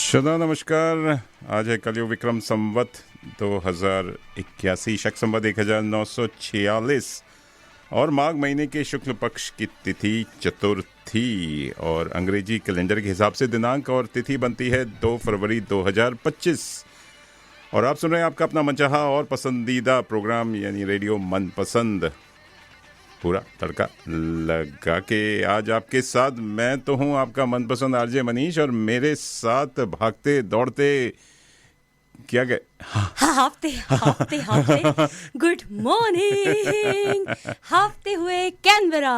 श्रोता नमस्कार। आज है कलयुग विक्रम संवत 2081 शक संवत 1946 और माघ महीने के शुक्ल पक्ष की तिथि चतुर्थी और अंग्रेजी कैलेंडर के हिसाब से दिनांक और तिथि बनती है 2 फरवरी 2025। और आप सुन रहे हैं आपका अपना मनचाहा और पसंदीदा प्रोग्राम यानी रेडियो मनपसंद पूरा तड़का लगा के। आज आपके साथ मैं तो हूं आपका मनपसंद आरजे मनीष और मेरे साथ भागते दौड़ते क्या गए हाफते हाफते हाफते गुड मॉर्निंग हाफते हुए कैनबरा।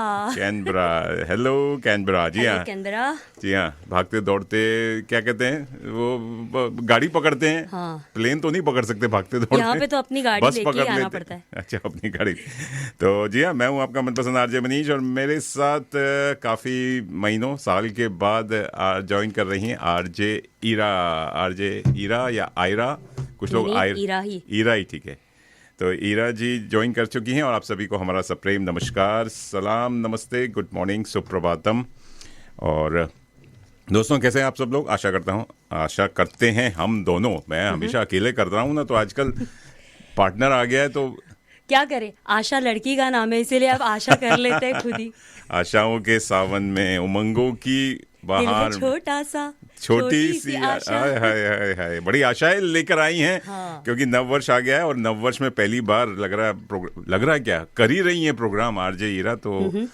Hello Canberra. जी हाँ कैनबरा। जी हाँ, भागते दौड़ते क्या कहते हैं वो गाड़ी पकड़ते हैं। हाँ। प्लेन तो नहीं पकड़ सकते भागते दौड़ते, यहाँ पे तो अपनी गाड़ी बस लेके पकड़ आना लेते। पड़ता है। अच्छा, अपनी गाड़ी। तो जी हाँ, मैं हूँ आपका मनपसंद आरजे मनीष और मेरे साथ काफ़ी महीनों साल के बाद ज्वाइन कर रही हैं आरजे ईरा या आयरा, कुछ लोग ईरा ही ठीक है। तो ईरा जी ज्वाइन कर चुकी हैं और आप सभी को हमारा सप्रेम नमस्कार, सलाम, नमस्ते, गुड मॉर्निंग, सुप्रभातम। और दोस्तों कैसे हैं आप सब लोग? आशा करते हैं हम दोनों। मैं हमेशा अकेले कर रहा हूँ ना, तो आजकल पार्टनर आ गया है तो क्या करें, आशा लड़की का नाम है इसीलिए आप आशा कर लेते हैं खुद ही। आशाओं के सावन में उमंगों की बहार, छोटा सा छोटी सी आशा। हाय बड़ी आशाएं लेकर आई हैं। हाँ। क्योंकि नव वर्ष आ गया है और नव वर्ष में पहली बार लग रहा है क्या कर ही रही है प्रोग्राम आरजे ईरा। तो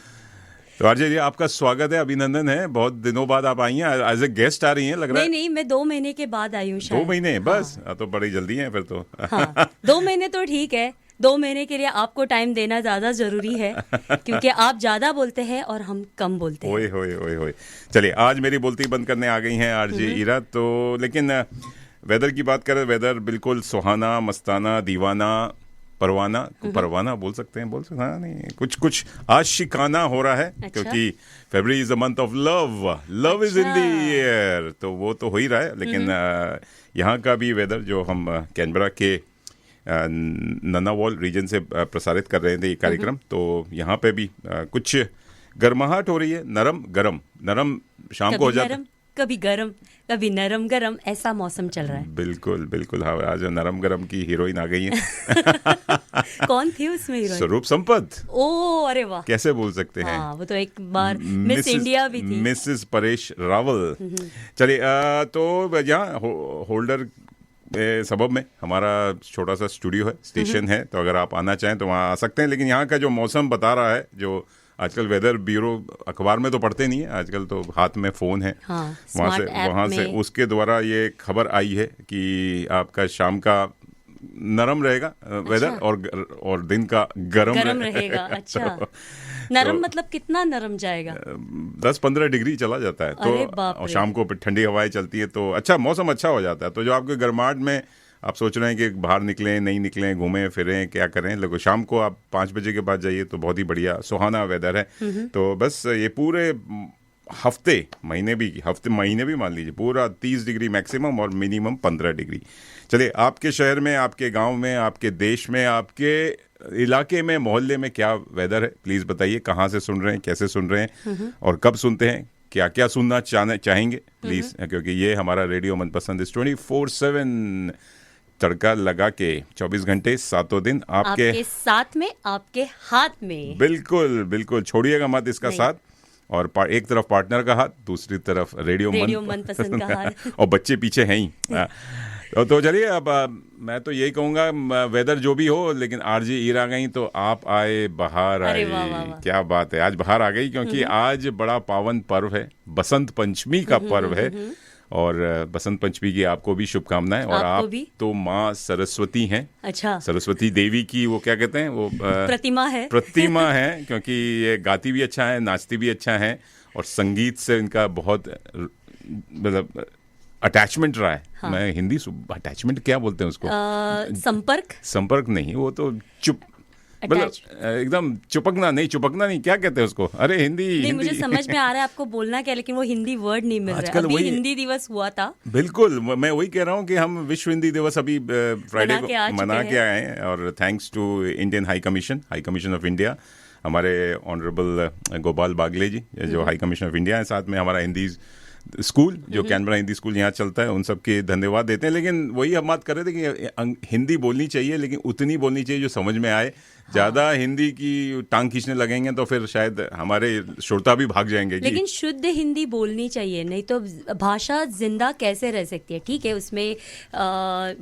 आरजे जी आपका स्वागत है, अभिनंदन है। बहुत दिनों बाद आप आई हैं, एज ए गेस्ट आ रही हैं लग रहा है। नहीं, मैं 2 महीने के बाद आई हूँ शायद। 2 महीने बस? तो बड़ी जल्दी है फिर तो। हाँ, 2 महीने तो ठीक है। 2 महीने के लिए आपको टाइम देना ज्यादा जरूरी है क्योंकि आप ज्यादा बोलते हैं और हम कम बोलते हैं। ओए चलिए, आज मेरी बोलती बंद करने आ गई हैं आरजे ईरा। तो लेकिन वेदर की बात करें, वेदर बिल्कुल सुहाना, मस्ताना, दीवाना, परवाना बोल सकते हैं हाँ, नहीं कुछ आशिकाना हो रहा है। अच्छा? क्योंकि February is a month of love is in the air, तो वो तो हो ही रहा है। लेकिन यहाँ का भी वेदर जो हम कैनबरा के ननावाल रीजन से प्रसारित कर रहे थे ये कार्यक्रम, तो यहाँ पे भी कुछ गर्माहट हो रही है। नरम शाम को हो जाता है, कभी गरम कभी नरम गरम, ऐसा मौसम चल रहा है। बिल्कुल। हाँ, आज नरम गरम की हीरोइन आ गई है। कौन थी उसमें हीरोइन? स्वरूप संपत। ओ अरे वाह, कैसे भूल सकते हैं। हाँ, वो तो एक बार मिस इंडिया भी थी, मिसेस परेश रावल। चलिए, तो यहाँ होल्डर सबब में हमारा छोटा सा स्टूडियो है, स्टेशन है, तो अगर आप आना चाहें तो वहाँ आ सकते हैं। लेकिन यहाँ का जो मौसम बता रहा है, जो आजकल वेदर ब्यूरो, अखबार में तो पढ़ते नहीं है आजकल, तो हाथ में फ़ोन है। हाँ, वहाँ से उसके द्वारा ये खबर आई है कि आपका शाम का नरम रहेगा वेदर। अच्छा। और दिन का गरम रहेगा। अच्छा, नरम मतलब कितना नरम जाएगा? 10-15 डिग्री चला जाता है। तो शाम को ठंडी हवाएं चलती है तो अच्छा मौसम अच्छा हो जाता है। तो जो आपके गर्माहट में आप सोच रहे हैं कि बाहर निकलें नहीं निकलें, घूमें फिरें, क्या करें, लेकिन शाम को आप 5 बजे के बाद जाइए तो बहुत ही बढ़िया सुहाना वेदर है। तो बस ये पूरे महीने भी मान लीजिए, पूरा 30 डिग्री मैक्सिमम और मिनिमम 15 डिग्री। चलिए, आपके शहर में, आपके गांव में, आपके देश में, आपके इलाके में, मोहल्ले में क्या वेदर है, प्लीज़ बताइए। कहाँ से सुन रहे हैं, कैसे सुन रहे हैं और कब सुनते हैं, क्या क्या सुनना चाहेंगे प्लीज़। क्योंकि ये हमारा रेडियो मनपसंद 24/7 तड़का लगा के 24 घंटे 7 दिन आपके साथ में, आपके हाथ में। बिल्कुल छोड़िएगा मत इसका साथ। और एक तरफ पार्टनर का हाथ, दूसरी तरफ रेडियो मनपसंद का हाथ। और बच्चे पीछे हैं ही। तो चलिए, अब मैं तो यही कहूँगा, वेदर जो भी हो, लेकिन आरजे ईरा आ गई तो आप आए, बाहर आए। क्या बात है, आज बाहर आ गई क्योंकि आज बड़ा पावन पर्व है, बसंत पंचमी का पर्व है। और बसंत पंचमी की आपको भी शुभकामनाएं। और आप तो माँ सरस्वती हैं। अच्छा, सरस्वती देवी की वो क्या कहते हैं, वो प्रतिमा है क्योंकि ये गाती भी अच्छा है, नाचती भी अच्छा है और संगीत से इनका बहुत मतलब अटैचमेंट रहा है। हाँ। मैं हिंदी अटैचमेंट क्या बोलते हैं उसको? संपर्क नहीं, वो तो मतलब एकदम चिपकना नहीं, क्या कहते हैं उसको? अरे हिंदी मुझे समझ में आ रहा है आपको बोलना क्या, लेकिन वो हिंदी वर्ड नहीं मिल रहा है। अभी हिंदी दिवस हुआ था। बिल्कुल, मैं वही कह रहा हूँ कि हम विश्व हिंदी दिवस अभी फ्राइडे को मना के आए हैं। और thanks to Indian high commission of India, हमारे ऑनरेबल गोपाल बागले जी जो हाई कमीशन ऑफ इंडिया है, साथ में हमारा हिंदी स्कूल जो कैनबरा हिंदी स्कूल यहाँ चलता है, उन सबके धन्यवाद देते हैं। लेकिन वही हम बात कर रहे थे कि हिंदी बोलनी चाहिए, लेकिन उतनी बोलनी चाहिए जो समझ में आए। ज़्यादा हिंदी की टांग खींचने लगेंगे तो फिर शायद हमारे श्रोता भी भाग जाएंगे। लेकिन शुद्ध हिंदी बोलनी चाहिए, नहीं तो भाषा जिंदा कैसे रह सकती है। ठीक है, उसमें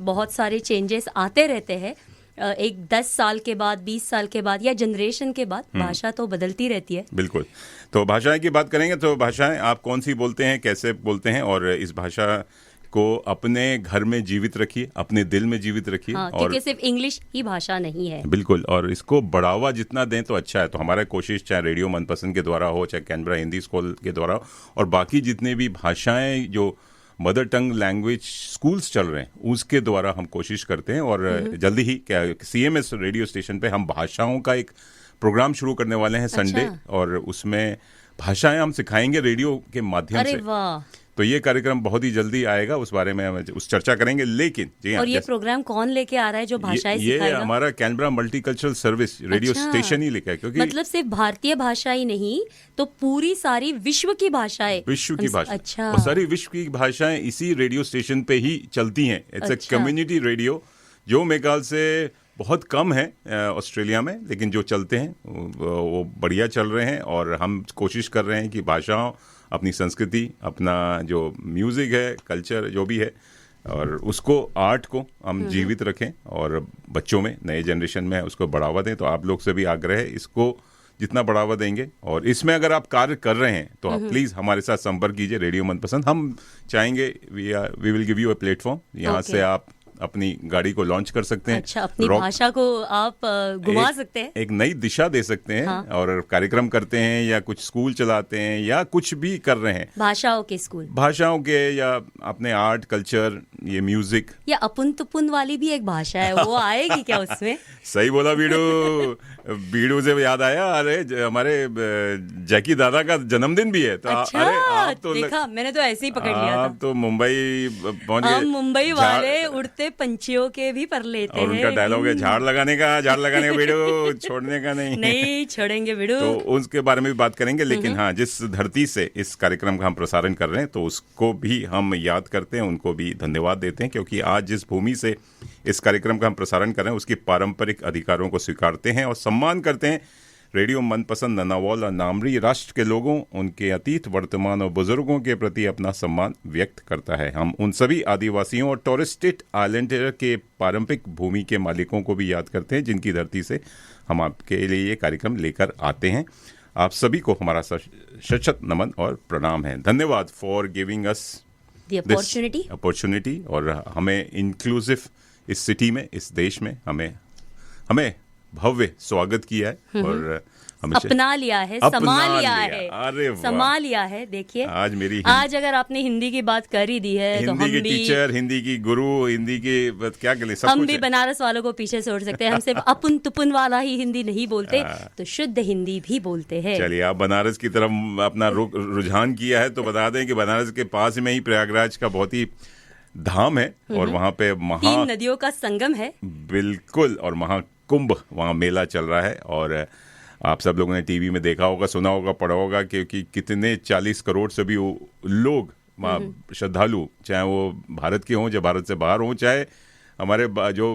बहुत सारे चेंजेस आते रहते हैं, एक 10 साल के बाद, 20 साल के बाद या जनरेशन के बाद भाषा तो बदलती रहती है। बिल्कुल। तो भाषाएं की बात करेंगे तो भाषाएं आप कौन सी बोलते हैं, कैसे बोलते हैं, और इस भाषा को अपने घर में जीवित रखिए, अपने दिल में जीवित रखिए। हाँ, और क्योंकि सिर्फ इंग्लिश ही भाषा नहीं है। बिल्कुल, और इसको बढ़ावा जितना दें तो अच्छा है। तो हमारा कोशिश चाहे रेडियो मनपसंद के द्वारा हो, चाहे कैनबरा हिंदी स्कूल के द्वारा हो, और बाकी जितने भी भाषाएं जो मदर टंग लैंग्वेज स्कूल्स चल रहे हैं उसके द्वारा हम कोशिश करते हैं। और जल्दी ही क्या CMS रेडियो स्टेशन पे हम भाषाओं का एक प्रोग्राम शुरू करने वाले हैं संडे, और उसमें भाषाएं हम सिखाएंगे रेडियो के माध्यम से। वाह। तो ये कार्यक्रम बहुत ही जल्दी आएगा, उस बारे में हम उस चर्चा करेंगे। लेकिन जी हाँ, और ये प्रोग्राम कौन लेके आ रहा है जो भाषाएं सिखाएगा? ये हमारा Canberra multicultural service radio station ही लेकर, क्योंकि मतलब सिर्फ भारतीय भाषा ही नहीं, तो पूरी सारी विश्व की भाषाएं, विश्व की भाषा। अच्छा। और सारी विश्व की भाषाएं इसी रेडियो स्टेशन पे ही चलती हैं। इट्स अ कम्युनिटी रेडियो, जो मेरे ख्याल से बहुत कम है ऑस्ट्रेलिया में, लेकिन जो चलते हैं वो बढ़िया चल रहे हैं। और हम कोशिश कर रहे हैं कि भाषाओं, अपनी संस्कृति, अपना जो म्यूज़िक है, कल्चर जो भी है, और उसको, आर्ट को हम जीवित रखें और बच्चों में, नए जनरेशन में उसको बढ़ावा दें। तो आप लोग से भी आग्रह है, इसको जितना बढ़ावा देंगे, और इसमें अगर आप कार्य कर रहे हैं तो आप प्लीज़ हमारे साथ संपर्क कीजिए। रेडियो मनपसंद, हम चाहेंगे, we will give you a platform, यहाँ से आप अपनी गाड़ी को लॉन्च कर सकते हैं। अच्छा, अपनी भाषा को आप घुमा सकते हैं, एक नई दिशा दे सकते हैं। हाँ। और कार्यक्रम करते हैं या कुछ स्कूल चलाते हैं या कुछ भी कर रहे हैं, भाषाओं के स्कूल, भाषाओं के, या अपने आर्ट, कल्चर, ये म्यूजिक, या अपुन तुपुन वाली भी एक भाषा है, वो आएगी क्या उसमें? सही बोला बीड़ू। बीड़ू से याद आया, अरे हमारे जैकी दादा का जन्मदिन भी है। तो अच्छा, अरे आप तो देखा, मैंने तो ऐसे ही पकड़ लिया था। आप तो मुंबई पहुंच गए। हम मुंबई वाले उड़ते पंछियों के भी पर लेते हैं। और उनका डायलॉग है, झाड़ लगाने का बीड़ू, छोड़ने का नहीं। नहीं छोड़ेंगे बीड़ू। तो उसके बारे में भी बात करेंगे। लेकिन हाँ, जिस धरती से इस कार्यक्रम का हम प्रसारण कर रहे हैं तो उसको भी हम याद करते हैं, उनको भी धन्यवाद देते हैं, क्योंकि आज जिस भूमि से इस कार्यक्रम का हम प्रसारण कर रहे हैं उसके पारंपरिक अधिकारों को स्वीकारते हैं और सम्मान करते हैं। रेडियो मनपसंद ननावाल और नामरी राष्ट्र के लोगों, उनके अतीत, वर्तमान और बुजुर्गों के प्रति अपना सम्मान व्यक्त करता है। हम उन सभी आदिवासियों और टॉरेस स्ट्रेट आइलैंडर के पारंपरिक भूमि के मालिकों को भी याद करते हैं, जिनकी धरती से हम आपके लिए ये कार्यक्रम लेकर आते हैं। आप सभी को हमारा सशक्त नमन और प्रणाम है। धन्यवाद for giving us this opportunity, और हमें इंक्लूसिव इस सिटी में, इस देश में हमें भव्य स्वागत किया है और अपना लिया है, समा लिया है। अरे समा लिया है। देखिए, आज अगर आपने हिंदी की बात कर ही दी है तो हम भी टीचर, हिंदी की गुरु, हिंदी की क्या करें, सब हम भी बनारस वालों को पीछे छोड़ सकते हैं। हम सिर्फ अपुन तुपुन वाला ही हिंदी नहीं बोलते, तो शुद्ध हिंदी भी बोलते हैं। चलिए, आप बनारस की तरफ अपना रुझान किया है तो बता दें कि बनारस के पास में ही प्रयागराज का बहुत ही धाम है, और वहाँ पे 3 नदियों का संगम है। बिल्कुल, और महाकुंभ वहाँ मेला चल रहा है। और आप सब लोगों ने टीवी में देखा होगा, सुना होगा, पढ़ा होगा, क्योंकि कितने 40 करोड़ से भी लोग वहाँ श्रद्धालु, चाहे वो भारत के हों, चाहे भारत से बाहर हों, चाहे हमारे जो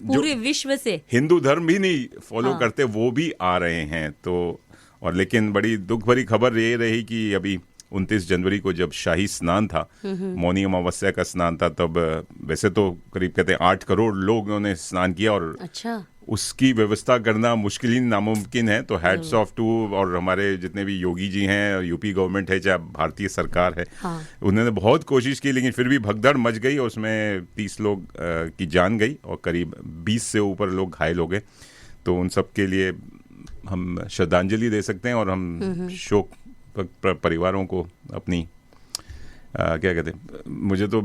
पूरे विश्व से हिंदू धर्म भी नहीं फॉलो करते, वो भी आ रहे हैं। तो और लेकिन बड़ी दुख भरी खबर ये रही कि अभी 29 जनवरी को जब शाही स्नान था, मौनी अमावस्या का स्नान था, तब वैसे तो करीब कहते हैं 8 करोड़ लोगों ने स्नान किया, और अच्छा, उसकी व्यवस्था करना मुश्किल ही नामुमकिन है। तो हैट्स ऑफ टू, और हमारे जितने भी योगी जी हैं, यूपी गवर्नमेंट है, चाहे भारतीय सरकार है, उन्होंने बहुत कोशिश की, लेकिन फिर भी भगदड़ मच गई और उसमें 30 लोग की जान गई और करीब 20 से ऊपर लोग घायल हो गए। तो उन सब के लिए हम श्रद्धांजलि दे सकते हैं, और हम शोक परिवारों को अपनी क्या कहते हैं, मुझे तो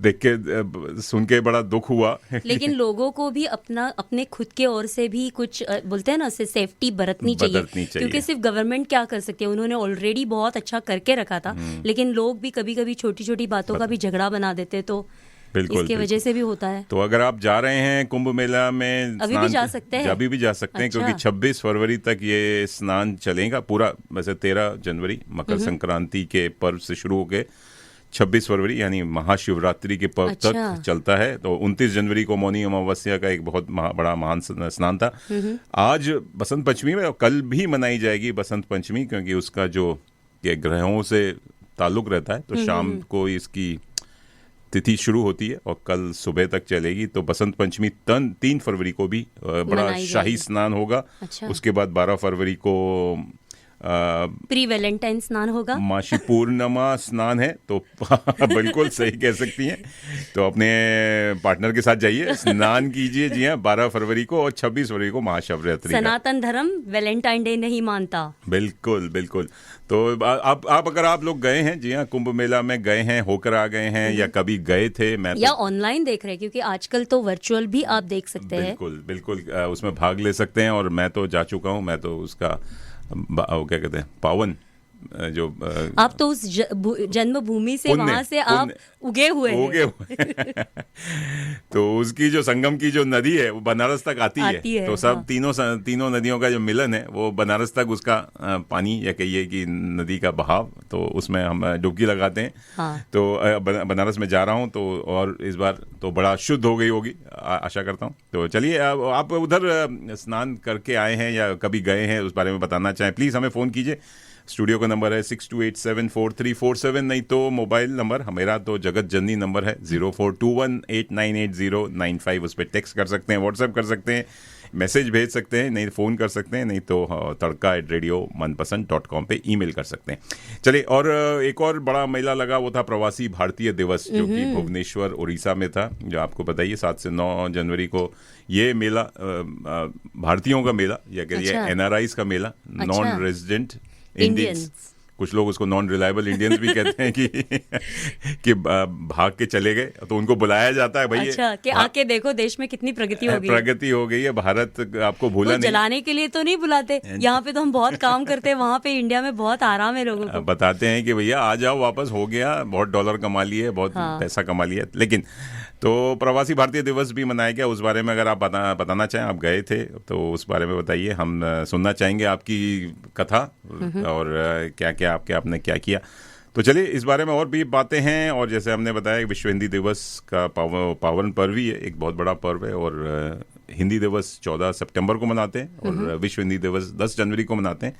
देख के सुन के बड़ा दुख हुआ। लेकिन लोगों को भी अपने खुद के ओर से भी कुछ बोलते हैं ना, सेफ्टी बरतनी चाहिए, क्योंकि सिर्फ गवर्नमेंट क्या कर सकती है, उन्होंने ऑलरेडी बहुत अच्छा करके रखा था, लेकिन लोग भी कभी कभी छोटी छोटी बातों का भी झगड़ा बना देते। तो बिल्कुल, इसके वजह से भी होता है। तो अगर आप जा रहे हैं कुंभ मेला में अभी भी जा सकते हैं, अभी भी जा सकते हैं, अच्छा। क्योंकि 26 फरवरी तक ये स्नान चलेगा पूरा। वैसे 13 जनवरी मकर संक्रांति के पर्व से शुरू होकर 26 फरवरी यानी महाशिवरात्रि के पर्व अच्छा। तक चलता है। तो 29 जनवरी को मौनी अमावस्या का एक बहुत बड़ा महान स्नान था। आज बसंत पंचमी में, और कल भी मनाई जाएगी बसंत पंचमी, क्योंकि उसका जो ये ग्रहों से ताल्लुक रहता है। तो शाम को इसकी तिथि शुरू होती है और कल सुबह तक चलेगी। तो बसंत पंचमी 3 फरवरी को भी बड़ा शाही स्नान होगा। अच्छा। उसके बाद 12 फरवरी को प्री वैलेंटाइन स्नान होगा, माशी पूर्णिमा स्नान है। तो बिल्कुल सही कह सकती हैं। तो अपने पार्टनर के साथ जाइए, स्नान कीजिए। जी हाँ, 12 फरवरी को और 26 फरवरी को महाशिवरात्रि। सनातन धर्म वैलेंटाइन डे नहीं मानता। बिल्कुल बिल्कुल। तो आप अगर आप लोग गए हैं, जी हाँ, कुंभ मेला में गए हैं, होकर आ गए हैं, या कभी गए थे, मैं या ऑनलाइन देख रहे हैं, क्योंकि आजकल तो वर्चुअल भी आप देख सकते हैं। बिल्कुल बिल्कुल, उसमें भाग ले सकते हैं। और मैं तो जा चुका हूँ, मैं तो उसका क्या कहते हैं, पावन जो आप तो उस जन्मभूमि से, वहां से आप उगे हुए हैं। तो उसकी जो संगम की जो नदी है वो बनारस तक आती है। तो सब हाँ। तीनों नदियों का जो मिलन है वो बनारस तक, उसका पानी, या कहिए कि नदी का बहाव, तो उसमें हम डुबकी लगाते हैं। हाँ। तो बनारस में जा रहा हूँ, तो और इस बार तो बड़ा शुद्ध हो गई होगी, आशा करता हूँ। तो चलिए, आप उधर स्नान करके आए हैं या कभी गए हैं, उस बारे में बताना चाहें, प्लीज़ हमें फ़ोन कीजिए। स्टूडियो का नंबर है 62874347, नहीं तो मोबाइल नंबर मेरा तो जगत जननी नंबर है 0421898095। उस पर टेक्स्ट कर सकते हैं, व्हाट्सएप कर सकते हैं, मैसेज भेज सकते हैं, नहीं फ़ोन कर सकते हैं, नहीं तो tadka@radiomanpasand.com पे ईमेल कर सकते हैं। चलिए, और एक और बड़ा मेला लगा, वो था प्रवासी भारतीय दिवस, जो कि भुवनेश्वर उड़ीसा में था। जो आपको बताइए 7 से 9 जनवरी को ये मेला, भारतीयों का मेला, या कहिए NRIs का मेला, नॉन रेजिडेंट इंडियंस, कुछ लोग उसको नॉन रिलायबल इंडियंस भी कहते हैं, कि भाग के चले गए, तो उनको बुलाया जाता है, भैया अच्छा, कि आके देखो देश में कितनी प्रगति हो गई है। प्रगति हो गई है, भारत आपको भूला नहीं। जलाने के लिए तो नहीं बुलाते, यहाँ पे तो हम बहुत काम करते हैं, वहाँ पे इंडिया में बहुत आराम है लोगों को। बताते हैं कि भैया आ जाओ वापस, हो गया, बहुत डॉलर कमा लिए, बहुत पैसा कमा लिया। लेकिन तो प्रवासी भारतीय दिवस भी मनाया गया, उस बारे में अगर आप बताना चाहें, आप गए थे तो उस बारे में बताइए, हम सुनना चाहेंगे आपकी कथा, और क्या आपने क्या किया। तो चलिए, इस बारे में और भी बातें हैं। और जैसे हमने बताया, विश्व हिंदी दिवस का पावन पर्व ही है, एक बहुत बड़ा पर्व है। और हिंदी दिवस 14 सितंबर को मनाते हैं, और विश्व हिंदी दिवस 10 जनवरी को मनाते हैं।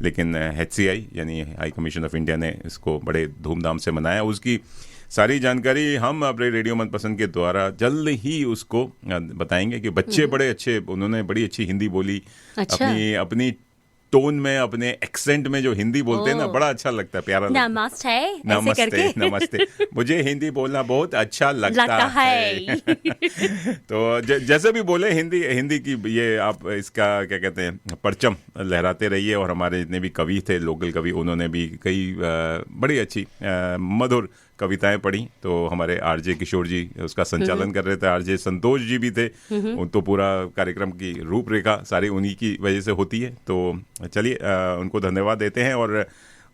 लेकिन HCI यानी हाई कमीशन ऑफ इंडिया ने इसको बड़े धूमधाम से मनाया। उसकी सारी जानकारी हम अपने रेडियो मनपसंद के द्वारा जल्द ही उसको बताएंगे, कि बच्चे बड़े अच्छे, उन्होंने बड़ी अच्छी हिंदी बोली। अच्छा। अपनी टोन में, अपने एक्सेंट में जो हिंदी बोलते हैं ना, बड़ा अच्छा लगता है, प्यारा लगता है। नमस्ते, नमस्ते, मुझे हिंदी बोलना बहुत अच्छा लगता है। तो जैसे भी बोले, हिंदी की ये आप इसका क्या कहते हैं, परचम लहराते रहिए। और हमारे जितने भी कवि थे, लोकल कवि, उन्होंने भी कई बड़ी अच्छी मधुर कविताएं पढ़ी। तो हमारे RJ किशोर जी उसका संचालन कर रहे थे, RJ संतोष जी भी थे। तो पूरा कार्यक्रम की रूपरेखा सारी उन्हीं की वजह से होती है। तो चलिए, उनको धन्यवाद देते हैं। और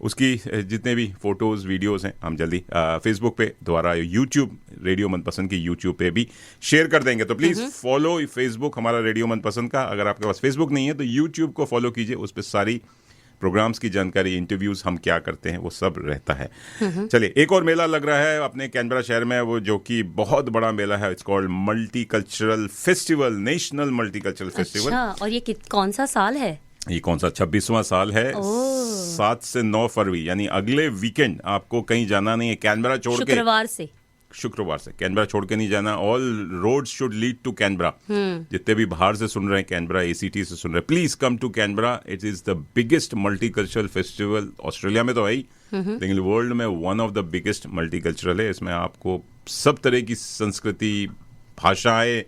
उसकी जितने भी फोटोज़, वीडियोज़ हैं, हम जल्दी फेसबुक पे द्वारा, यूट्यूब, रेडियो मनपसंद की यूट्यूब पे भी शेयर कर देंगे। तो प्लीज़ फॉलो फेसबुक हमारा रेडियो मनपसंद का। अगर आपके पास फेसबुक नहीं है तो यूट्यूब को फॉलो कीजिए, उस पर सारी प्रोग्राम्स की जानकारी, इंटरव्यूज, हम क्या करते हैं, वो सब रहता है। चलिए, एक और मेला लग रहा है अपने कैनबरा शहर में, वो जो कि बहुत बड़ा मेला है। It's called multicultural festival, national multicultural festival. और ये कौन सा साल है? ये कौन सा 26वां साल है। 7 से 9 फरवरी यानी अगले वीकेंड आपको कहीं जाना नहीं है, कैनबरा छोड़ के। शुक्रवार से कैनबरा छोड़ के नहीं जाना। All roads should lead to Canberra. जितने भी बाहर से सुन रहे हैं, कैनबरा ACT से सुन रहे हैं, please come to Canberra. It is the biggest multicultural festival. Australia में तो है ही, लेकिन वर्ल्ड में one of the biggest multicultural है। इसमें आपको सब तरह की संस्कृति, भाषाएं,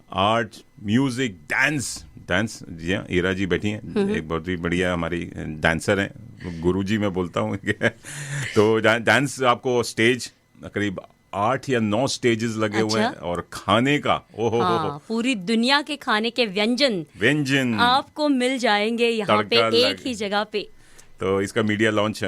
आर्ट, म्यूजिक, डांस। जी हाँ, ईरा जी बैठी हैं, एक बहुत ही बढ़िया हमारी डांसर हैं, गुरुजी मैं बोलता हूँ। तो डांस, आपको स्टेज करीब 8 या 9 स्टेजेस लगे हुए हैं। और खाने का पूरी दुनिया के खाने के व्यंजन आपको मिल जाएंगे यहाँ पे, एक ही जगह पे। तो इसका मीडिया लॉन्च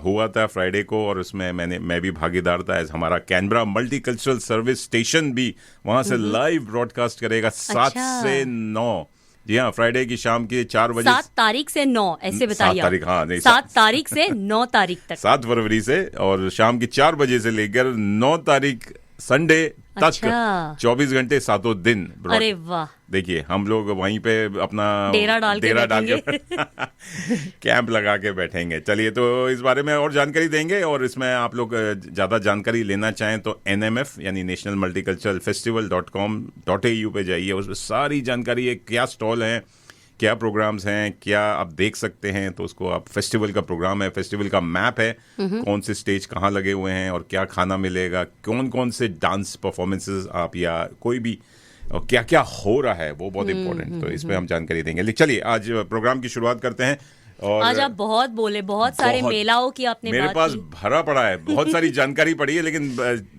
हुआ था फ्राइडे को, और उसमें मैं भी भागीदार था। एज हमारा कैनबरा मल्टीकल्चरल सर्विस स्टेशन भी वहाँ से लाइव ब्रॉडकास्ट करेगा 7 से 9। जी हाँ, फ्राइडे की शाम के 4 बजे। 7 तारीख से 9 ऐसे बताइए। 7 तारीख, हाँ नहीं, 7 तारीख से 9 तारीख तक, 7 फरवरी से, और शाम की 4 बजे से लेकर 9 तारीख संडे तक 24 घंटे 7 दिन। अरे वाह, देखिए हम लोग वहीं पे अपना डेरा डाल के कैंप लगा के बैठेंगे। चलिए, तो इस बारे में और जानकारी देंगे, और इसमें आप लोग ज़्यादा जानकारी लेना चाहें तो NMF यानी नेशनल मल्टीकल्चरल फेस्टिवल.com.au पे जाइए। उसमें सारी जानकारी है, क्या स्टॉल हैं, क्या प्रोग्राम्स हैं, क्या आप देख सकते हैं। तो उसको आप, फेस्टिवल का प्रोग्राम है, फेस्टिवल का मैप है, कौन से स्टेज कहाँ लगे हुए हैं और क्या खाना मिलेगा, कौन कौन से डांस परफॉर्मेंसेस आप या कोई भी, और क्या क्या हो रहा है, वो बहुत इंपॉर्टेंट। तो इस पे हम जानकारी देंगे। चलिए आज प्रोग्राम की शुरुआत करते हैं। और आज आप बहुत बोले, बहुत सारे मेलाओं की आपने मेरे बात पास की। भरा पड़ा है, बहुत सारी जानकारी पड़ी है, लेकिन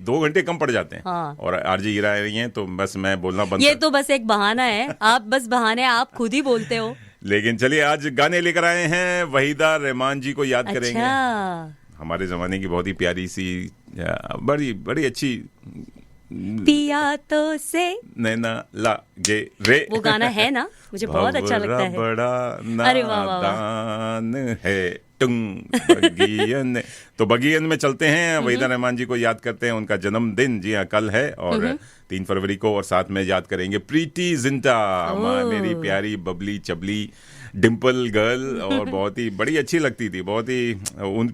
2 घंटे कम पड़ जाते हैं। हाँ। और आरजे हीरा रही हैं, तो बस मैं बोलना बंद ये तो बस एक बहाना है, आप बस बहाने आप खुद ही बोलते हो। लेकिन चलिए, आज गाने लेकर आए हैं, वहीदा रहमान जी को याद करेंगे। हमारे जमाने की बहुत ही प्यारी सी, बड़ी बड़ी अच्छी, पिया तो से नैना लागे रे, वो गाना है ना, मुझे बहुत अच्छा लगता है। बड़ा अरे वाह वाह वाह। नादान है टुंग बगियन। तो बगियन में चलते हैं, वहीदा रहमान जी को याद करते हैं। उनका जन्मदिन जी हाँ कल है, और 3 फरवरी को, और साथ में याद करेंगे प्रीति जिंटा, मेरी प्यारी बबली चबली डिम्पल गर्ल, और बहुत ही बड़ी अच्छी लगती थी, बहुत ही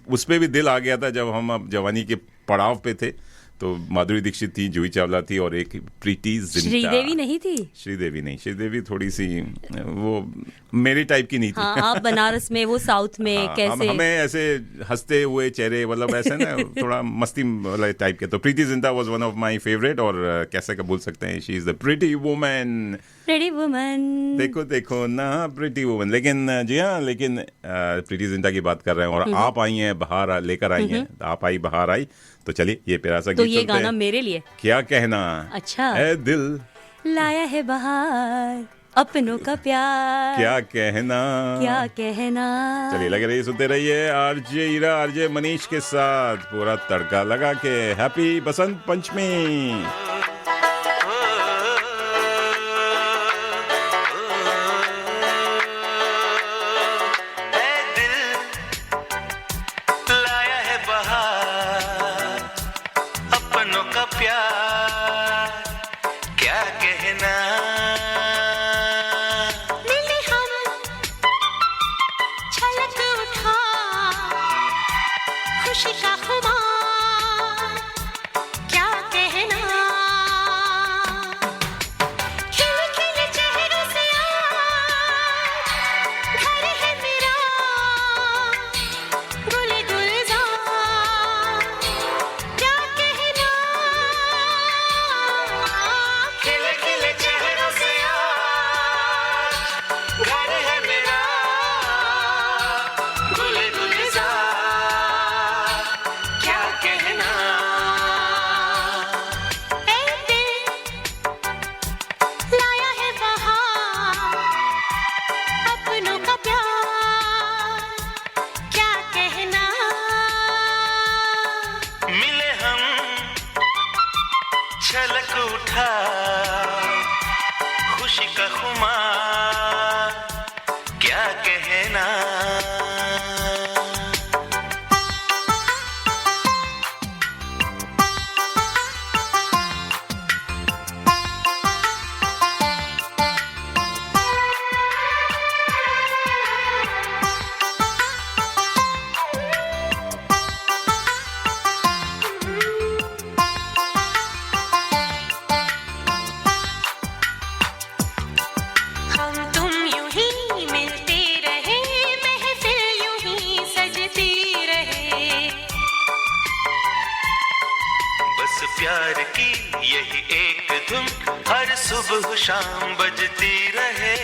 उस पे भी दिल आ गया था जब हम जवानी के पड़ाव पे थे। तो माधुरी दीक्षित थी, जूही चावला थी, और एक प्रीति जिंटा। श्रीदेवी नहीं थी? श्रीदेवी नहीं, श्रीदेवी थोड़ी सी वो मेरी टाइप की नहीं थी। हाँ, आप बनारस में, वो साउथ में। हाँ, कैसे हमें ऐसे हंसते हुए चेहरे, मतलब ऐसे ना थोड़ा मस्ती वाला टाइप के। तो Preity Zinta was one of my favourite, और कैसे का बोल सकते हैं, she is the pretty woman. Pretty woman, देखो देखो ना प्रिटी वुमन। लेकिन जी हाँ, लेकिन प्रीति जिंटा की बात कर रहे हैं, और आप आई हैं बाहर, लेकर आई हैं, आप आई बाहर आई। तो चलिए ये प्यारा सा गीत तो ये गाना मेरे लिए, क्या कहना। अच्छा, है दिल लाया है बाहर अपनों का प्यार, क्या कहना, क्या कहना। चलिए लगे रहिए, सुनते रहिए आरजे हीरा, आरजे मनीष के साथ पूरा तड़का लगा के। हैप्पी बसंत पंचमी। प्यार की यही एक धुन हर सुबह शाम बजती रहे।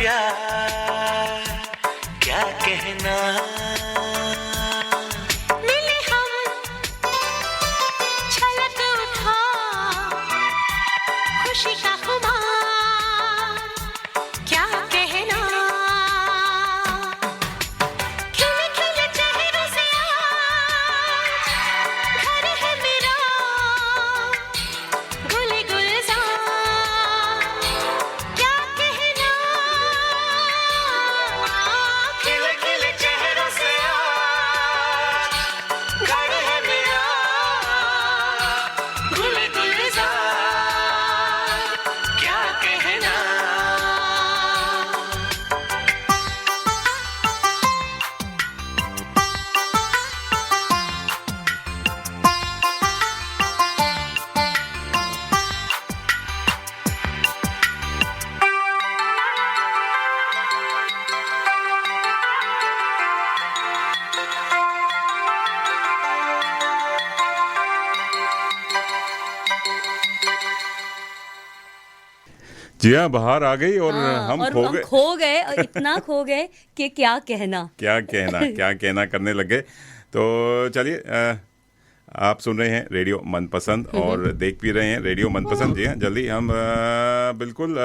प्यार क्या कहना। मिले हम छलक उठा खुशी का खुमार क्या कहना। खिले खिले चेहरों से आज घर है मेरा गुल गुलजार क्या कहना। खिले खिले चेहरों से आज घर है मेरा गुल गुलजार क्या कहना। जी हाँ, बाहर आ गई और हम और खो हम गए। खो गए और इतना खो गए कि क्या कहना। क्या कहना करने लगे। तो चलिए, आप सुन रहे हैं रेडियो मनपसंद और देख भी रहे हैं रेडियो मनपसंद। जी हाँ, जल्दी हम बिल्कुल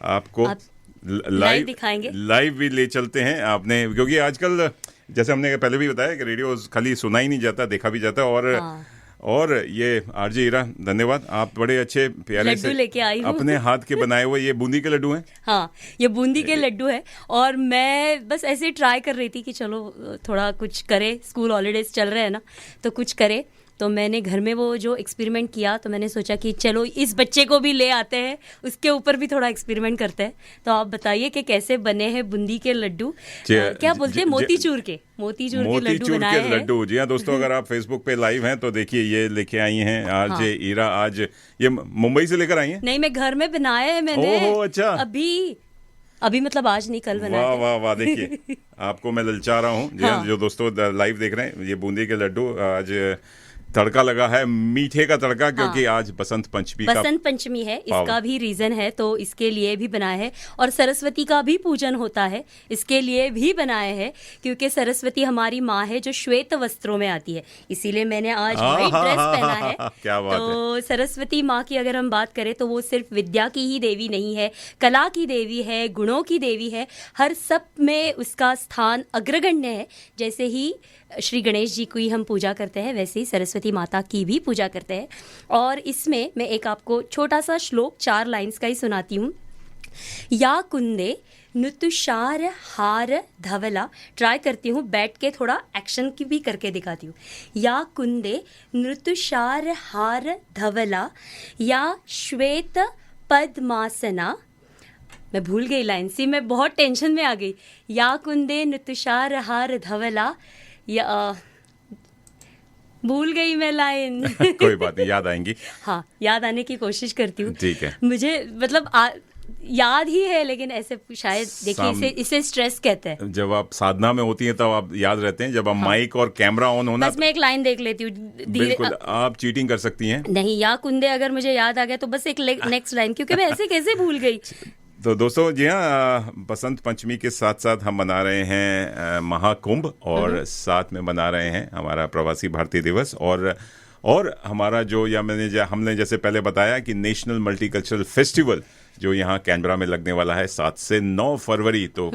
आपको आप लाइव दिखाएंगे। लाइव भी ले चलते हैं आपने, क्योंकि आजकल जैसे हमने पहले भी बताया कि रेडियो खाली सुना ही नहीं जाता, देखा भी जाता। और ये आरजे ईरा, धन्यवाद, आप बड़े अच्छे प्यारे लड्डू से लेके आई हूँ। अपने हाथ के बनाए हुए ये बूंदी के लड्डू हैं। हाँ, ये बूंदी के लड्डू है और मैं बस ऐसे ही ट्राई कर रही थी कि चलो थोड़ा कुछ करे, स्कूल हॉलीडेज चल रहे हैं ना, तो कुछ करे। तो मैंने घर में वो जो एक्सपेरिमेंट किया, तो मैंने सोचा कि चलो इस बच्चे को भी ले आते हैं, उसके ऊपर भी थोड़ा एक्सपेरिमेंट करते हैं। तो आप बताइए कि कैसे बने हैं बूंदी के लड्डू। क्या बोलते हैं, मोतीचूर के लड्डू बनाए हैं। लड्डू। जी हाँ दोस्तों, अगर आप फेसबुक पे लाइव हैं तो देखिए, ये लेके आई हैं आरजे ईरा। आज ये मुंबई से लेकर आई हैं? नहीं, मैं घर में बनाए हैं मैंने। ओह, अच्छा। अभी मतलब आज नहीं, कल बनाए। वाह वाह वाह, देखिए आपको मैं ललचा रहा हूँ। जी हाँ, जो दोस्तों लाइव देख रहे हैं, ये बूंदी के लड्डू आज तड़का लगा है, मीठे का तड़का, क्योंकि आज बसंत पंचमी है। इसका भी रीजन है, तो इसके लिए भी बनाया है। और सरस्वती का भी पूजन होता है, इसके लिए भी बनाए हैं, क्योंकि सरस्वती हमारी माँ है जो श्वेत वस्त्रों में आती है, इसीलिए मैंने आज व्हाइट ड्रेस पहना है। क्या बात तो सरस्वती माँ की अगर हम बात करें तो वो सिर्फ विद्या की ही देवी नहीं है, कला की देवी है, गुणों की देवी है। हर सब में उसका स्थान अग्रगण्य है। जैसे ही श्री गणेश जी की हम पूजा करते हैं, वैसे ही सरस्वती माता की भी पूजा करते हैं। और इसमें मैं एक आपको छोटा सा श्लोक 4 लाइंस का ही सुनाती हूँ। या कुंदे नुतुषार हार धवला, ट्राई करती हूँ बैठ के, थोड़ा एक्शन की भी करके दिखाती हूँ। या कुंदे नृतुषार हार धवला, या श्वेत पद्मासना। मैं भूल गई लाइन सी, मैं बहुत टेंशन में आ गई। या कुंदे नृतुषार हार धवला, या भूल गई मैं लाइन। कोई बात नहीं, याद आएंगी। हाँ, याद आने की कोशिश करती हूँ। ठीक है। मुझे मतलब याद ही है, लेकिन ऐसे शायद देखिए, इसे स्ट्रेस कहते हैं। जब आप साधना में होती हैं तब आप याद रहते हैं, जब आप माइक और कैमरा ऑन होना। बस मैं एक लाइन देख लेती हूँ। बिल्कुल, आप चीटिंग कर सकती हैं। नहीं, या कुंदे अगर मुझे याद आ गया तो बस एक नेक्स्ट लाइन, क्योंकि मैं ऐसे कैसे भूल गई। तो दोस्तों, जी हाँ, बसंत पंचमी के साथ साथ हम मना रहे हैं महाकुंभ, और साथ में मना रहे हैं हमारा प्रवासी भारतीय दिवस, और हमारा जो हमने जैसे पहले बताया कि नेशनल मल्टीकल्चरल फेस्टिवल जो यहाँ कैनबरा में लगने वाला है 7 से 9 फरवरी। तो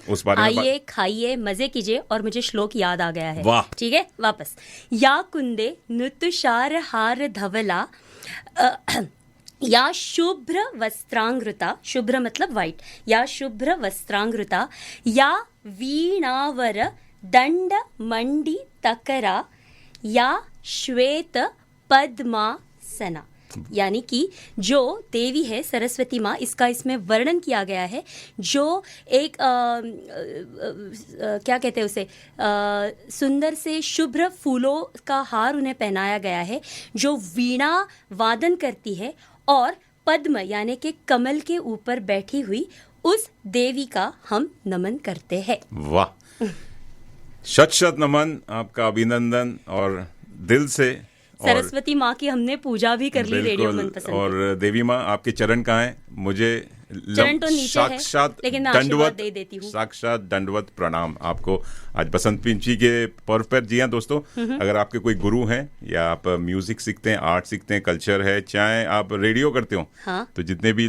उस बारे में आइए, खाइए, मजे कीजिए। और मुझे श्लोक याद आ गया है। वाह। ठीक है, वापस। या कुंदे नुतुषार हार धवला, या शुभ्र वस्त्रांगृता, शुभ्र मतलब वाइट, या शुभ्र वस्त्रांगृता, या वीणावर दंड मंडी तकरा, या श्वेत पद्मासना। यानी कि जो देवी है सरस्वती माँ, इसका इसमें वर्णन किया गया है। जो एक क्या कहते हैं उसे, सुंदर से शुभ्र फूलों का हार उन्हें पहनाया गया है, जो वीणा वादन करती है, और पद्म यानी कि कमल के ऊपर बैठी हुई उस देवी का हम नमन करते हैं। वाह, शत शत नमन, आपका अभिनंदन, और दिल से। सरस्वती माँ की हमने पूजा भी कर ली रेडियो मनपसंद। और देवी माँ, आपके चरण कहाँ हैं? मुझे चरण तो नीचे है, साक्षात लेकिन मैं आशीर्वाद दंडवत, दे देती हूँ। साक्षात दंडवत प्रणाम आपको आज बसंत पंचमी के पर्व पर। जी हाँ दोस्तों, अगर आपके कोई गुरु हैं या आप म्यूजिक सीखते हैं, आर्ट सीखते हैं, कल्चर है, चाहे आप रेडियो करते हो, हाँ। तो जितने भी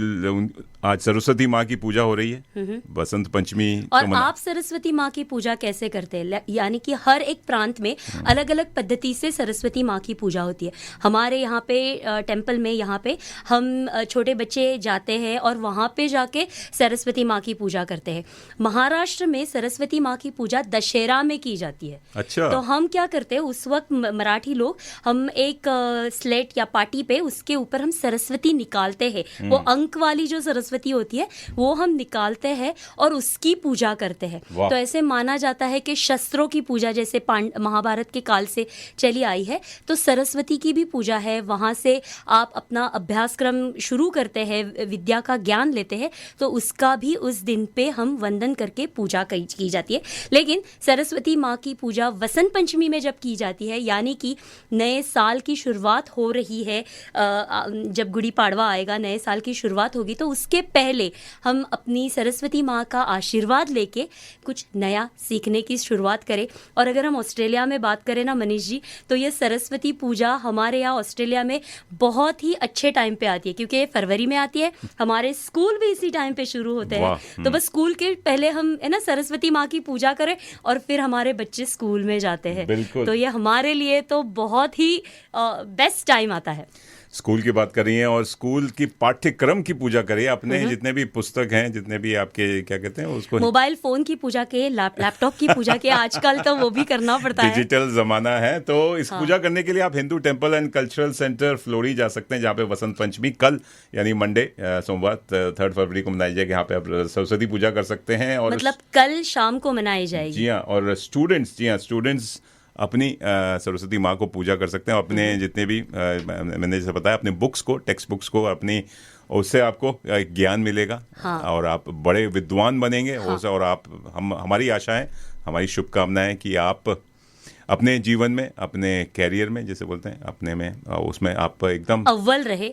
आज सरस्वती माँ की पूजा हो रही है, बसंत पंचमी और तो आप सरस्वती माँ की पूजा कैसे करते हैं? यानी कि हर एक प्रांत में अलग अलग पद्धति से सरस्वती माँ की पूजा होती है। हमारे यहाँ पे टेम्पल में यहाँ पे हम छोटे बच्चे जाते हैं और वहाँ पे जाके सरस्वती माँ की पूजा करते हैं। महाराष्ट्र में सरस्वती माँ की पूजा दशहरा में की जाती है। अच्छा। तो हम क्या करते हैं उस वक्त, मराठी लोग, हम एक स्लेट या पाटी पे उसके ऊपर हम सरस्वती निकालते हैं। वो अंक वाली जो सरस्वती होती है वो हम निकालते हैं और उसकी पूजा करते हैं। वाह। तो ऐसे माना जाता है कि शस्त्रों की पूजा जैसे महाभारत के काल से चली आई है, तो सरस्वती की भी पूजा है। वहाँ से आप अपना अभ्यासक्रम शुरू करते हैं, विद्या का ज्ञान लेते हैं, तो उसका भी उस दिन पे हम वंदन करके पूजा की जाती है। लेकिन सरस्वती माँ की पूजा वसंत पंचमी में जब की जाती है, यानी कि नए साल की शुरुआत हो रही है, जब गुड़ी पाड़वा आएगा, नए साल की शुरुआत होगी, तो उसके पहले हम अपनी सरस्वती माँ का आशीर्वाद लेके कुछ नया सीखने की शुरुआत करें। और अगर हम ऑस्ट्रेलिया में बात करें ना मनीष जी, तो ये सरस्वती पूजा हमारे यहाँ ऑस्ट्रेलिया में बहुत ही अच्छे टाइम पे आती है, क्योंकि ये फरवरी में आती है। हमारे स्कूल भी इसी टाइम पे शुरू होते हैं, तो बस स्कूल के पहले हम है ना सरस्वती माँ की पूजा करें और फिर हमारे बच्चे स्कूल में जाते हैं। बिल्कुल। तो ये हमारे लिए तो बहुत ही बेस्ट टाइम आता है। स्कूल की बात कर रही हैं और स्कूल की पाठ्यक्रम की पूजा करिए। अपने जितने भी पुस्तक हैं, जितने भी आपके क्या कहते हैं उसको, मोबाइल फोन की पूजा के, लैपटॉप की पूजा के, आजकल तो वो भी करना पड़ता है। डिजिटल जमाना है, तो इस पूजा करने के लिए आप Hindu temple and cultural centre Florey जा सकते हैं, जहाँ पे बसंत पंचमी कल यानी मंडे, सोमवार 3 फरवरी को मनाई जाएगी। यहाँ पे आप सरस्वती पूजा कर सकते हैं। और मतलब कल शाम को मनाई जाएगी। जी हाँ, और स्टूडेंट्स अपनी सरस्वती माँ को पूजा कर सकते हैं। अपने जितने भी मैंने जैसे बताया, अपने बुक्स को, टेक्स्ट बुक्स को, अपनी उससे आपको ज्ञान मिलेगा। हाँ। और आप बड़े विद्वान बनेंगे। हाँ। और आप हमारी आशा है, हमारी शुभकामनाएं कि आप अपने जीवन में, अपने कैरियर में, जैसे बोलते हैं, अपने में, उसमें आप एकदम अव्वल रहे।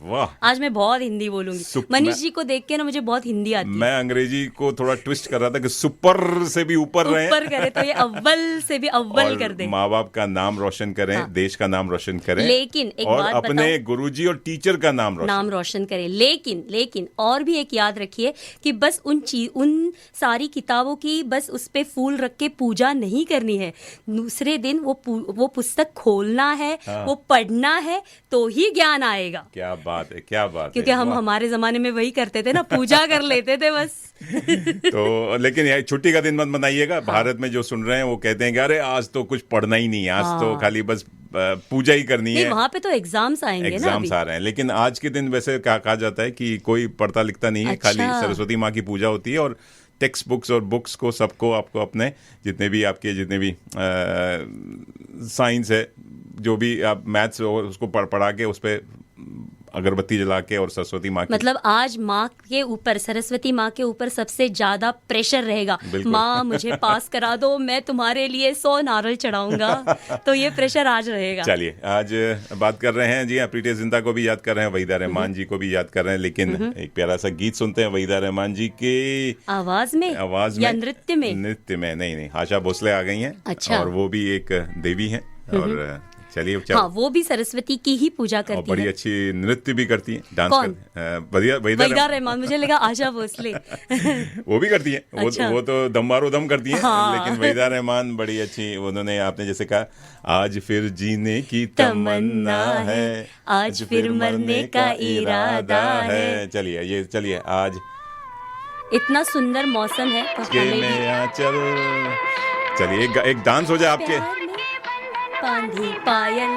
वाह, आज मैं बहुत हिंदी बोलूंगी। मनीष जी को देख के ना मुझे बहुत हिंदी आती है। मैं अंग्रेजी को थोड़ा ट्विस्ट कर रहा था कि सुपर से भी ऊपर रहे, ऊपर करे, तो ये अव्वल से भी अव्वल कर दे। माँ बाप का नाम रोशन करें। हाँ। देश का नाम रोशन करें। लेकिन एक और बात अपने गुरुजी और टीचर का नाम रोशन करें। लेकिन और भी एक याद रखिए कि बस उन सारी किताबों की बस उस पे फूल रख के पूजा नहीं करनी है। दूसरे दिन वो पुस्तक खोलना है। हाँ। वो पढ़ना है, तो ही ज्ञान आएगा। क्या बात है, क्या बात है। क्योंकि हम हमारे जमाने में वही करते थे ना, पूजा कर लेते थे बस। तो लेकिन यार छुट्टी का दिन मत मनाइएगा। हाँ। भारत में जो सुन रहे हैं वो कहते हैं कि अरे आज तो कुछ पढ़ना ही नहीं है, आज तो खाली बस पूजा ही करनी है। वहाँ पे तो एग्जाम्स आएंगे ना, एग्जाम्स आ रहे हैं। लेकिन आज के दिन वैसे कहा जाता है कि कोई पढ़ता लिखता नहीं है। अच्छा। खाली सरस्वती माँ की पूजा होती है और टेक्स्ट बुक्स और बुक्स को सबको आपको अपने जितने भी साइंस है, जो भी आप मैथ्स उसको पढ़ा के उस पर अगरबत्ती जला के और सरस्वती माँ की, मतलब आज माँ के ऊपर, सरस्वती माँ के ऊपर सबसे ज्यादा प्रेशर रहेगा। माँ मुझे पास करा दो, मैं तुम्हारे लिए 100 नारियल चढ़ाऊंगा। तो ये प्रेशर आज रहेगा। चलिए, आज बात कर रहे हैं जी, प्रीति जिंटा को भी याद कर रहे हैं, वहीदा रहमान जी को भी याद कर रहे हैं। लेकिन एक प्यारा सा गीत सुनते हैं वहीदा रहमान जी के आवाज में या नृत्य में। नहीं, आशा भोसले आ गई हैं। अच्छा। और वो भी एक देवी हैं। और चलिए, हाँ, वो भी सरस्वती की ही पूजा करती है। बड़ी अच्छी नृत्य भी करती है, डांस वहीदा रहमान। मुझे लगा आशा भोसले। वो भी करती है। अच्छा। वो तो दम मारो दम करती है। हाँ। लेकिन वहीदा रहमान बड़ी अच्छी, उन्होंने आपने जैसे कहा, आज फिर जीने की तमन्ना है, आज फिर मरने का इरादा है। चलिए आज इतना सुंदर मौसम है, चलिए एक डांस हो जाए आपके। बांधी पायल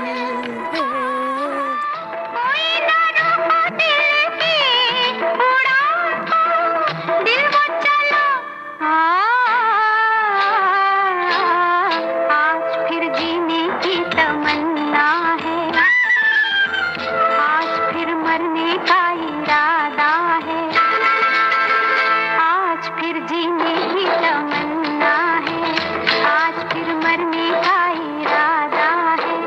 आज फिर जीने की तमन्ना है, आज फिर मरने का इरादा है, आज फिर जीने की तमन्ना है, आज फिर मरने का इरादा है।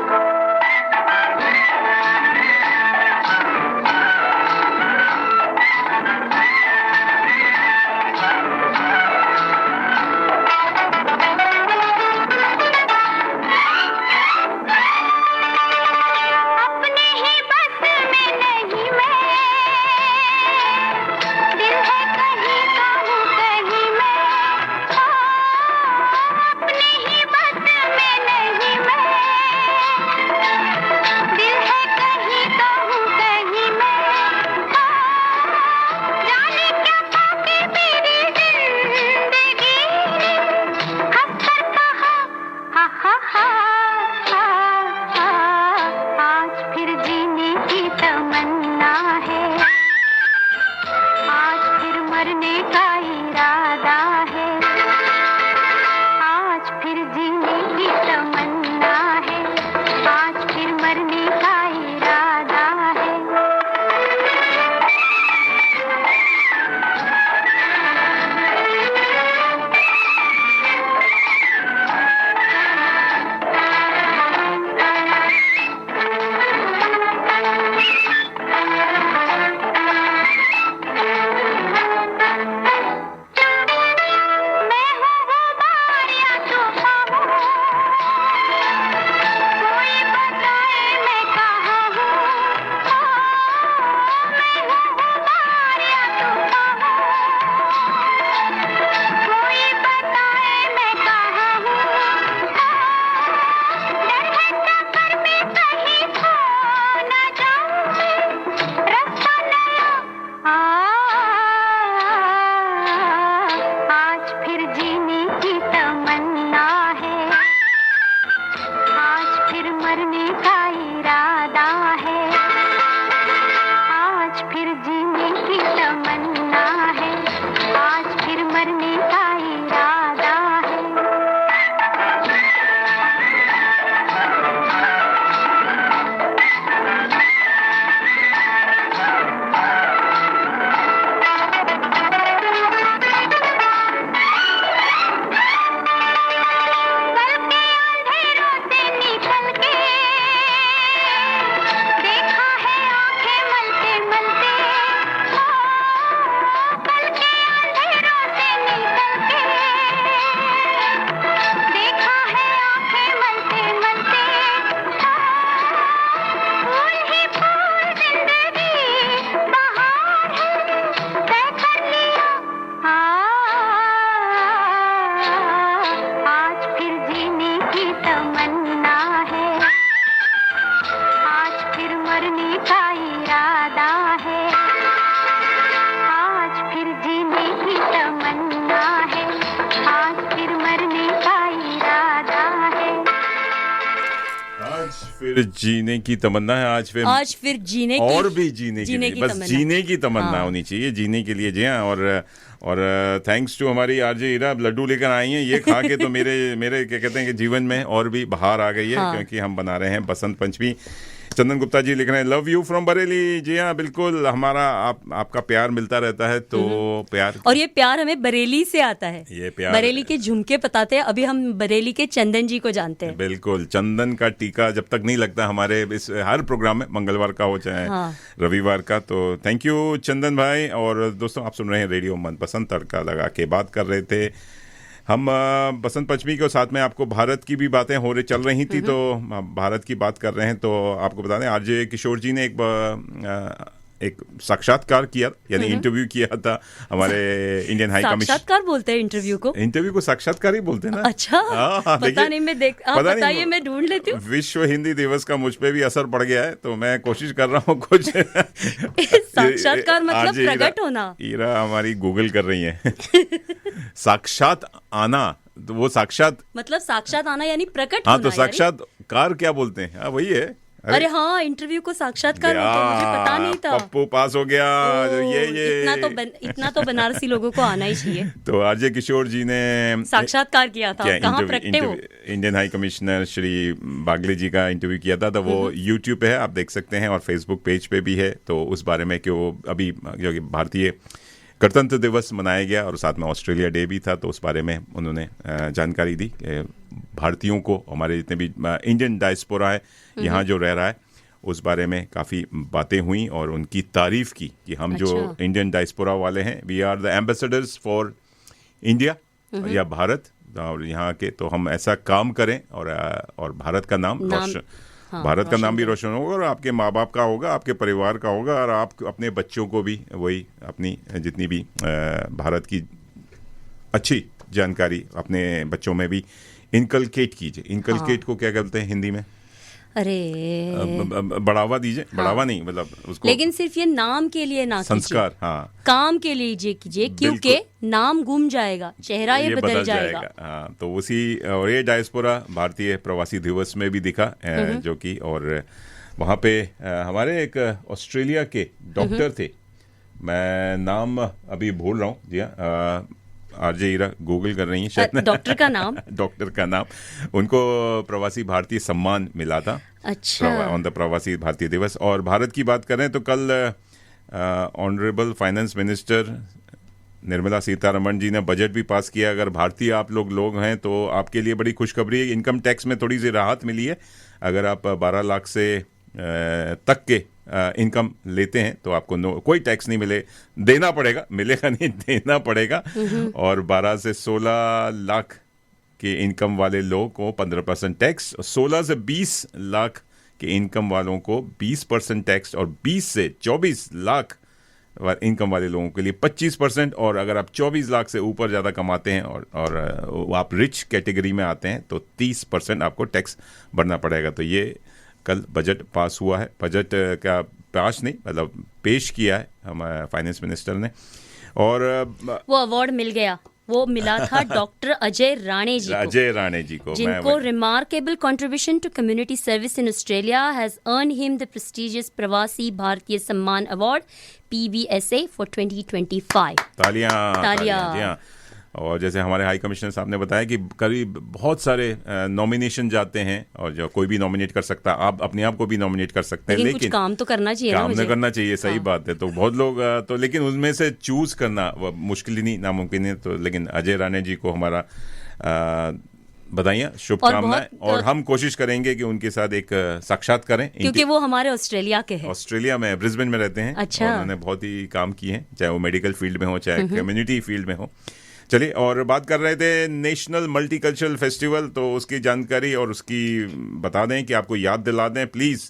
फिर जीने की तमन्ना है, आज फिर जीने की और भी जीने के लिए, बस तमन्ना। जीने की तमन्ना हाँ। होनी चाहिए, जीने के लिए जी हाँ। और थैंक्स टू हमारी आरजे ईरा, लड्डू लेकर आई हैं, ये खा के तो मेरे क्या कहते हैं कि जीवन में और भी बहार आ गई है। हाँ। क्योंकि हम बना रहे हैं बसंत पंचमी। चंदन गुप्ता जी लिख रहे हैं लव यू फ्रॉम बरेली। जी हाँ बिल्कुल, हमारा आपका प्यार मिलता रहता है, तो प्यार, और ये प्यार हमें बरेली से आता है। ये प्यार बरेली के झुमके बताते हैं, अभी हम बरेली के चंदन जी को जानते हैं। बिल्कुल, चंदन का टीका जब तक नहीं लगता हमारे इस हर प्रोग्राम में, मंगलवार का हो चाहे हाँ। रविवार का, तो थैंक यू चंदन भाई। और दोस्तों आप सुन रहे हैं रेडियो मनपसंद, तड़का लगा के बात कर रहे थे हम बसंत पंचमी के साथ में। आपको भारत की भी बातें चल रही थी, तो भारत की बात कर रहे हैं। तो आपको बता दें आरजे किशोर जी ने एक साक्षात्कार किया, यानी इंटरव्यू किया था हमारे इंडियन हाई कमीशन। साक्षात्कार बोलते हैं इंटरव्यू को साक्षात्कार ही बोलते हैं ना। अच्छा, हाँ, पता नहीं, मैं आप बताइए, मैं ढूंढ लेती हूँ। विश्व हिंदी दिवस का मुझ पे भी असर पड़ गया है, तो मैं कोशिश कर रहा हूँ कुछ साक्षात्कार मतलब आरजे प्रकट होना। ईरा हमारी गूगल कर रही है। साक्षात आना, तो वो साक्षात मतलब साक्षात आना यानी प्रकट हाँ, होना। तो साक्षात्कार क्या बोलते हैं? हाँ वही है। अरे हाँ, इंटरव्यू को साक्षात्कार बोलते हैं, मुझे पता नहीं था। पप्पू पास हो गया। ये इतना तो बनारसी लोगों को आना ही चाहिए। तो आरजे किशोर जी ने साक्षात्कार किया था, कहाँ प्रकटे हो? Indian high commissioner Shri Bagle ji का इंटरव्यू किया था, तो वो यूट्यूब पे है, आप देख सकते हैं, और फेसबुक पेज पे भी है। तो उस बारे में कि वो अभी जो भारतीय गणतंत्र दिवस मनाया गया और साथ में ऑस्ट्रेलिया डे भी था, तो उस बारे में उन्होंने जानकारी दी। भारतीयों को, हमारे जितने भी इंडियन डायस्पोरा है यहाँ जो रह रहा है, उस बारे में काफ़ी बातें हुई और उनकी तारीफ की कि हम जो इंडियन डायस्पोरा वाले हैं, we are the ambassadors for India या भारत, और यहाँ के, तो हम ऐसा काम करें और भारत का नाम रोशन, भारत का नाम भी रोशन होगा, और आपके माँ बाप का होगा, आपके परिवार का होगा, और आप अपने बच्चों को भी वही अपनी जितनी भी भारत की अच्छी जानकारी अपने बच्चों में भी इनकलकेट कीजिए। इनकलकेट को क्या कहते हैं हिंदी में? अरे बढ़ावा दीजिए। बढ़ावा नहीं, मतलब उसको, लेकिन सिर्फ ये नाम के लिए ना संस्कार, हाँ, काम के लिए कीजिए, क्योंकि नाम गुम जाएगा, चेहरा ये बदल जाएगा। हाँ, तो उसी, और ये डायस्पोरा भारतीय प्रवासी दिवस में भी दिखा, जो कि, और वहाँ पे हमारे एक ऑस्ट्रेलिया के डॉक्टर थे, मैं नाम अभी भूल रहा हूँ। जी हाँ, आरजे ईरा गूगल कर रही हैं शायद। डॉक्टर का नाम डॉक्टर का नाम, उनको प्रवासी भारतीय सम्मान मिला था। अच्छा, ऑन द प्रवासी भारतीय दिवस। और भारत की बात करें तो कल honourable finance minister Nirmala Sitharaman ji ने बजट भी पास किया। अगर भारतीय आप लोग हैं तो आपके लिए बड़ी खुशखबरी है, इनकम टैक्स में थोड़ी सी राहत मिली है। अगर आप 12 लाख से तक के इनकम लेते हैं तो आपको कोई टैक्स नहीं देना पड़ेगा, मिलेगा नहीं, देना पड़ेगा। और 12 से 16 लाख के इनकम वाले लोगों को 15% टैक्स, 16 से 20 लाख के इनकम वालों को 20% टैक्स, और 20 से 24 लाख इनकम वाले लोगों के लिए 25%। और अगर आप 24 लाख से ऊपर ज़्यादा कमाते हैं और आप रिच कैटेगरी में आते हैं तो 30% आपको टैक्स भरना पड़ेगा। तो ये कल बजट पास हुआ है। बजट का पास नहीं, मतलब पेश किया है हमारे फाइनेंस मिनिस्टर ने। और वो अवार्ड मिल गया, वो मिला था डॉक्टर अजय राणे जी को, जिनको remarkable contribution to community service in Australia has earn him the prestigious Pravasi Bharatiya सम्मान अवार्ड PVSA फॉर 2025। तालियां। और जैसे हमारे हाई कमिश्नर साहब ने बताया कि करीब बहुत सारे नॉमिनेशन जाते हैं, और जो कोई भी नॉमिनेट कर सकता है, आप अपने आप को भी नॉमिनेट कर सकते हैं, लेकिन कुछ काम तो करना चाहिए, काम तो करना चाहिए, सही बात है। तो बहुत लोग तो, लेकिन उनमें से चूज करना मुश्किल ही नहीं, नामुमकिन है। तो लेकिन अजय राणे जी को हमारा बधाइयाँ, शुभकामनाएं, और हम कोशिश करेंगे कि उनके साथ एक साक्षात करें, क्योंकि वो हमारे ऑस्ट्रेलिया के हैं, ऑस्ट्रेलिया में ब्रिस्बेन में रहते हैं। अच्छा। और उन्होंने बहुत ही काम किए हैं, चाहे वो मेडिकल फील्ड में हो, चाहे कम्युनिटी फील्ड में हो। चलिए, और बात कर रहे थे नेशनल मल्टीकल्चरल फेस्टिवल, तो उसकी जानकारी और उसकी बता दें कि आपको याद दिला दें प्लीज़।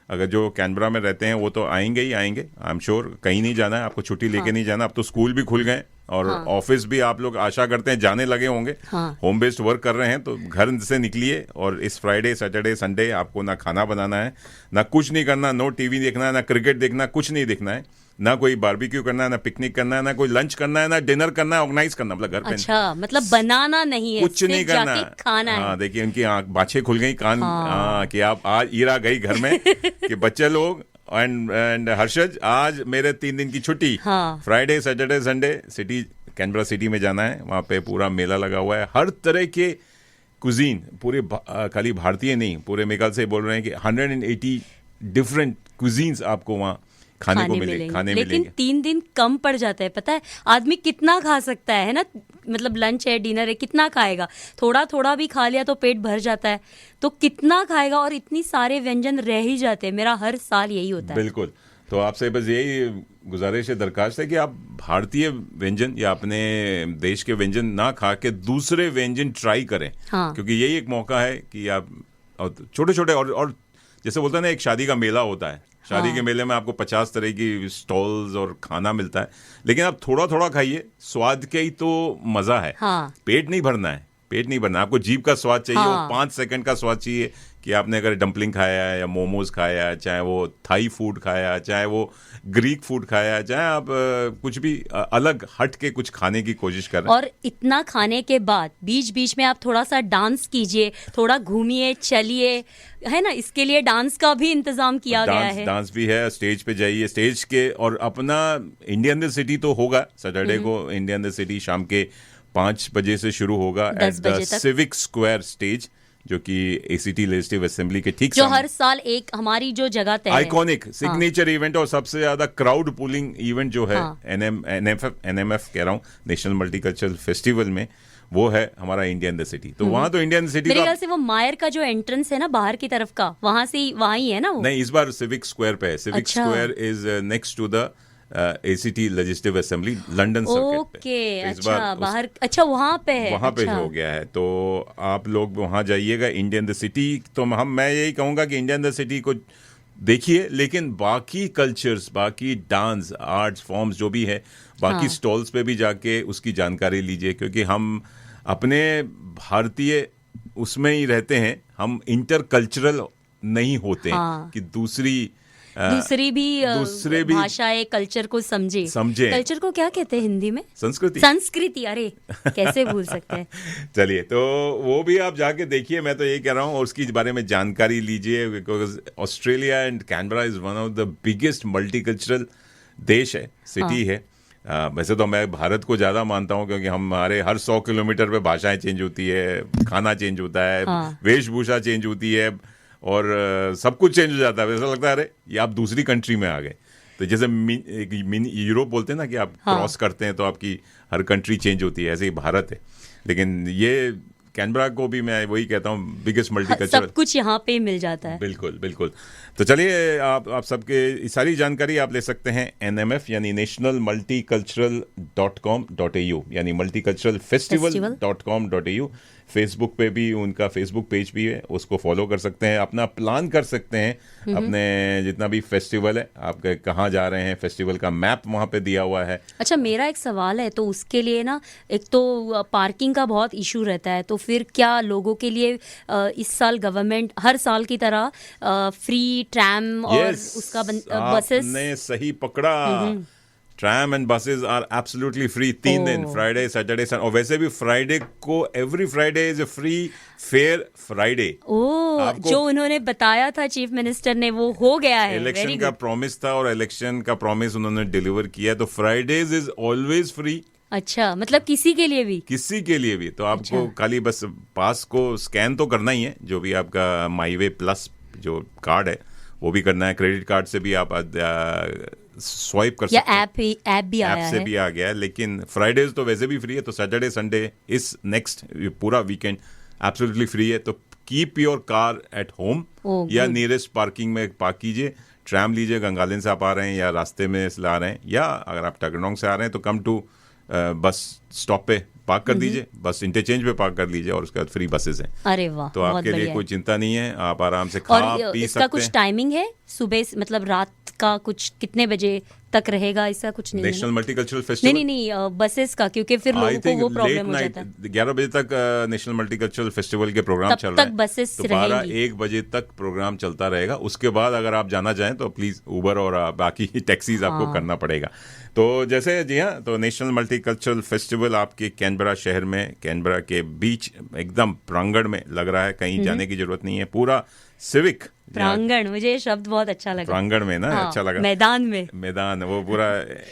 अगर जो कैनबरा में रहते हैं वो तो आएंगे ही आएंगे, आई एम श्योर, कहीं नहीं जाना है आपको, छुट्टी लेके नहीं जाना। अब तो स्कूल भी खुल गए और ऑफिस भी आप लोग आशा करते हैं जाने लगे होंगे। होम बेस्ड वर्क कर रहे हैं तो घर से निकलिए, और इस फ्राइडे सैटरडे संडे आपको ना खाना बनाना है, ना कुछ नहीं करना, नो टीवी देखना है, ना क्रिकेट देखना, कुछ नहीं देखना है। ना कोई बारबेक्यू करना है, ना पिकनिक करना है, ना कोई लंच करना है, ना डिनर करना है, ऑर्गेनाइज करना, मतलब घर पे अच्छा, मतलब बनाना नहीं है, कुछ सिर्फ नहीं करना जाके खाना है। हाँ, देखिए उनकी आंख बाछे खुल गई, कान कि आप आज ईरा गई घर में कि बच्चे लोग एंड हर्षद आज मेरे 3 दिन की छुट्टी, हाँ। Friday Saturday Sunday city Canberra city में जाना है, वहाँ पे पूरा मेला लगा हुआ है, हर तरह के कुजीन, पूरे खाली भारतीय नहीं, पूरे मेघालय से बोल रहे हैं कि 180 डिफरेंट कुजीन्स आपको वहाँ खाने को मिलेंगे। लेकिन 3 दिन कम पड़ जाता है, पता है आदमी कितना खा सकता है ना, मतलब लंच है, डिनर है, कितना खाएगा, थोड़ा थोड़ा भी खा लिया तो पेट भर जाता है, तो कितना खाएगा, और इतनी सारे व्यंजन रह ही जाते हैं। मेरा हर साल यही होता है। बिल्कुल, तो आपसे बस यही गुजारिश है, दरखास्त है कि आप भारतीय व्यंजन या अपने देश के व्यंजन ना खा के दूसरे व्यंजन ट्राई करें। हाँ। क्योंकि यही एक मौका है कि आप छोटे छोटे और जैसे बोलते हैं ना, एक शादी का मेला होता है, शादी के मेले में आपको 50 तरह की स्टॉल्स और खाना मिलता है, लेकिन आप थोड़ा थोड़ा खाइए, स्वाद के ही तो मजा है। हाँ। पेट नहीं भरना है, पेट नहीं भरना, आपको जीभ का स्वाद चाहिए, हाँ। वो 5 सेकंड का स्वाद चाहिए कि आपने अगर डंपलिंग खाया है या मोमोज खाया है, चाहे वो थाई फूड खाया, चाहे वो ग्रीक फूड खाया, चाहे आप कुछ भी अलग हट के कुछ खाने की कोशिश कर रहे हैं। और इतना खाने के बाद बीच बीच में आप थोड़ा सा डांस कीजिए, थोड़ा घूमिए, चलिए, है ना, इसके लिए डांस का भी इंतजाम किया गया है। डांस भी है, स्टेज पे जाइए, स्टेज के, और अपना इंडियन द सिटी तो होगा सैटरडे को, इंडियन द सिटी शाम के 5 बजे से शुरू होगा 10 एट द बजे तक। सिविक स्क्वायर स्टेज, जो कि एसीटी लेजिस्लेटिव असेंबली के ठीक जो हर साल एक हमारी जो जगह तय है, आइकॉनिक सिग्नेचर इवेंट और सबसे ज्यादा क्राउड पुलिंग इवेंट जो है, हाँ। एनएमएफ कह रहा हूँ, नेशनल मल्टीकल्चरल फेस्टिवल में, वो है हमारा इंडियन द सिटी। तो वहां तो इंडियन सिटी मेरे ख्याल से वो मायर का जो एंट्रेंस है ना बाहर की तरफ का, वहां से वहां ही है ना वो। नहीं, इस बार सिविक स्क्वायर पे है। सिविक अच्छा। Square is next to the ACT legislative assembly London circuit पे। ओके, तो इस बार अच्छा, बाहर, अच्छा वहां पे है, वहां पे अच्छा। हो गया है, तो आप लोग वहां जाइएगा, इंडियन द सिटी। तो मैं यही कहूंगा कि इंडियन द सिटी को देखिए, लेकिन बाकी कल्चर्स, बाकी डांस, आर्ट्स फॉर्म्स जो भी है, बाकी स्टॉल्स पे भी जाके उसकी जानकारी लीजिए, क्योंकि हम अपने भारतीय उसमें ही रहते हैं, हम इंटर कल्चरल नहीं होते हैं कि दूसरे भी भाषाएं, कल्चर को समझे। कल्चर को क्या कहते हैं हिंदी में? संस्कृति। अरे कैसे भूल सकते हैं। चलिए, तो वो भी आप जाके देखिए, मैं तो यही कह रहा हूँ, और उसकी बारे में जानकारी लीजिए, because Australia and Canberra is one of the biggest multicultural देश है, सिटी है। वैसे तो मैं भारत को ज़्यादा मानता हूँ, क्योंकि हमारे हर 100 किलोमीटर पे भाषाएं चेंज होती है, खाना चेंज होता है, वेशभूषा चेंज होती है, और सब कुछ चेंज हो जाता है। ऐसा लगता है अरे ये आप दूसरी कंट्री में आ गए। तो जैसे यूरोप बोलते हैं ना कि आप क्रॉस करते हैं तो आपकी हर कंट्री चेंज होती है, ऐसे ही भारत है। लेकिन ये कैनबरा को भी मैं वही कहता हूँ, बिगेस्ट मल्टीकल्चरल, सब कुछ यहाँ पे मिल जाता है। बिल्कुल बिल्कुल। तो चलिए, आप सबके सारी जानकारी आप ले सकते हैं NMF यानी नेशनल multicultural.com.au यानी multiculturalfestival.com.au। फेसबुक पे भी उनका फेसबुक पेज भी है, उसको फॉलो कर सकते हैं, अपना प्लान कर सकते हैं, अपने जितना भी फेस्टिवल है, आप कहाँ जा रहे हैं, फेस्टिवल का मैप वहाँ पे दिया हुआ है। अच्छा, मेरा एक सवाल है, तो उसके लिए ना, एक तो पार्किंग का बहुत इशू रहता है, तो फिर क्या लोगों के लिए इस साल गवर्नमेंट हर साल की तरह फ्री ट्रैम और उसका बसेस? आपने सही पकड़ा, tram and buses are absolutely free 3 दिन, फ्राइडे सैटरडे संडे, और वैसे भी फ्राइडे को every Friday is a free fair Friday. जो उन्होंने बताया था चीफ मिनिस्टर ने, वो हो गया है। इलेक्शन का प्रॉमिस था और इलेक्शन का प्रॉमिस उन्होंने डिलीवर किया, तो फ्राइडेज इज ऑलवेज फ्री। अच्छा, मतलब किसी के लिए भी? किसी के लिए भी। तो आपको खाली बस पास को स्कैन तो करना ही है, जो भी आपका माईवे प्लस जो कार्ड है वो भी करना है, क्रेडिट कार्ड से भी आप स्वाइप कर सकते हैं, ऐप भी आया है, से भी आ गया है। लेकिन फ्राइडेज तो वैसे भी फ्री है, तो सैटरडे संडे इस नेक्स्ट पूरा वीकेंड एब्सोल्युटली फ्री है। तो keep your car at home या नियरेस्ट पार्किंग में पार्क कीजिए। ट्रैम लीजिए, गंगालिन से आप आ रहे हैं या रास्ते में से आ रहे हैं, या अगर आप टगरनोंग से आ रहे हैं तो कम टू बस स्टॉप पे पार्क कर दीजिए, बस इंटरचेंज पे पार्क कर लीजिए, और उसके बाद फ्री बसेस हैं। अरे वाह, तो आपके लिए कोई चिंता नहीं है, आप आराम से खा पी सकते हैं। इसका कुछ टाइमिंग है? मतलब रात का कुछ कितने बजे तक रहेगा, ऐसा कुछ नहीं है नेशनल ना? मल्टीकल्चरल फेस्टिवल नहीं, बसेस का, क्योंकि फिर लोगों को वो प्रॉब्लम हो जाता है। 11 बजे तक नेशनल मल्टीकल्चरल फेस्टिवल के प्रोग्राम तब चल तक रहे हैं, बसेस तो 12 रहेंगी। 1 बजे तक प्रोग्राम चलता रहेगा। उसके बाद अगर आप जाना चाहें तो प्लीज उबर और बाकी टैक्सीज आपको करना पड़ेगा। तो जैसे जी हाँ, तो नेशनल मल्टीकल्चरल फेस्टिवल आपके कैनबरा शहर में, कैनबरा के बीच एकदम प्रांगण में लग रहा है, कहीं जाने की जरूरत नहीं है। पूरा सिविक प्रांगण, मुझे ये शब्द बहुत अच्छा लगा। प्रांगण में ना, हाँ, अच्छा लगा। मैदान वो पूरा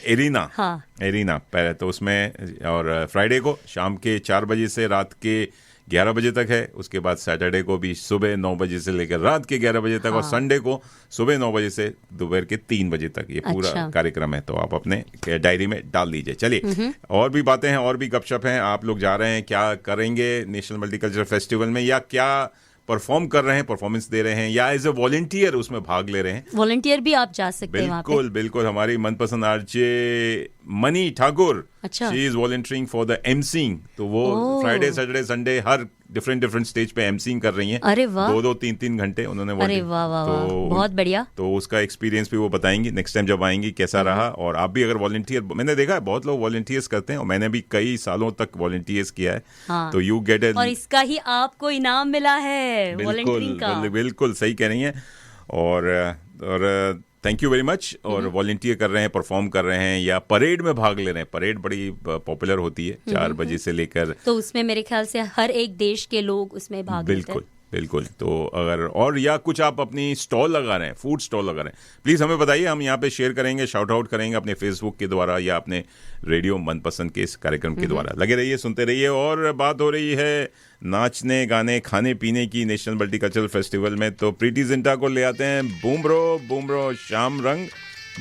एरिना, हाँ। एरिना पहले तो उसमें। और फ्राइडे को शाम के 4 बजे से रात के 11 बजे तक है। उसके बाद सैटरडे को भी सुबह 9 बजे से लेकर रात के 11 बजे तक, और संडे को सुबह 9 बजे से दोपहर के 3 बजे तक ये पूरा अच्छा। कार्यक्रम है। तो आप अपने डायरी में डाल दीजिए। चलिए, और भी बातें हैं, और भी गपशप हैं। आप लोग जा रहे हैं, क्या करेंगे नेशनल मल्टीकल्चरल फेस्टिवल में, या क्या परफॉर्म कर रहे हैं, परफॉर्मेंस दे रहे हैं, या एज ए वॉलंटियर उसमें भाग ले रहे हैं? वॉलंटियर भी आप जा सकते हैं वहाँ पे। बिल्कुल बिल्कुल। हमारी मनपसंद आरजे मनी ठाकुर, अच्छा। She is volunteering for the emceeing. तो वो फ्राइडे सैटरडे संडे हर डिफरेंट स्टेज पे एमसीइंग कर रही हैं। अरे वाह। 2 3 घंटे उन्होंने अरे वाह वाह वाह, बहुत बढ़िया। तो उसका एक्सपीरियंस भी वो बताएंगी नेक्स्ट टाइम जब आएंगी, कैसा रहा। और आप भी अगर वॉलंटियर, मैंने देखा है बहुत लोग वॉलंटियर्स करते हैं, और मैंने भी कई सालों तक वॉलंटियर्स किया है। हाँ। तो यू गेट और इसका ही आपको इनाम मिला है वॉलंटियरिंग का। बिल्कुल सही कह रही हैं। और थैंक यू वेरी मच। और वॉलंटियर कर रहे हैं, परफॉर्म कर रहे हैं, या परेड में भाग ले रहे हैं। परेड बड़ी पॉपुलर होती है 4 बजे से लेकर, तो उसमें मेरे ख्याल से हर एक देश के लोग उसमें भाग लेते हैं। बिल्कुल बिल्कुल। तो अगर और या कुछ आप अपनी स्टॉल लगा रहे हैं, फूड स्टॉल लगा रहे हैं, प्लीज़ हमें बताइए। हम यहाँ पे शेयर करेंगे, शाउट आउट करेंगे अपने फेसबुक के द्वारा या अपने रेडियो मनपसंद के इस कार्यक्रम के द्वारा। लगे रहिए, सुनते रहिए। और बात हो रही है नाचने गाने खाने पीने की नेशनल मल्टीकल्चरल फेस्टिवल में। तो प्रीति जिंटा को ले आते हैं बूमरो शाम रंग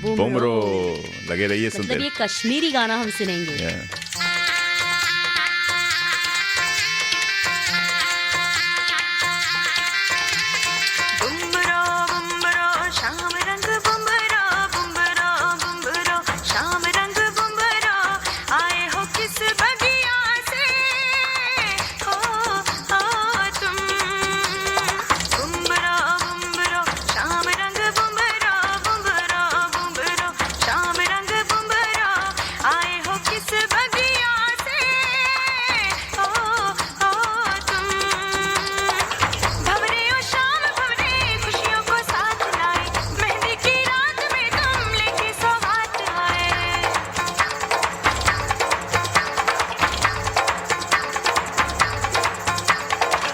बूमरो। लगे रहिए, सुनते मतलब ये कश्मीरी गाना हम सुनेंगे। बुम्बरो बुम्बरो शाम रंग बुम्बरो बुम्बरो बुम्बरो शाम रंग बुम्बरो आए हो किस बगिया से हो तुम बुम्बरो बुम्बरो शाम रंग बुम्बरो बुम्बरो बुम्बरो शाम रंग बुम्बरो आए हो किस बगिया से हो तुम भंवरे ओ शाम भंवरे खुशियों को साथ लाए मेहंदी की रात में तुम लेके सौगात आए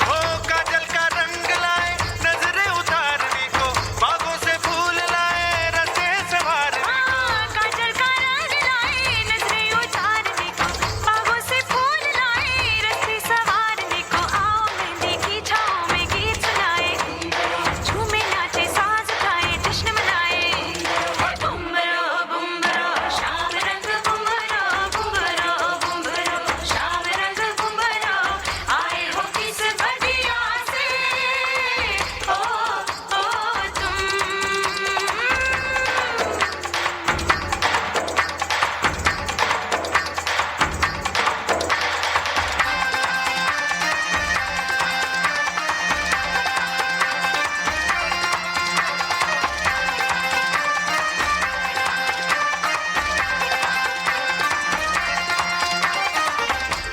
हो काजल का रंग लाए नजरें उतारने को, बागों से फूल लाए रस्ते संवारने को। काजल का रंग लाए नजरें उतारने को, बागों से फूल लाए रस्ते संवारने को। आओ मेहंदी की छाँव में गीत सुनाए, झूमे नाचे साज गाए जश्न मनाए। बुम्बरो बुम्बरो शाम रंग बुम्बरो बुम्बरो बुम्बरो शाम रंग बुम्बरो आए हो किस बगिया से हो तुम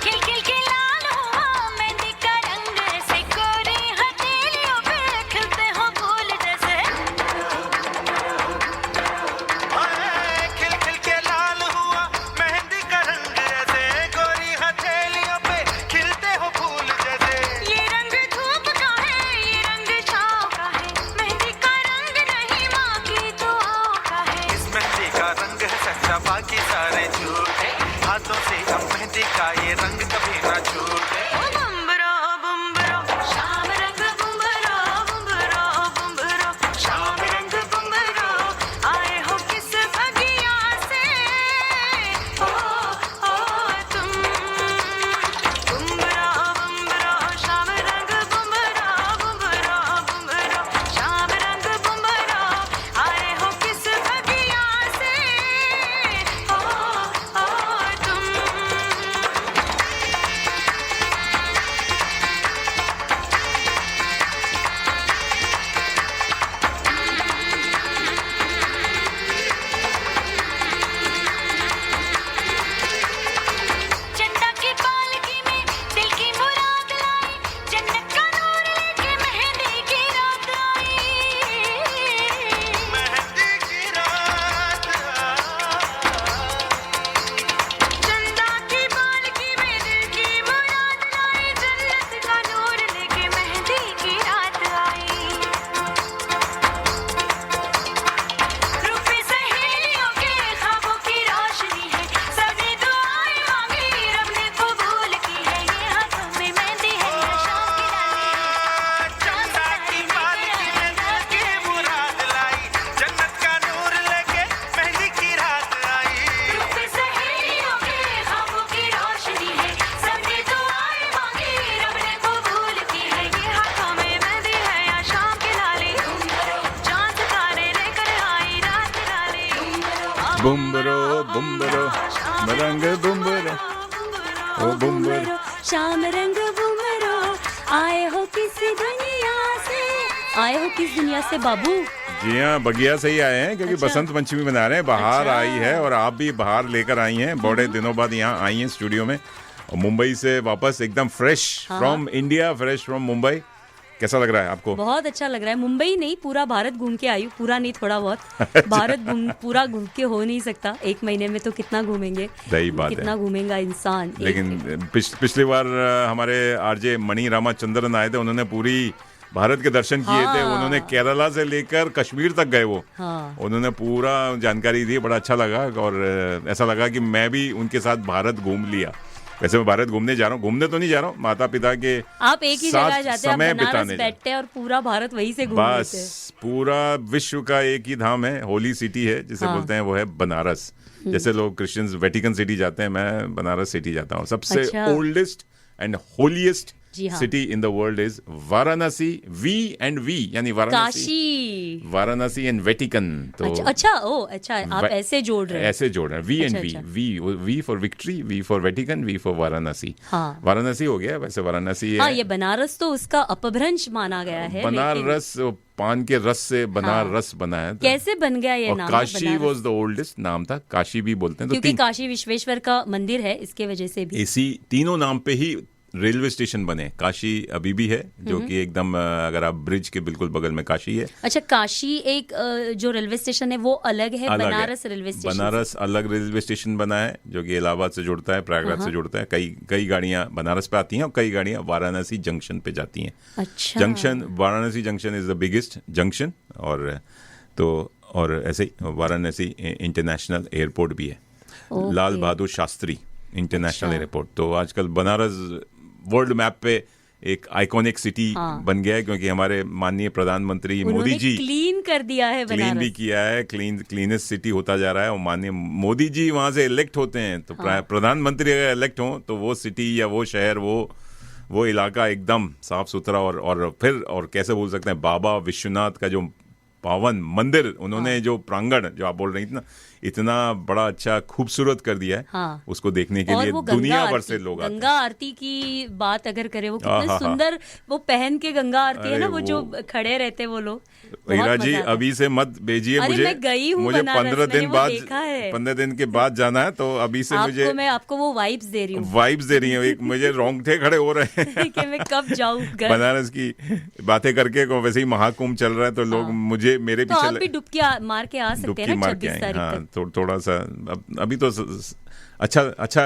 खिल खिल के लाल हुआ मेहंदी का रंग से गोरी हथेलियों पे खिलते हो फूल जैसे खिल खिल के लाल हुआ मेहंदी का रंग ऐसे, गोरी हथेलियों पे खिलते हो फूल जैसे। ये रंग धूप का है ये रंग छाँव का है मेहंदी का रंग नहीं माँ की दुआओं का है इस मेहंदी का रंग है सच्चा, बाकी सारे झूठे। हाथों से अब मेहंदी का ये रंग कभी ना छूटे। बुम्बरो बुम्बरो शाम रंग बुम्बरो बुम्बरो बुम्बरो शाम रंग बुम्बरो आए हो किस बगिया से हो तुम बुम्बरो बुम्बरो शाम रंग बुम्बरो बुम्बरो बुम्बरो शाम रंग बुम्बरो आए हो किस बगिया से हो तुम बुम्बरो रंग बुम्बरो ओ बुम्बरो। शाम रंग बुमरो, आए हो किस दुनिया से, आए हो किस दुनिया से बाबू? जी हाँ, बगिया से ही आए हैं क्योंकि अच्छा। बसंत पंचमी मना रहे हैं, बाहर अच्छा। आई है और आप भी बाहर लेकर आई हैं, बड़े दिनों बाद यहाँ आई हैं स्टूडियो में और मुंबई से वापस एकदम fresh from India, fresh from Mumbai. कैसा लग रहा है आपको? बहुत अच्छा लग रहा है। मुंबई नहीं, पूरा भारत घूम के आई हूँ, पूरा नहीं थोड़ा बहुत। भारत पूरा घूम के हो नहीं सकता, एक महीने में तो कितना घूमेंगे, सही बात है। कितना घूमेगा इंसान। लेकिन पिछली बार हमारे आरजे मणि रामाचंद्रन आए थे, उन्होंने पूरी भारत के दर्शन किए थे। हाँ। उन्होंने केरला से लेकर कश्मीर तक गए वो। हाँ। उन्होंने पूरा जानकारी दी, बड़ा अच्छा लगा और ऐसा लगा कि मैं भी उनके साथ भारत घूम लिया। वैसे मैं भारत घूमने जा रहा हूँ, घूमने तो नहीं जा रहा हूँ, माता पिता के आप एक ही साथ जगह जाते हैं, समय आप बनारस बिताने बैठते हैं और पूरा भारत वहीं से घूम लेते हैं। बस पूरा विश्व का एक ही धाम है, होली सिटी है जिसे हाँ। बोलते हैं, वो है बनारस। जैसे लोग क्रिश्चियंस वेटिकन सिटी जाते हैं, मैं बनारस सिटी जाता हूँ। सबसे अच्छा। ओल्डेस्ट एंड होलीएस्ट जी हाँ। City in the world is Varanasi. V यानी काशी। Varanasi and Vatican. तो अच्छा ओ अच्छा, आप ऐसे जोड़ रहे हैं। ऐसे जोड़ रहे हैं, वी एंड अच्छा, V for victory, V for Vatican, V for Varanasi. हाँ। वाराणसी हो गया, वैसे वाराणसी हाँ, है। ये बनारस तो उसका अपभ्रंश माना गया है। लेकिन बनारस पान के रस से बनारस बना है। कैसे बन गया ये और नाम? Kashi Banaras? Was the oldest नाम था, काशी भी बोलते हैं। तो क्योंकि काशी विश्वेश्वर का मंदिर है, इसके वजह से भी। इसी तीनों नाम पे ही रेलवे स्टेशन बने। काशी अभी भी है, जो कि एकदम अगर आप ब्रिज के बिल्कुल बगल में काशी है। अच्छा, काशी एक जो रेलवे स्टेशन है वो अलग है, अलग है। बनारस रेलवे स्टेशन बनारस अलग रेलवे स्टेशन बना है, जो कि इलाहाबाद से जुड़ता है, प्रयागराज से जुड़ता है। कई गाड़ियां बनारस पे आती हैं और कई गाड़ियां वाराणसी जंक्शन पे जाती हैं। अच्छा। Junction, Varanasi junction is the biggest junction. और ऐसे ही वाराणसी इंटरनेशनल एयरपोर्ट भी है, लाल बहादुर शास्त्री इंटरनेशनल अच्छा। एयरपोर्ट। तो आजकल बनारस वर्ल्ड मैप पे एक आइकॉनिक सिटी बन गया है, क्योंकि हमारे माननीय प्रधानमंत्री मोदी जी क्लीन कर दिया है क्लीन भी बनारस। किया है, क्लीनेस्ट सिटी होता जा रहा है। और माननीय मोदी जी वहां से इलेक्ट होते हैं, तो प्रधानमंत्री अगर इलेक्ट हो तो वो सिटी या वो शहर, वो इलाका एकदम साफ सुथरा और कैसे बोल सकते हैं, बाबा विश्वनाथ का जो पावन मंदिर, उन्होंने जो प्रांगण जो आप बोल रही थी ना, इतना बड़ा अच्छा खूबसूरत कर दिया है। हाँ। उसको देखने के और लिए वो दुनिया भर आरती, से लोग आते हैं। गंगा आरती की बात अगर करें, वो कितने आहा। सुंदर वो पहन के गंगा आरती है अरे ना, वो जो खड़े रहते वो लोग। हीरा जी, अभी से मत भेजिए अरे मुझे। मैं गई हूँ मुझे बनारस, 15 दिन मैंने वो बाद देखा है। 15 दिन के बाद जाना है, तो अभी से मुझे मैं आपको वो वाइब्स दे रही हूँ वाइब्स दे रही हैं। एक मुझे रोंगटे खड़े हो रहे हैं कि मैं कब जाऊँ घर। बनारस की बातें करके। वैसे ही महाकुंभ चल रहा है, तो लोग मुझे मेरे तो आप भी पीछे डुबकी मार के आ सकते डुबकी हैं ना मार के 26 आए। तारीख हाँ, तक। थोड़ा सा अभी तो अच्छा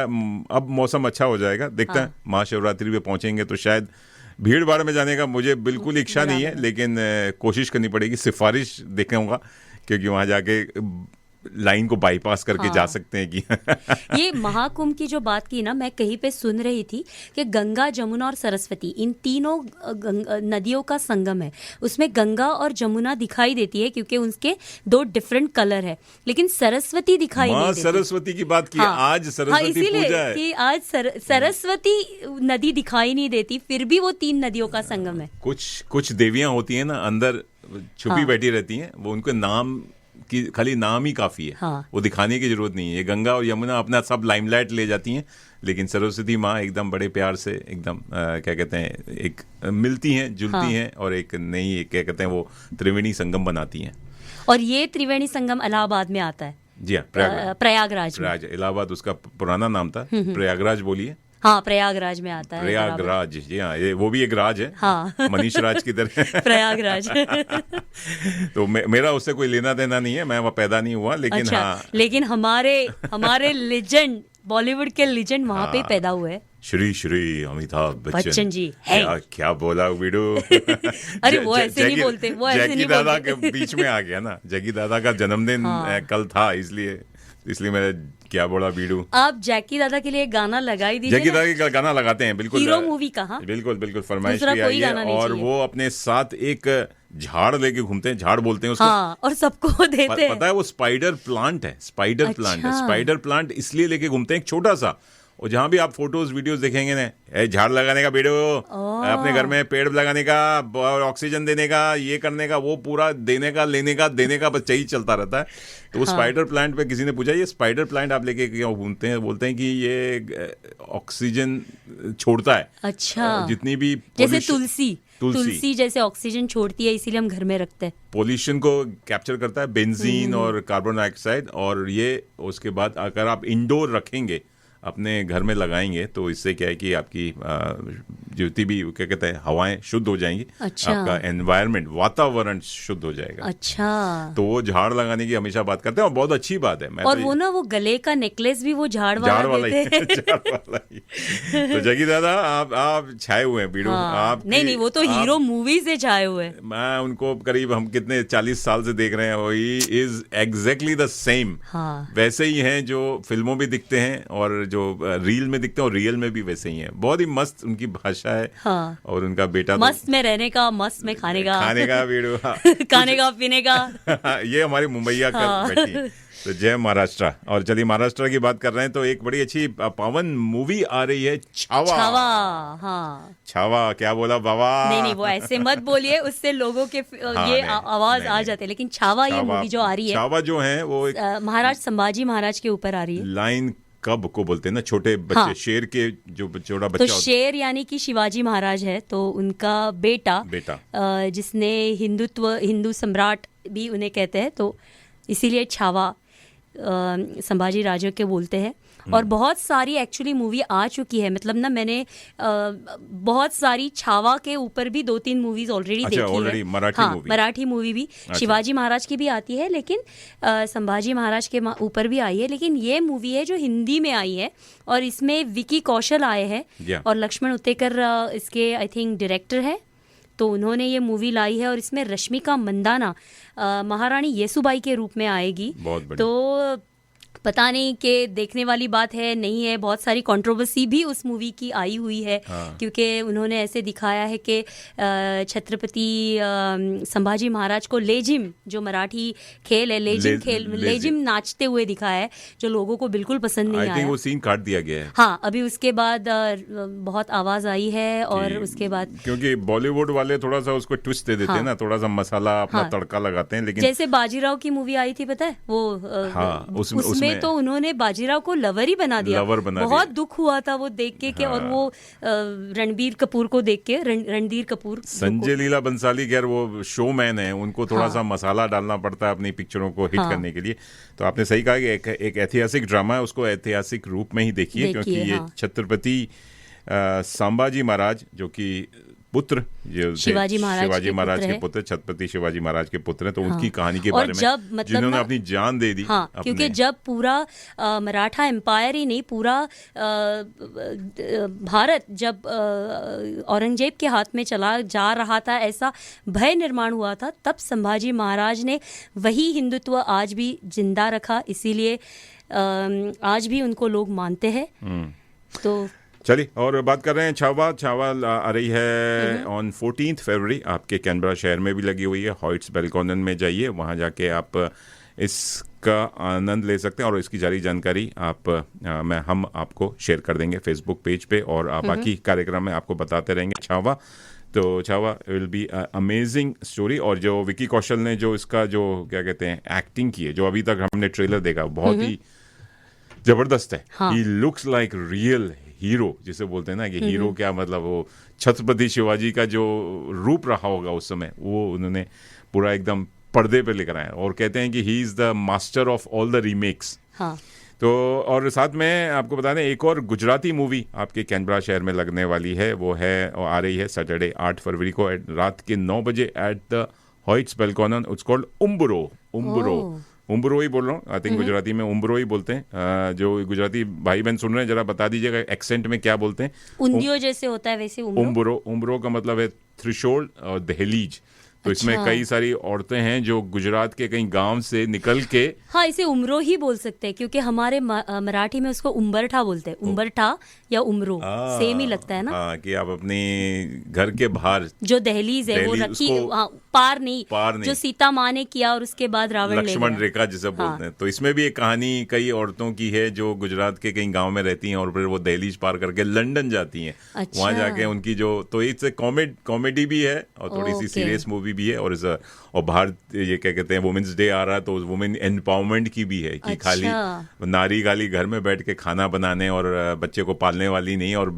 अब मौसम अच्छा हो जाएगा, देखते हैं। महाशिवरात्रि पे पहुंचेंगे तो शायद भीड़ भाड़ में जाने का मुझे बिल्कुल इच्छा नहीं है, लेकिन कोशिश करनी पड़ेगी। सिफारिश देखूंगा, क्योंकि वहां जाके लाइन को बाईपास करके जा सकते हैं कि ये महाकुंभ की जो बात की ना, मैं कहीं पे सुन रही थी कि गंगा, जमुना और सरस्वती, इन तीनों नदियों का संगम है। उसमें गंगा और जमुना दिखाई देती है क्योंकि उनके 2 डिफरेंट कलर है, लेकिन सरस्वती दिखाई नहीं माँ देती। सरस्वती की बात की। हाँ। आज सरस्वती इसीलिए पूजा है कि आज सरस्वती नदी दिखाई नहीं देती, फिर भी वो 3 नदियों का संगम है। कुछ देवियां होती हैं ना, अंदर छुपी बैठी रहती हैं, वो उनके नाम की खाली नाम ही काफी है। हाँ। वो दिखाने की जरूरत नहीं है। ये गंगा और यमुना अपना सब लाइमलाइट ले जाती हैं, लेकिन सरस्वती माँ एकदम बड़े प्यार से एकदम क्या कहते हैं, एक मिलती हैं, जुलती हैं, और एक नई क्या कहते हैं, वो त्रिवेणी संगम बनाती हैं। और ये त्रिवेणी संगम इलाहाबाद में आता है। जी हाँ, प्रयागराज में। इलाहाबाद उसका पुराना नाम था, प्रयागराज बोलिए। हाँ, प्रयागराज में आता है। प्रयागराज, जी हाँ, ये वो भी एक राज है। हाँ। मनीष राज की तरह प्रयागराज। तो मेरा उससे कोई लेना देना नहीं है, मैं वहाँ पैदा नहीं हुआ, लेकिन अच्छा, हाँ, लेकिन हमारे लेजेंड, बॉलीवुड के लेजेंड वहाँ पे पैदा हुए। श्री अमिताभ बच्चन जी है। क्या बोला वीडू। अरे वो ऐसे नहीं बोलते, वो ऐसे जैकी नहीं दादा बोलते। के बीच में आ गया ना, जैकी दादा का जन्मदिन कल था, इसलिए मैंने क्या बोला बीडू। आप जैकी दादा के लिए गाना लगा ही दीजिए जैकी ना। दादा का गाना लगाते हैं, बिल्कुल। हीरो मूवी का। हाँ? बिल्कुल फरमाइश दूसरा भी कोई आई है। गाना नहीं और चाहिए। वो अपने साथ एक झाड़ लेके घूमते हैं, झाड़ बोलते हैं उसको। हाँ, और सबको देते हैं। पता है वो स्पाइडर प्लांट है। अच्छा। स्पाइडर प्लांट इसलिए लेके घूमते हैं, एक छोटा सा, और जहाँ भी आप फोटोज वीडियोस देखेंगे ना, झाड़ लगाने का वीडियो, अपने घर में पेड़ लगाने का, ऑक्सीजन देने का, ये करने का, वो पूरा देने का, लेने का, देने का, बस यही चलता रहता है। तो स्पाइडर प्लांट पे किसी ने पूछा, ये स्पाइडर प्लांट आप लेके क्यों घूमते हैं? बोलते हैं कि ये ऑक्सीजन छोड़ता है। अच्छा, जितनी भी जैसे तुलसी जैसे ऑक्सीजन छोड़ती है, इसीलिए हम घर में रखते हैं। पोल्यूशन को कैप्चर करता है, बेंजीन और कार्बन डाइऑक्साइड, और ये उसके बाद अगर आप इंडोर रखेंगे, अपने घर में लगाएंगे, तो इससे क्या है कि आपकी जितनी भी क्या कहते हैं हवाएं शुद्ध हो जाएंगी। अच्छा। आपका एनवायरनमेंट, वातावरण शुद्ध हो जाएगा। अच्छा, तो वो झाड़ लगाने की हमेशा बात करते हैं और बहुत अच्छी बात है। मैं और तो वो ना वो गले का नेकलेस भी वो झाड़ वाला वाला ही देते हैं। झाड़ वाला ही। तो जगी दादा, आप छाए हुए हैं बीड़ू। हाँ, आप नहीं वो तो हीरो मूवी से छाए हुए हैं। मैं उनको करीब हम कितने 40 साल से देख रहे हैं, वो he is exactly the same. हाँ। वैसे ही हैं जो फिल्मों में दिखते हैं और जो रील में दिखते हैं, और रियल में भी वैसे ही हैं। बहुत ही मस्त उनकी भाषा है। हाँ। और उनका बेटा मस्त में रहने का, मस्त में खाने का वीडियो। हाँ। खाने का पीने का। ये हमारी मुंबईया कर बैठी। तो जय महाराष्ट्र। और चलिए महाराष्ट्र की बात कर रहे हैं, तो एक बड़ी अच्छी पावन मूवी आ रही है, छावा। हाँ, छावा क्या बोला बाबा? नहीं वो ऐसे मत बोलिए, उससे लोगों के ये आवाज आ जाते हैं। लेकिन छावा ये मूवी जो आ रही है, छावा जो है वो महाराज संभाजी महाराज के ऊपर आ रही है। लाइन कब को बोलते हैं ना, छोटे बच्चे। हाँ। शेर के जो छोटा बच्चा, तो शेर यानी कि शिवाजी महाराज है, तो उनका बेटा जिसने हिंदू सम्राट भी उन्हें कहते हैं, तो इसीलिए छावा संभाजी राजे के बोलते हैं। और बहुत सारी एक्चुअली मूवी आ चुकी है, मतलब ना मैंने बहुत सारी छावा के ऊपर भी 2-3 मूवीज ऑलरेडी देखी है। मराठी मूवी भी। शिवाजी महाराज की भी आती है, लेकिन संभाजी महाराज के ऊपर भी आई है। लेकिन ये मूवी है जो हिंदी में आई है, और इसमें विकी कौशल आए हैं और लक्ष्मण उतेकर इसके आई थिंक डायरेक्टर है। तो उन्होंने ये मूवी लाई है, और इसमें रश्मिका मंदाना महारानी येसुबाई के रूप में आएगी। तो पता नहीं कि देखने वाली बात है नहीं है, बहुत सारी कंट्रोवर्सी भी उस मूवी की आई हुई है। हाँ। क्योंकि उन्होंने ऐसे दिखाया है कि छत्रपति संभाजी महाराज को लेजिम, जो मराठी खेल है, लेजिम नाचते हुए दिखाया है, जो लोगों को बिल्कुल पसंद नहीं आया। वो सीन काट दिया गया है। हाँ, अभी उसके बाद बहुत आवाज आई है, और उसके बाद क्योंकि बॉलीवुड वाले थोड़ा सा उसको ट्विस्ट दे देते हैं ना, थोड़ा सा मसाला अपना तड़का लगाते हैं। लेकिन जैसे बाजीराव की मूवी आई थी, पता है वो, उसमें तो उन्होंने बाजीराव को लवर ही बना दिया। बहुत दुख हुआ था वो देख के। हाँ। और वो रणबीर कपूर को देख के, रणधीर कपूर, संजय लीला बंसाली, खैर वो शोमैन है, उनको थोड़ा सा मसाला डालना पड़ता है अपनी पिक्चरों को हिट करने के लिए। तो आपने सही कहा कि एक ऐतिहासिक ड्रामा है, उसको ऐतिहासिक रूप में ही देखिए। क्योंकि ये छत्रपति संभाजी महाराज, जो कि पुत्र, जो शिवाजी महाराज के पुत्र, छत्रपति शिवाजी महाराज के पुत्र हैं, तो उनकी कहानी के बारे में जिन्होंने अपनी जान दे दी। हाँ, क्योंकि जब पूरा मराठा एम्पायर ही नहीं, पूरा भारत जब औरंगजेब के हाथ में चला जा रहा था, ऐसा भय निर्माण हुआ था, तब संभाजी महाराज ने वही हिंदुत्व आज भी जिंदा रखा। इसीलिए आज भी उनको लोग मानते हैं। तो चलिए, और बात कर रहे हैं छावा आ रही है ऑन 14 फरवरी। आपके कैनबरा शहर में भी लगी हुई है। हॉइट्स बेलकोनन में जाइए, वहाँ जाके आप इसका आनंद ले सकते हैं, और इसकी जारी जानकारी हम आपको शेयर कर देंगे फेसबुक पेज पे, और बाकी कार्यक्रम में आपको बताते रहेंगे। तो Chhaava will be amazing story. और जो विकी कौशल ने जो इसका जो क्या कहते हैं एक्टिंग की है, जो अभी तक हमने ट्रेलर देखा, बहुत ही जबरदस्त है। He looks like real hero, जिसे बोलते हैं ना कि हीरो क्या मतलब, वो छत्रपति शिवाजी का जो रूप रहा होगा उस समय, वो उन्होंने पूरा एकदम पर्दे पे लेकर आया। और कहते हैं कि he is the master of all the remakes. हाँ। तो और साथ में आपको बता दें, एक और गुजराती मूवी आपके कैनबरा शहर में लगने वाली है, वो है और आ रही है सैटरडे 8 फरवरी को रात के 9 बजे एट द हॉइट्स बेलकोनन। इट्स कॉल्ड उम्बरो ही बोल रहा हूँ, आई थिंक गुजराती में उम्बरो ही बोलते हैं। जो गुजराती भाई बहन सुन रहे हैं, जरा बता दीजिएगा एक्सेंट में क्या बोलते हैं। उंदियो जैसे होता है वैसे उम्बरो का मतलब है थ्रेशोल्ड और दहलीज। तो इसमें अच्छा। कई सारी औरतें हैं जो गुजरात के कई गांव से निकल के, हाँ, इसे उम्रो ही बोल सकते हैं क्योंकि हमारे मराठी में उसको उम्बरठा बोलते हैं। उम्बरठा या उम्रो सेम ही लगता है ना। हाँ, कि आप अपने घर के बाहर जो दहलीज है वो दहलीज, रखी, उसको हाँ, पार नहीं, पार नहीं। जो सीता माँ ने किया और उसके बाद रावण ले लक्ष्मण गया। रेखा जिसे बोलते हैं। तो इसमें भी एक कहानी कई औरतों की है जो गुजरात के कई गांव में रहती हैं और फिर वो दहलीज पार करके लंदन जाती हैं। अच्छा। वहां जाके उनकी जो, तो इट्स कॉमेडी भी है और थोड़ी सी ओके। सीरियस मूवी भी है। और बाहर ये क्या कहते हैं, वुमेन्स डे आ रहा है तो वुमेन एम्पावरमेंट की भी है कि अच्छा। खाली नारी खाली घर में बैठ के खाना बनाने और बच्चे को पालने वाली नहीं और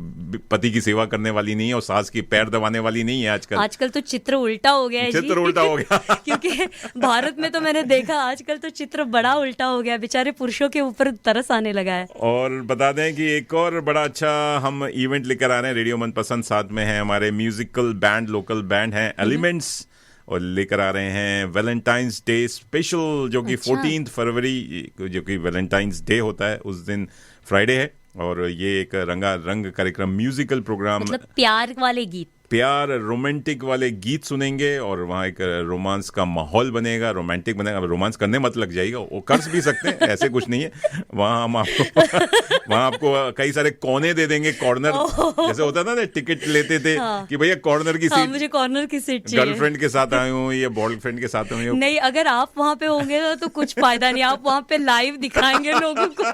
पति की सेवा करने वाली नहीं और सास की पैर दबाने वाली नहीं है। आजकल तो चित्र उल्टा हो गया है जी। चित्र उल्टा हो गया। क्योंकि भारत में तो मैंने देखा आजकल तो चित्र बड़ा उल्टा हो गया, बेचारे पुरुषों के ऊपर तरस आने लगा है। और बता दें कि एक और बड़ा अच्छा हम इवेंट लेकर आ रहे हैं, रेडियो मनपसंद। साथ में है हमारे म्यूजिकल बैंड, लोकल बैंड है एलिमेंट्स, और लेकर आ रहे हैं वैलेंटाइंस डे स्पेशल, जो कि अच्छा। 14 फरवरी, जो कि वैलेंटाइंस डे होता है उस दिन, फ्राइडे है। और ये एक रंग कार्यक्रम, म्यूजिकल प्रोग्राम, मतलब प्यार वाले गीत, प्यार रोमांटिक वाले गीत सुनेंगे और वहाँ एक रोमांस का माहौल बनेगा, रोमांटिक बनेगा। रोमांस करने मत लग जाइएगा, वो कर भी सकते हैं, ऐसे कुछ नहीं है। वहाँ हम आपको वहाँ आपको कई सारे कोने दे देंगे, कॉर्नर, जैसे होता था ना, टिकट लेते थे कि भैया कॉर्नर की हाँ, सीट, मुझे कॉर्नर की सीट चाहिए। गर्लफ्रेंड के साथ आए हूँ या बॉयफ्रेंड के साथ आए हूँ। नहीं, अगर आप वहाँ पे होंगे तो कुछ फायदा नहीं, आप वहाँ पे लाइव दिखाएंगे लोगों को।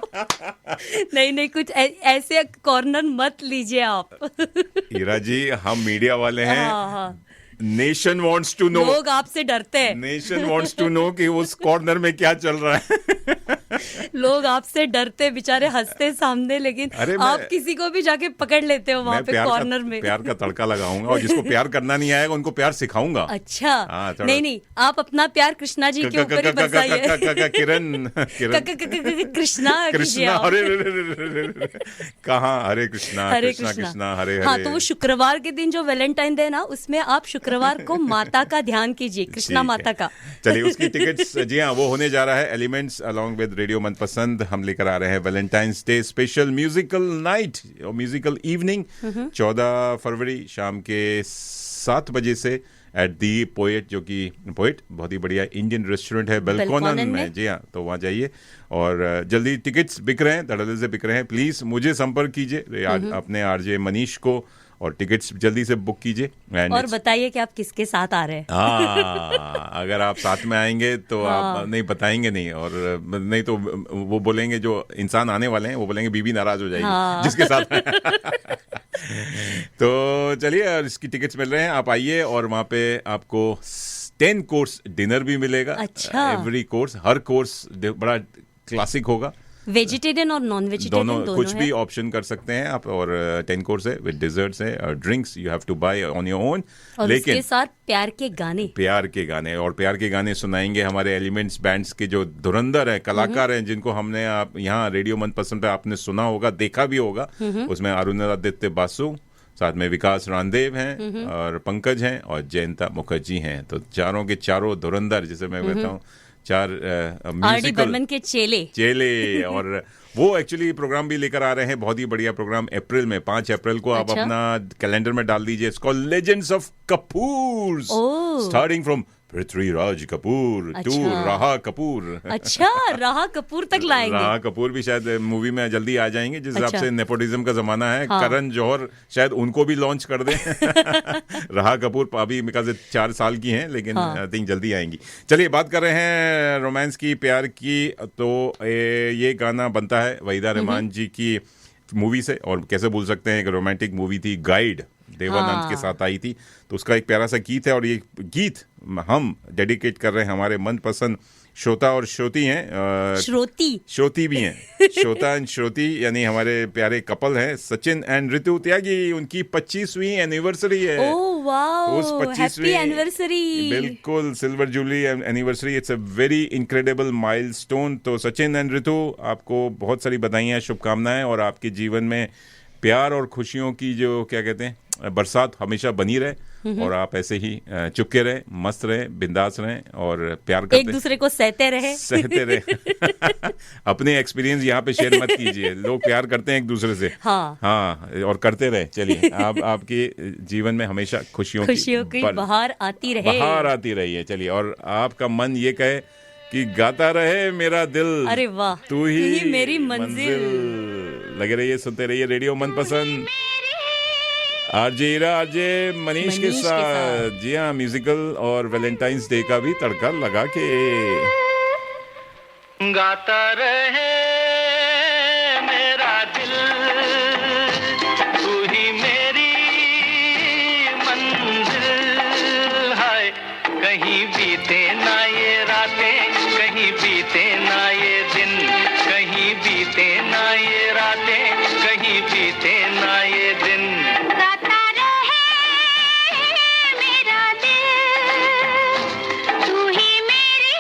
नहीं, कुछ ऐसे कॉर्नर मत लीजिए आप। हीरा जी, हम मीडिया वाले हैं। हाँ। नेशन वांट्स टू नो, लोग आपसे डरते हैं। नेशन वांट्स टू नो कि उस कॉर्नर में क्या चल रहा है। लोग आपसे डरते, बेचारे हंसते सामने, लेकिन आप किसी को भी जाके पकड़ लेते हो वहाँ पे कॉर्नर में। प्यार का तड़का लगाऊंगा और जिसको प्यार करना नहीं आएगा उनको प्यार सिखाऊंगा। अच्छा। नहीं, आप अपना प्यार कृष्णा जी के ऊपर ही बरसाइए। किरण कृष्णा अरे कहाँ, हरे कृष्णा कृष्णा हरे हरे। हाँ, तो वो शुक्रवार के दिन जो वैलेंटाइन डे ना, उसमें आप शुक्रवार को माता का ध्यान कीजिए, कृष्णा माता का। चलिए, उसकी टिकट्स, जी हाँ, वो होने जा रहा है। Elements along with radio Manpasand हम लेकर आ रहे हैं Valentine's day special musical night और म्यूजिकल इवनिंग 14 फरवरी शाम के 7 बजे से एट दी पोएट, जो कि पोएट बहुत ही बढ़िया इंडियन रेस्टोरेंट है बेलकोनन में। जी हाँ, तो वहाँ जाइए और जल्दी टिकट्स बिक रहे हैं, धड़ल्ले से बिक रहे हैं। प्लीज़ मुझे संपर्क कीजिए, अपने आरजे मनीष को, और टिकट्स जल्दी से बुक कीजिए। और बताइए कि आप किसके साथ आ रहे हैं। हाँ, अगर आप साथ में आएंगे तो आप नहीं बताएंगे नहीं, और नहीं तो वो बोलेंगे, जो इंसान आने वाले हैं वो बोलेंगे बीबी नाराज हो जाएगी जिसके साथ। तो चलिए, इसकी टिकट्स मिल रहे हैं, आप आइए और वहाँ पे आपको 10 कोर्स डिनर भी मिलेगा। अच्छा। एवरी कोर्स, हर कोर्स बड़ा क्लासिक होगा। वेजिटेरियन और नॉन वेजिटेरियन दोनों कुछ भी ऑप्शन कर सकते हैं आप। और 10 कोर्स है विद डिजर्ट्स है और drinks you have to buy on your own. और लेकिन उसके साथ प्यार के गाने, और प्यार के गाने सुनाएंगे हमारे एलिमेंट्स बैंड्स के जो धुरंधर हैं, कलाकार हैं, जिनको हमने आप यहाँ रेडियो मनपसंद पे आपने सुना होगा, देखा भी होगा। उसमें अरुणादित्य बासु, साथ में विकास रामदेव हैं और पंकज हैं और जयंता मुखर्जी हैं। तो चारों के चारों धुरंधर, जिसे मैं कहता हूँ, 4 आर.डी. बर्मन के चेले। और वो एक्चुअली प्रोग्राम भी लेकर आ रहे हैं, बहुत ही बढ़िया प्रोग्राम। अप्रैल में 5 अप्रैल को आप अपना कैलेंडर में डाल दीजिए। It's called legends of Kapoor, starting from Prithviraj Kapoor to Raha Kapoor. अच्छा, राहा कपूर तक लाएंगे। राहा कपूर भी शायद मूवी में जल्दी आ जाएंगे, जिस हिसाब से नेपोटिज्म का जमाना है। करण जौहर शायद उनको भी लॉन्च कर दें। राहा कपूर अभी मेरे 4 साल की हैं, लेकिन आई थिंक जल्दी आएंगी। चलिए, बात कर रहे हैं रोमांस की, प्यार की। तो ये गाना बनता है वहीदा रहमान जी की मूवी से, और कैसे भूल सकते हैं, एक रोमांटिक मूवी थी गाइड, देवानंद के साथ आई थी। तो उसका एक प्यारा सा गीत है, और ये गीत हम डेडिकेट कर रहे हैं हमारे मनपसंद श्रोता और श्रोती हैं, श्रोती भी हैं। श्रोता एंड श्रोती यानी हमारे प्यारे कपल हैं, सचिन एंड ऋतु त्यागी। उनकी 25वीं एनिवर्सरी है। ओह वाओ, उस 25वीं एनिवर्सरी, बिल्कुल silver jubilee anniversary. It's a very incredible milestone. तो सचिन एंड ऋतु, आपको बहुत सारी बधाइयाँ, शुभकामनाएं, और आपके जीवन में प्यार और खुशियों की जो क्या कहते हैं बरसात हमेशा बनी रहे और आप ऐसे ही चुपके रहें, मस्त रहें, बिंदास रहें और प्यार करते एक दूसरे को सहते रहे। अपने एक्सपीरियंस यहाँ पे शेयर मत कीजिए, लोग प्यार करते हैं एक दूसरे से। हाँ हाँ, और करते रहे। चलिए, आप आपके जीवन में हमेशा खुशियों की बहार आती रहे, बहार आती रही है। चलिए, और आपका मन ये कहे कि गाता रहे मेरा दिल, अरे वाह, तू ही मेरी मंजिल। लगे रहिए, सुनते रहिए रेडियो मनपसंद, आरजे हीरा, आरजे मनीष के साथ। जी हाँ, म्यूजिकल और वैलेंटाइंस डे का भी तड़का लगा के गाता रहे मेरा दिल, तू ही मेरी मंजिल है। कहीं बीते ना ये रातें, कहीं बीते ना ये दिन, कहीं बीते ना ये रातें, कहीं बीते ना ये दिन। गाता रहे मेरा दिल, तू ही मेरी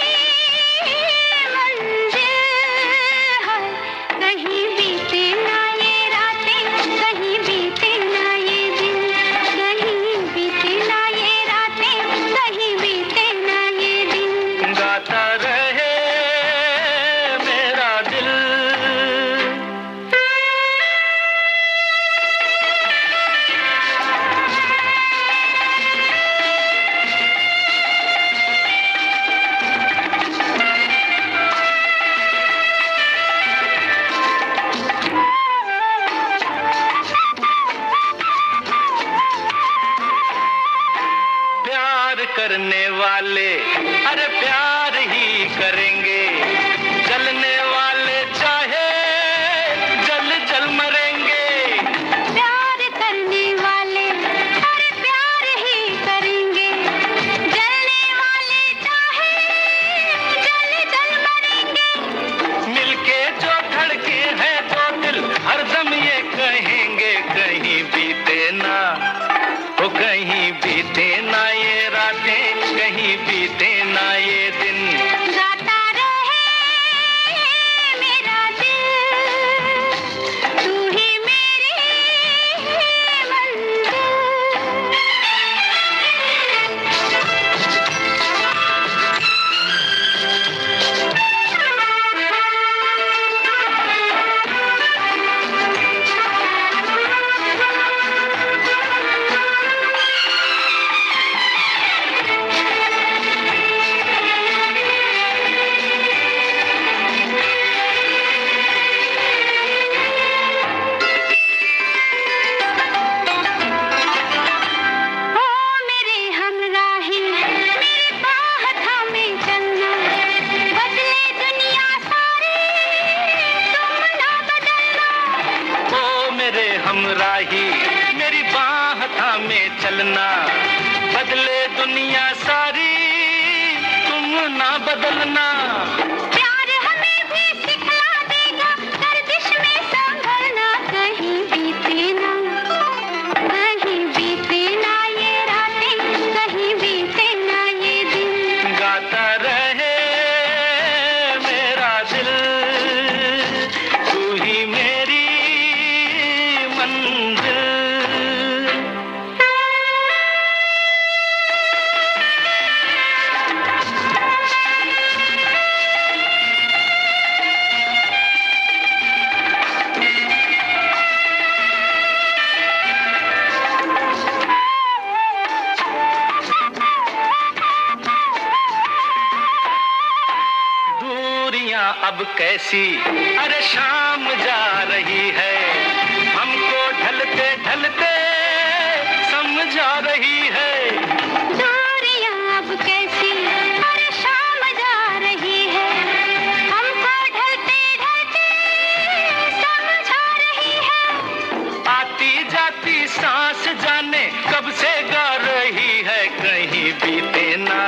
मंजिल है। कहीं बीते ना ये रातें, कहीं बीते ना ये दिन, कहीं बीते ना ये रातें, कहीं बीते ना ये दिन। गाता रहे मेरा दिल। प्यार करने वाले अरे प्यार ही करेंगे, जलने वाले चाहे जल जल मरेंगे। प्यार करने वाले अरे प्यार ही करेंगे, जलने वाले चाहे जल जल मरेंगे। मिलके जो धड़के हैं दो दिल, हरदम ये कहेंगे कहीं बीते ना, ओ कहीं बीते ना ये रातें, कहीं बीते ना ये दिन। गाता रहे मेरा दिल, तू ही मेरी ओ मेरे हमराही, मेरी बाह थामे चलना, बदले दुनिया सारी तुम ना बदलना। ओ मेरे हमराही, मेरी बाह थामे चलना, बदले दुनिया सारी तुम ना बदलना। प्यार हमें भी सिखला देगा, गर्दिश में संभलना। कहीं बीते ना, कहीं बीते ना ये रातें, कहीं बीते ना ये दिन। गाता रहे मेरा दिल, तू ही मेरी मंजिल। दूरियां अब कैसी अरे शाम जा रही है, हमको ढलते ढलते समझा रही है। दूरियां अब कैसी अरे शाम जा रही है, हमको ढलते ढलते समझा रही है। आती जाती सांस जाने कब से गा रही है, कहीं बीते ना,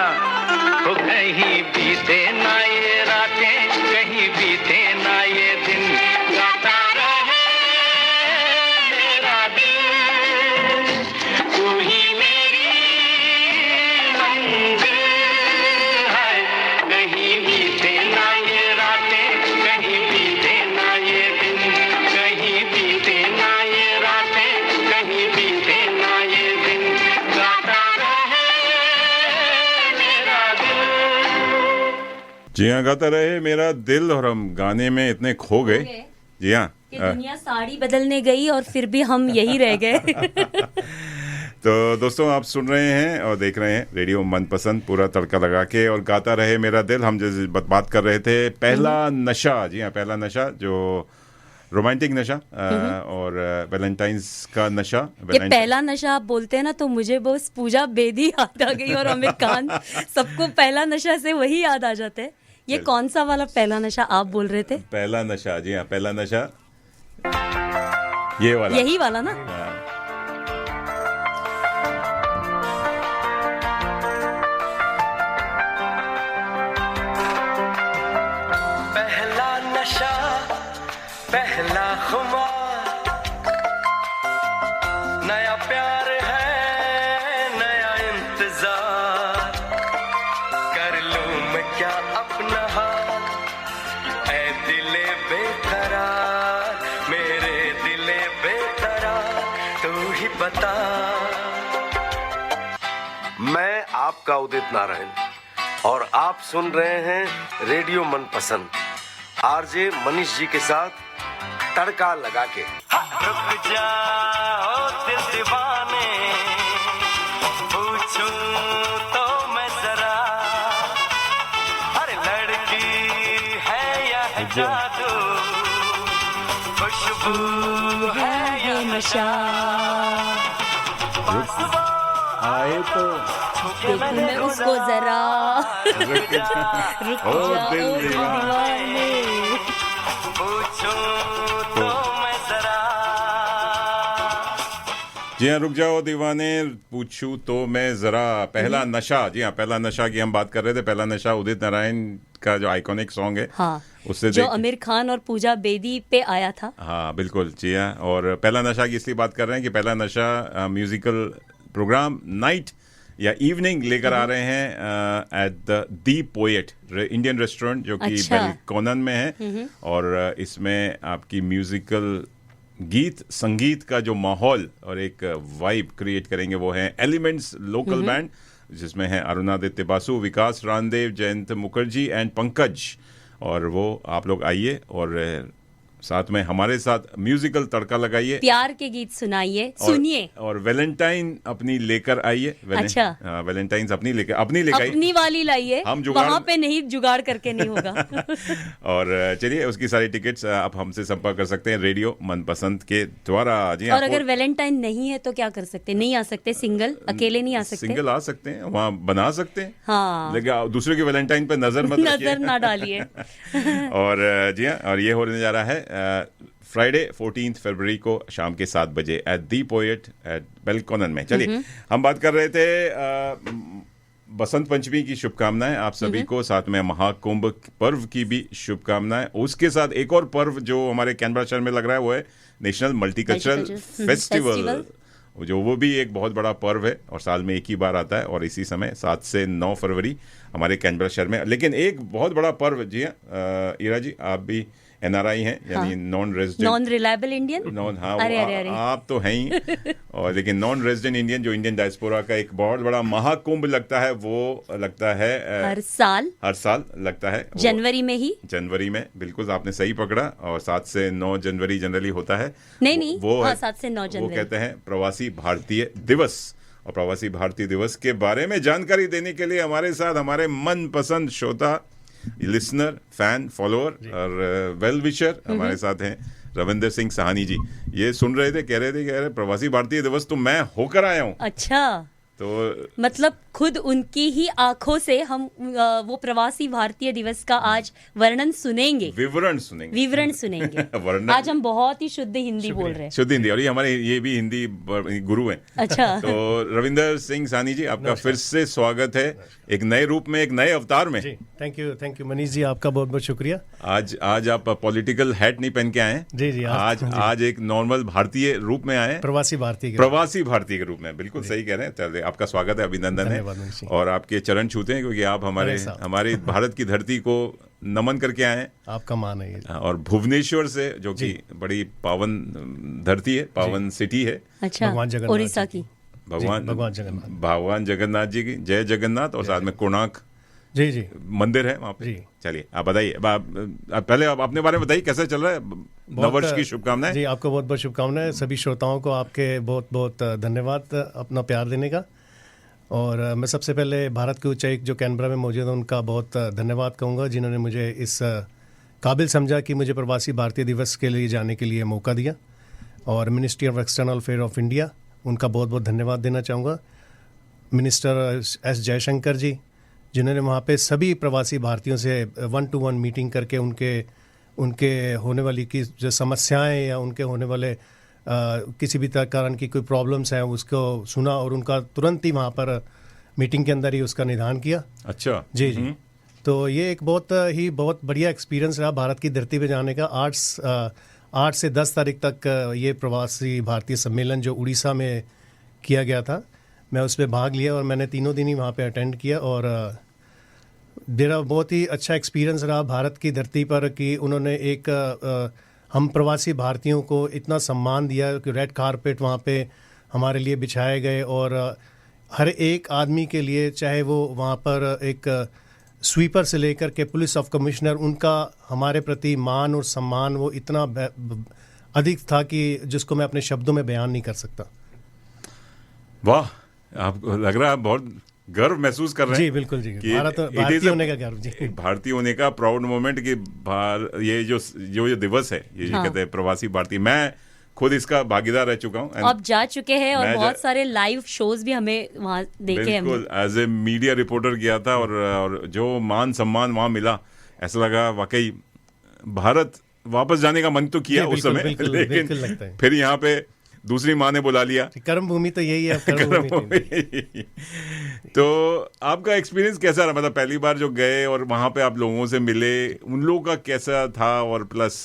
ओ कहीं बीते ना ये रातें, कहीं बीते ना ये दिन। गाता रहे मेरा दिल, तू ही मेरी जी हाँ, गाता रहे मेरा दिल, और हम गाने में इतने खो गए। जी हाँ, कि दुनिया साड़ी बदलने गई और फिर भी हम यही रह गए। तो दोस्तों आप सुन रहे हैं और देख रहे हैं रेडियो मनपसंद, पूरा तड़का लगा के, और गाता रहे मेरा दिल। हम जैसे बात कर रहे थे पहला नशा। जी हाँ, पहला नशा, जो रोमांटिक नशा और वैलेंटाइंस का नशा। ये पहला नशा आप बोलते हैं ना, तो मुझे बस पूजा बेदी याद आ गई, और आमिर खान, सबको पहला नशा से वही याद आ जाते हैं। ये कौन सा वाला पहला नशा आप बोल रहे थे? पहला नशा, जी हाँ, पहला नशा ये वाला, यही वाला ना। पहला नशा, पहला खुमार, नया प्यार है, नया इंतजार, कर लूं मैं क्या अपना हाल, ऐ दिले बेकरार, मेरे दिले बेकरार, तू ही बता। मैं आपका उदित नारायण और आप सुन रहे हैं रेडियो मनपसंद, आरजे मनीष जी के साथ तड़का लगा के। रुक जाओ दिल दीवाने, पूछूं तो मैं जरा, हर लड़की है या है जादू, खुशबू है या नशा आए तो देखूं मैं उसको जरा, रुक जाओ दिल दीवाने। पूछूं तो मैं जरा। जी हाँ, रुक जाओ दीवाने, पूछूं तो मैं जरा। पहला नशा, जी हाँ, पहला नशा की हम बात कर रहे थे। पहला नशा उदित नारायण का जो आइकॉनिक सॉन्ग है, हाँ, उससे जो आमिर खान और पूजा बेदी पे आया था। हाँ बिल्कुल, जी हाँ। और पहला नशा की इसलिए बात कर रहे हैं कि पहला नशा म्यूजिकल प्रोग्राम नाइट या इवनिंग लेकर आ रहे हैं at the poet Indian restaurant, जो कि अच्छा। बेलकोनन में है। और इसमें आपकी म्यूजिकल गीत संगीत का जो माहौल और एक वाइब क्रिएट करेंगे वो है एलिमेंट्स लोकल बैंड, जिसमें है अरुणादित्य बासु, विकास रामदेव, जयंत मुखर्जी एंड पंकज। और वो आप लोग आइए और साथ में हमारे साथ म्यूजिकल तड़का लगाइए, प्यार के गीत सुनाइए, सुनिए, और वैलेंटाइन अपनी लेकर आइए। अच्छा। वैलेंटाइन्स अपनी लेकर आइए, अपनी वाली लाइए, हम जुगाड़- वहाँ पे नहीं जुगाड़ करके नहीं होगा। और चलिए, उसकी सारी टिकट्स आप हमसे संपर्क कर सकते हैं रेडियो मनपसंद के द्वारा। जी और अगर वैलेंटाइन नहीं है तो क्या कर सकते? नहीं आ सकते, सिंगल अकेले नहीं आ सकते, सिंगल आ सकते हैं, वहाँ बना सकते हैं। हाँ, लेकिन दूसरे के वैलेंटाइन पे नजर मत रखिए। नजर ना डालिए। और जी हाँ, और ये होने जा रहा है फ्राइडे 14 फरवरी को शाम के 7 बजे एट दी पोएट एट बेलकोनन में। चलिए, हम बात कर रहे थे बसंत पंचमी की शुभकामनाएं आप सभी को, साथ में महाकुंभ पर्व की भी शुभकामनाएं। उसके साथ एक और पर्व जो हमारे कैनबरा शहर में लग रहा है वो है नेशनल मल्टीकल्चरल फेस्टिवल, जो वो भी एक बहुत बड़ा पर्व है और साल में एक ही बार आता है। और इसी समय 7 से 9 फरवरी हमारे कैनबरा शहर में। लेकिन एक बहुत बड़ा पर्व, जी हाँ ईरा जी, आप भी NRI हैं, यानी non resident, non reliable Indian. हाँ, अरे। आप तो हैं ही। और लेकिन नॉन रेजिडेंट इंडियन, जो इंडियन डायस्पोरा का एक बहुत बड़ा महाकुंभ लगता है, वो लगता है हर साल लगता है जनवरी में ही। जनवरी में, बिल्कुल आपने सही पकड़ा। और 7 से 9 जनवरी जनरली होता है। नहीं, वो हाँ, है, 7 से 9 वो जनवरी। कहते हैं प्रवासी भारतीय दिवस। और प्रवासी भारतीय दिवस के बारे में जानकारी देने के लिए हमारे साथ हमारे मनपसंद श्रोता, लिसनर, फैन, फॉलोअर और वेल विशर हमारे साथ हैं रविंदर सिंह साहनी जी। ये सुन रहे थे, कह रहे थे प्रवासी भारतीय दिवस तो मैं होकर आया हूँ। अच्छा, तो मतलब खुद उनकी ही आंखों से हम वो प्रवासी भारतीय दिवस का आज विवरण सुनेंगे। वर्णन। आज हम बहुत ही शुद्ध हिंदी बोल रहे हैं। शुद्ध हिंदी, और ये भी हिंदी गुरु हैं। अच्छा। तो रविंदर सिंह साहनी जी, आपका फिर से स्वागत है एक नए रूप में, एक नए अवतार में। जी, थैंक यू मनीष जी, आपका बहुत बहुत शुक्रिया। आज आप पॉलिटिकल हैट नहीं पहन के आए हैं। जी, आज एक नॉर्मल भारतीय रूप में आए हैं, प्रवासी भारतीय के रूप में। बिल्कुल सही कह रहे हैं। चलिए, आपका स्वागत है, अभिनंदन है। धन्यवाद मनीष जी। और आपके चरण छूते हैं, क्योंकि आप हमारे भारत की धरती को नमन करके आए हैं। आपका मान है ये। और भुवनेश्वर से, जो कि बड़ी पावन धरती है, पावन सिटी है। अच्छा, भगवान जगन्नाथ उड़ीसा की। भगवान जगन्नाथ जी की जय जगन्नाथ। और साथ में कोणार्क जी जी मंदिर है वहाँ पे। जी। चलिए आप बताइए, आप पहले आप अपने बारे में बताइए, कैसा चल रहा है? नववर्ष की शुभकामनाएं। जी, आपको बहुत बहुत शुभकामनाएं। सभी श्रोताओं को आपके बहुत बहुत धन्यवाद अपना प्यार देने का। और मैं सबसे पहले भारत के उच्चायुक्त जो कैनबरा में मौजूद हैं उनका बहुत धन्यवाद कहूँगा, जिन्होंने मुझे इस काबिल समझा कि मुझे प्रवासी भारतीय दिवस के लिए जाने के लिए मौका दिया। और ministry of external affair of India, उनका बहुत बहुत धन्यवाद देना चाहूँगा। मिनिस्टर एस जयशंकर जी, जिन्होंने वहाँ पे सभी प्रवासी भारतीयों से 1-to-1 मीटिंग करके उनके होने वाली की जो समस्याएं या उनके होने वाले किसी भी कारण की कोई प्रॉब्लम्स हैं उसको सुना और उनका तुरंत ही वहाँ पर मीटिंग के अंदर ही उसका निदान किया। अच्छा। जी जी। तो ये एक बहुत बढ़िया एक्सपीरियंस रहा भारत की धरती पे जाने का। 8 से 10 तारीख तक ये प्रवासी भारतीय सम्मेलन जो उड़ीसा में किया गया था, मैं उसमें भाग लिया और मैंने 3 दिन ही वहाँ पे अटेंड किया। और मेरा बहुत ही अच्छा एक्सपीरियंस रहा भारत की धरती पर कि उन्होंने हम प्रवासी भारतीयों को इतना सम्मान दिया कि रेड कारपेट वहाँ पे हमारे लिए बिछाए गए। और हर एक आदमी के लिए, चाहे वो वहाँ पर एक स्वीपर से लेकर के पुलिस ऑफ कमिश्नर, उनका हमारे प्रति मान और सम्मान वो इतना अधिक था कि जिसको मैं अपने शब्दों में बयान नहीं कर सकता। वाह, आपको लग रहा है आप बहुत गर्व महसूस कर रहे हैं। जी बिल्कुल जी, भारतीय होने का गर्व। जी, भारतीय होने का प्राउड मोमेंट कि ये जो दिवस है, ये जो कहते हैं प्रवासी भारतीय, मैं खुद इसका भागीदार रह चुका हूँ। आप जा चुके हैं और बहुत सारे लाइव शोज भी हमें वहाँ देखे हैं। बिल्कुल, एज ए मीडिया रिपोर्टर गया था और जो मान सम्मान वहाँ मिला, ऐसा लगा वाकई भारत वापस जाने का मन तो किया उस समय, लेकिन फिर यहाँ पे दूसरी माँ ने बुला लिया। कर्म भूमि तो यही है, कर्म भूमि। तो आपका एक्सपीरियंस कैसा रहा? मतलब पहली बार जो गए और वहाँ पे आप लोगों से मिले, उन लोगों का कैसा था? और प्लस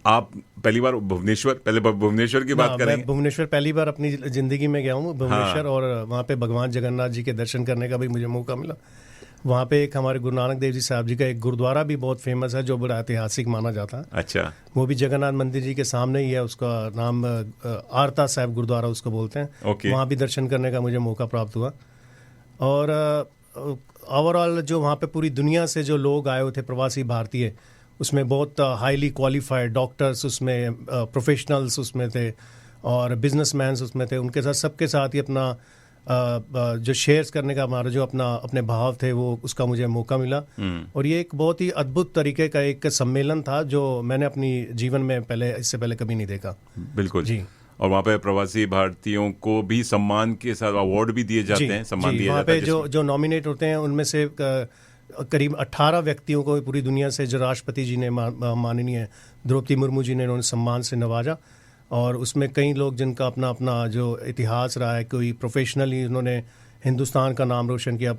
आप पहली बार भुवनेश्वर की बात करेंगे। मैं भुवनेश्वर पहली बार अपनी जिंदगी में गया हूँ भुवनेश्वर। और वहाँ पे भगवान जगन्नाथ जी के दर्शन करने का भी मुझे मौका मिला। वहाँ पे एक हमारे गुरु नानक देव जी साहब जी का एक गुरुद्वारा भी बहुत फेमस है, जो बड़ा ऐतिहासिक माना जाता है। अच्छा। वो भी जगन्नाथ मंदिर जी के सामने ही है, उसका नाम आरता साहिब गुरुद्वारा उसको बोलते हैं। वहाँ भी दर्शन करने का मुझे मौका प्राप्त हुआ। और ओवरऑल जो वहाँ पे पूरी दुनिया से जो लोग आए हुए थे प्रवासी भारतीय, उसमें बहुत हाईली क्वालिफाइड डॉक्टर्स उसमें, प्रोफेशनल्स उसमें थे और बिजनेसमैन उसमें थे। उनके साथ सबके साथ ही अपना जो शेयर्स करने का हमारा जो अपने भाव थे वो उसका मुझे मौका मिला। और ये एक बहुत ही अद्भुत तरीके का एक सम्मेलन था जो मैंने अपनी जीवन में इससे पहले कभी नहीं देखा। बिल्कुल जी। और वहाँ पे प्रवासी भारतीयों को भी सम्मान के साथ अवार्ड भी दिए जाते हैं, सम्मान दिया जाता है। वहाँ पे जो नॉमिनेट होते हैं उनमें से करीब 18 व्यक्तियों को पूरी दुनिया से, जो राष्ट्रपति जी ने, माननीय द्रौपदी मुर्मू जी ने, उन्होंने सम्मान से नवाजा। और उसमें कई लोग जिनका अपना अपना जो इतिहास रहा है, कोई प्रोफेशनली उन्होंने हिंदुस्तान का नाम रोशन किया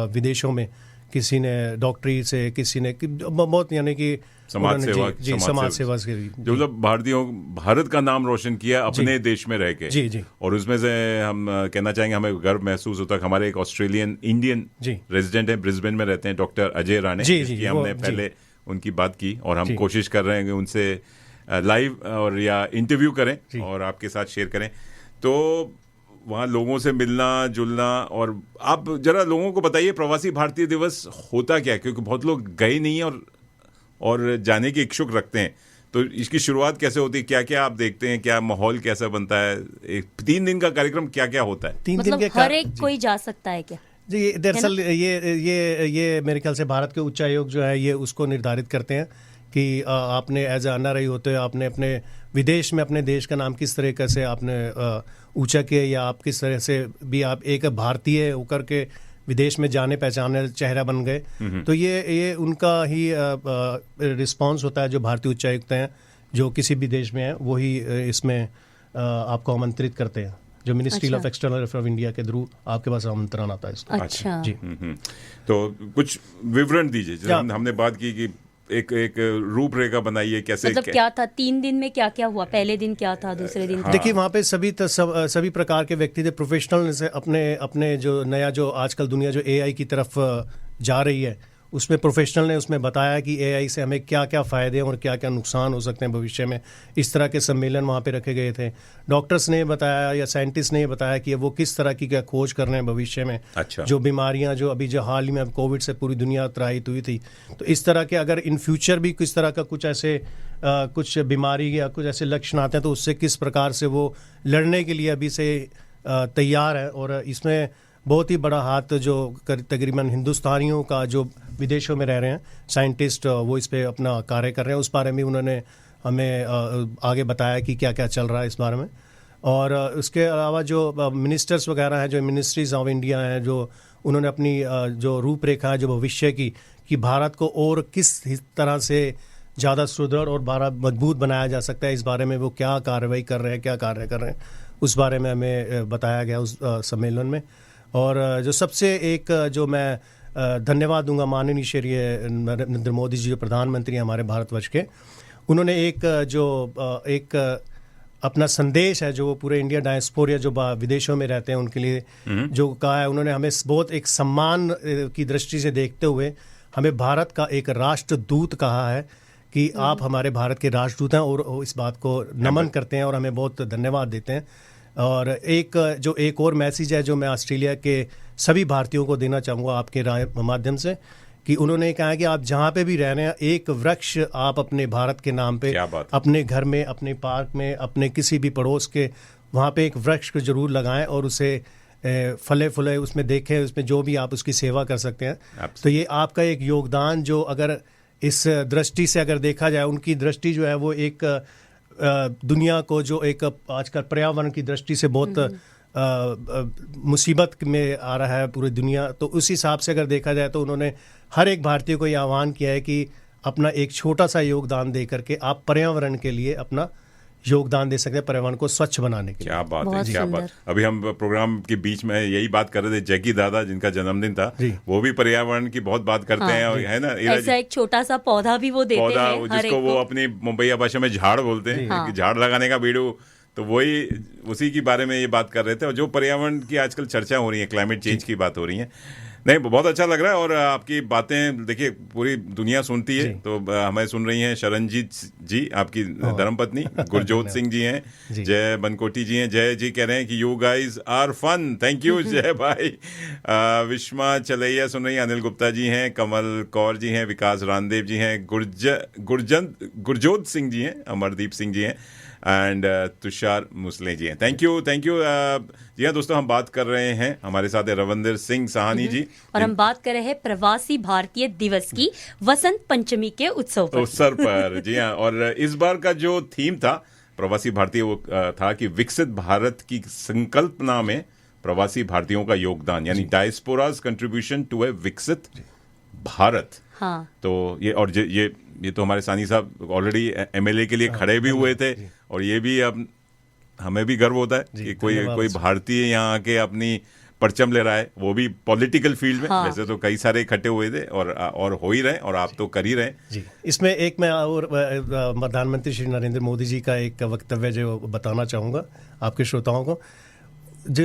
विदेशों में, किसी ने डॉक्टरी से, किसी ने बहुत, यानी कि समाज सेवा से जो मतलब भारत का नाम रोशन किया अपने देश में रह के। जी जी। और उसमें से हम कहना चाहेंगे हमें गर्व महसूस होता है। हमारे एक ऑस्ट्रेलियन इंडियन रेजिडेंट है, ब्रिस्बेन में रहते हैं, डॉक्टर अजय राणे, जिसकी हमने पहले उनकी बात की और हम कोशिश कर रहे हैं कि उनसे लाइव और या इंटरव्यू करें और आपके साथ शेयर करें। तो वहाँ लोगों से मिलना जुलना, और आप जरा लोगों को बताइए प्रवासी भारतीय दिवस होता क्या है, क्योंकि बहुत लोग गए नहीं हैं और जाने की इच्छुक रखते हैं। तो इसकी शुरुआत कैसे होती है, क्या क्या आप देखते हैं, क्या माहौल कैसा बनता है? 3 दिन का कार्यक्रम क्या क्या होता है? 3 मतलब दिन के हर एक कोई जा सकता है क्या? जी, दरअसल ये मेरे ख्याल से भारत के उच्चायोग जो है ये उसको निर्धारित करते हैं कि आपने एज ए एनआरआई होते हुए आपने अपने विदेश में अपने देश का नाम किस तरीके से आपने ऊंचा किया, या आप किस तरह से भी आप एक भारतीय होकर के विदेश में जाने पहचाने चेहरा बन गए। तो ये उनका ही रिस्पांस होता है। जो भारतीय उच्चायुक्त हैं जो किसी भी देश में हैं, वही इसमें आपको आमंत्रित करते हैं। जो ministry of external affair of India के थ्रू आपके पास आमंत्रण आता है इसको। अच्छा जी। तो कुछ विवरण दीजिए। जैसे हमने बात की कि एक रूपरेखा बनाइए, कैसे, मतलब क्या था 3 दिन में, क्या क्या हुआ? पहले दिन क्या था, दूसरे दिन? देखिए वहाँ पे सभी प्रकार के व्यक्ति थे। प्रोफेशनल से अपने जो नया जो आजकल दुनिया जो एआई की तरफ जा रही है, उसमें प्रोफेशनल ने उसमें बताया कि एआई से हमें क्या क्या फ़ायदे और क्या क्या नुकसान हो सकते हैं भविष्य में। इस तरह के सम्मेलन वहाँ पे रखे गए थे। डॉक्टर्स ने बताया या साइंटिस्ट ने बताया कि वो किस तरह की क्या खोज कर रहे हैं भविष्य में। अच्छा। जो बीमारियाँ जो अभी जो हाल ही में कोविड से पूरी दुनिया त्राहित हुई थी, तो इस तरह के अगर इन फ्यूचर भी किस तरह का कुछ ऐसे कुछ बीमारी या कुछ ऐसे लक्षण आते हैं तो उससे किस प्रकार से वो लड़ने के लिए अभी से तैयार है। और इसमें बहुत ही बड़ा हाथ जो तकरीबन हिंदुस्तानियों का जो विदेशों में रह रहे हैं साइंटिस्ट, वो इस पे अपना कार्य कर रहे हैं। उस बारे में उन्होंने हमें आगे बताया कि क्या क्या चल रहा है इस बारे में। और उसके अलावा जो मिनिस्टर्स वगैरह हैं, जो मिनिस्ट्रीज ऑफ इंडिया हैं, जो उन्होंने अपनी जो रूपरेखा है जो भविष्य की कि भारत को और किस तरह से ज़्यादा सुदृढ़ और मजबूत बनाया जा सकता है, इस बारे में वो क्या कार्रवाई कर रहे हैं, क्या कार्य कर रहे हैं, उस बारे में हमें बताया गया उस सम्मेलन में। और जो सबसे एक जो मैं धन्यवाद दूंगा माननीय श्री नरेंद्र मोदी जी जो प्रधानमंत्री हमारे भारतवर्ष के, उन्होंने एक अपना संदेश है जो पूरे इंडिया डायस्पोरा जो विदेशों में रहते हैं उनके लिए जो कहा है, उन्होंने हमें बहुत एक सम्मान की दृष्टि से देखते हुए हमें भारत का एक राष्ट्रदूत कहा है कि आप हमारे भारत के राष्ट्रदूत हैं, और इस बात को नमन करते हैं और हमें बहुत धन्यवाद देते हैं। और एक और मैसेज है जो मैं ऑस्ट्रेलिया के सभी भारतीयों को देना चाहूँगा आपके माध्यम से, कि उन्होंने कहा है कि आप जहाँ पे भी रह रहे हैं एक वृक्ष आप अपने भारत के नाम पे अपने घर में, अपने पार्क में, अपने किसी भी पड़ोस के वहाँ पे एक वृक्ष को जरूर लगाएं और उसे फले फुले उसमें देखें, उसमें जो भी आप उसकी सेवा कर सकते हैं। तो ये आपका एक योगदान जो अगर इस दृष्टि से अगर देखा जाए, उनकी दृष्टि जो है वो एक दुनिया को जो एक आजकल पर्यावरण की दृष्टि से बहुत मुसीबत में आ रहा है पूरी दुनिया, तो उस हिसाब से अगर देखा जाए तो उन्होंने हर एक भारतीय को ये आह्वान किया है कि अपना एक छोटा सा योगदान दे करके आप पर्यावरण के लिए अपना योगदान दे सकते हैं, पर्यावरण को स्वच्छ बनाने के लिए। क्या बात है, क्या बात। अभी हम प्रोग्राम के बीच में यही बात कर रहे थे, जैकी दादा जिनका जन्मदिन था, वो भी पर्यावरण की बहुत बात करते हैं, और है ना, ऐसा एक छोटा सा पौधा भी वो देते हैं, जिसको वो अपनी मुंबईया भाषा में झाड़ बोलते हैं, कि झाड़ लगाने का वीडियो, तो वही उसी के बारे में ये बात कर रहे थे। और जो पर्यावरण की आजकल चर्चा हो रही है, क्लाइमेट चेंज की बात हो रही है, नहीं बहुत अच्छा लग रहा है। और आपकी बातें देखिए पूरी दुनिया सुनती है, तो हमें सुन रही हैं शरणजीत जी, आपकी धर्मपत्नी, गुरजोत सिंह जी हैं, जय बनकोटी जी हैं, जय जी कह रहे हैं कि you guys are fun, thank you Jai भाई। विश्मा चलैया सुन रही हैं, अनिल गुप्ता जी हैं, कमल कौर जी हैं, विकास रामदेव जी हैं, गुरजोत सिंह जी हैं, अमरदीप सिंह जी हैं, एंड तुषार मुसले जी हैं। थैंक यू जी हाँ दोस्तों, हम बात कर रहे हैं, हमारे साथ है रविंदर सिंह साहनी जी, और हम बात कर रहे हैं प्रवासी भारतीय दिवस की वसंत पंचमी के अवसर पर। जी हाँ, और इस बार का जो थीम था प्रवासी भारतीय, वो था कि विकसित भारत की संकल्पना में प्रवासी भारतीयों का योगदान, यानी डायस्पोराज कंट्रीब्यूशन टू ए विकसित भारत। हाँ। तो ये तो हमारे सानी साहब ऑलरेडी एमएलए के लिए खड़े भी हुए थे, और ये भी अब हमें भी गर्व होता है कि कोई भारतीय यहाँ आके अपनी परचम ले रहा है, वो भी पॉलिटिकल फील्ड में। वैसे तो कई सारे इकट्ठे हुए थे और हो ही रहे, और आप तो कर ही रहे जी। इसमें एक मैं और प्रधानमंत्री श्री नरेंद्र मोदी जी का एक वक्तव्य जो बताना चाहूँगा आपके श्रोताओं को,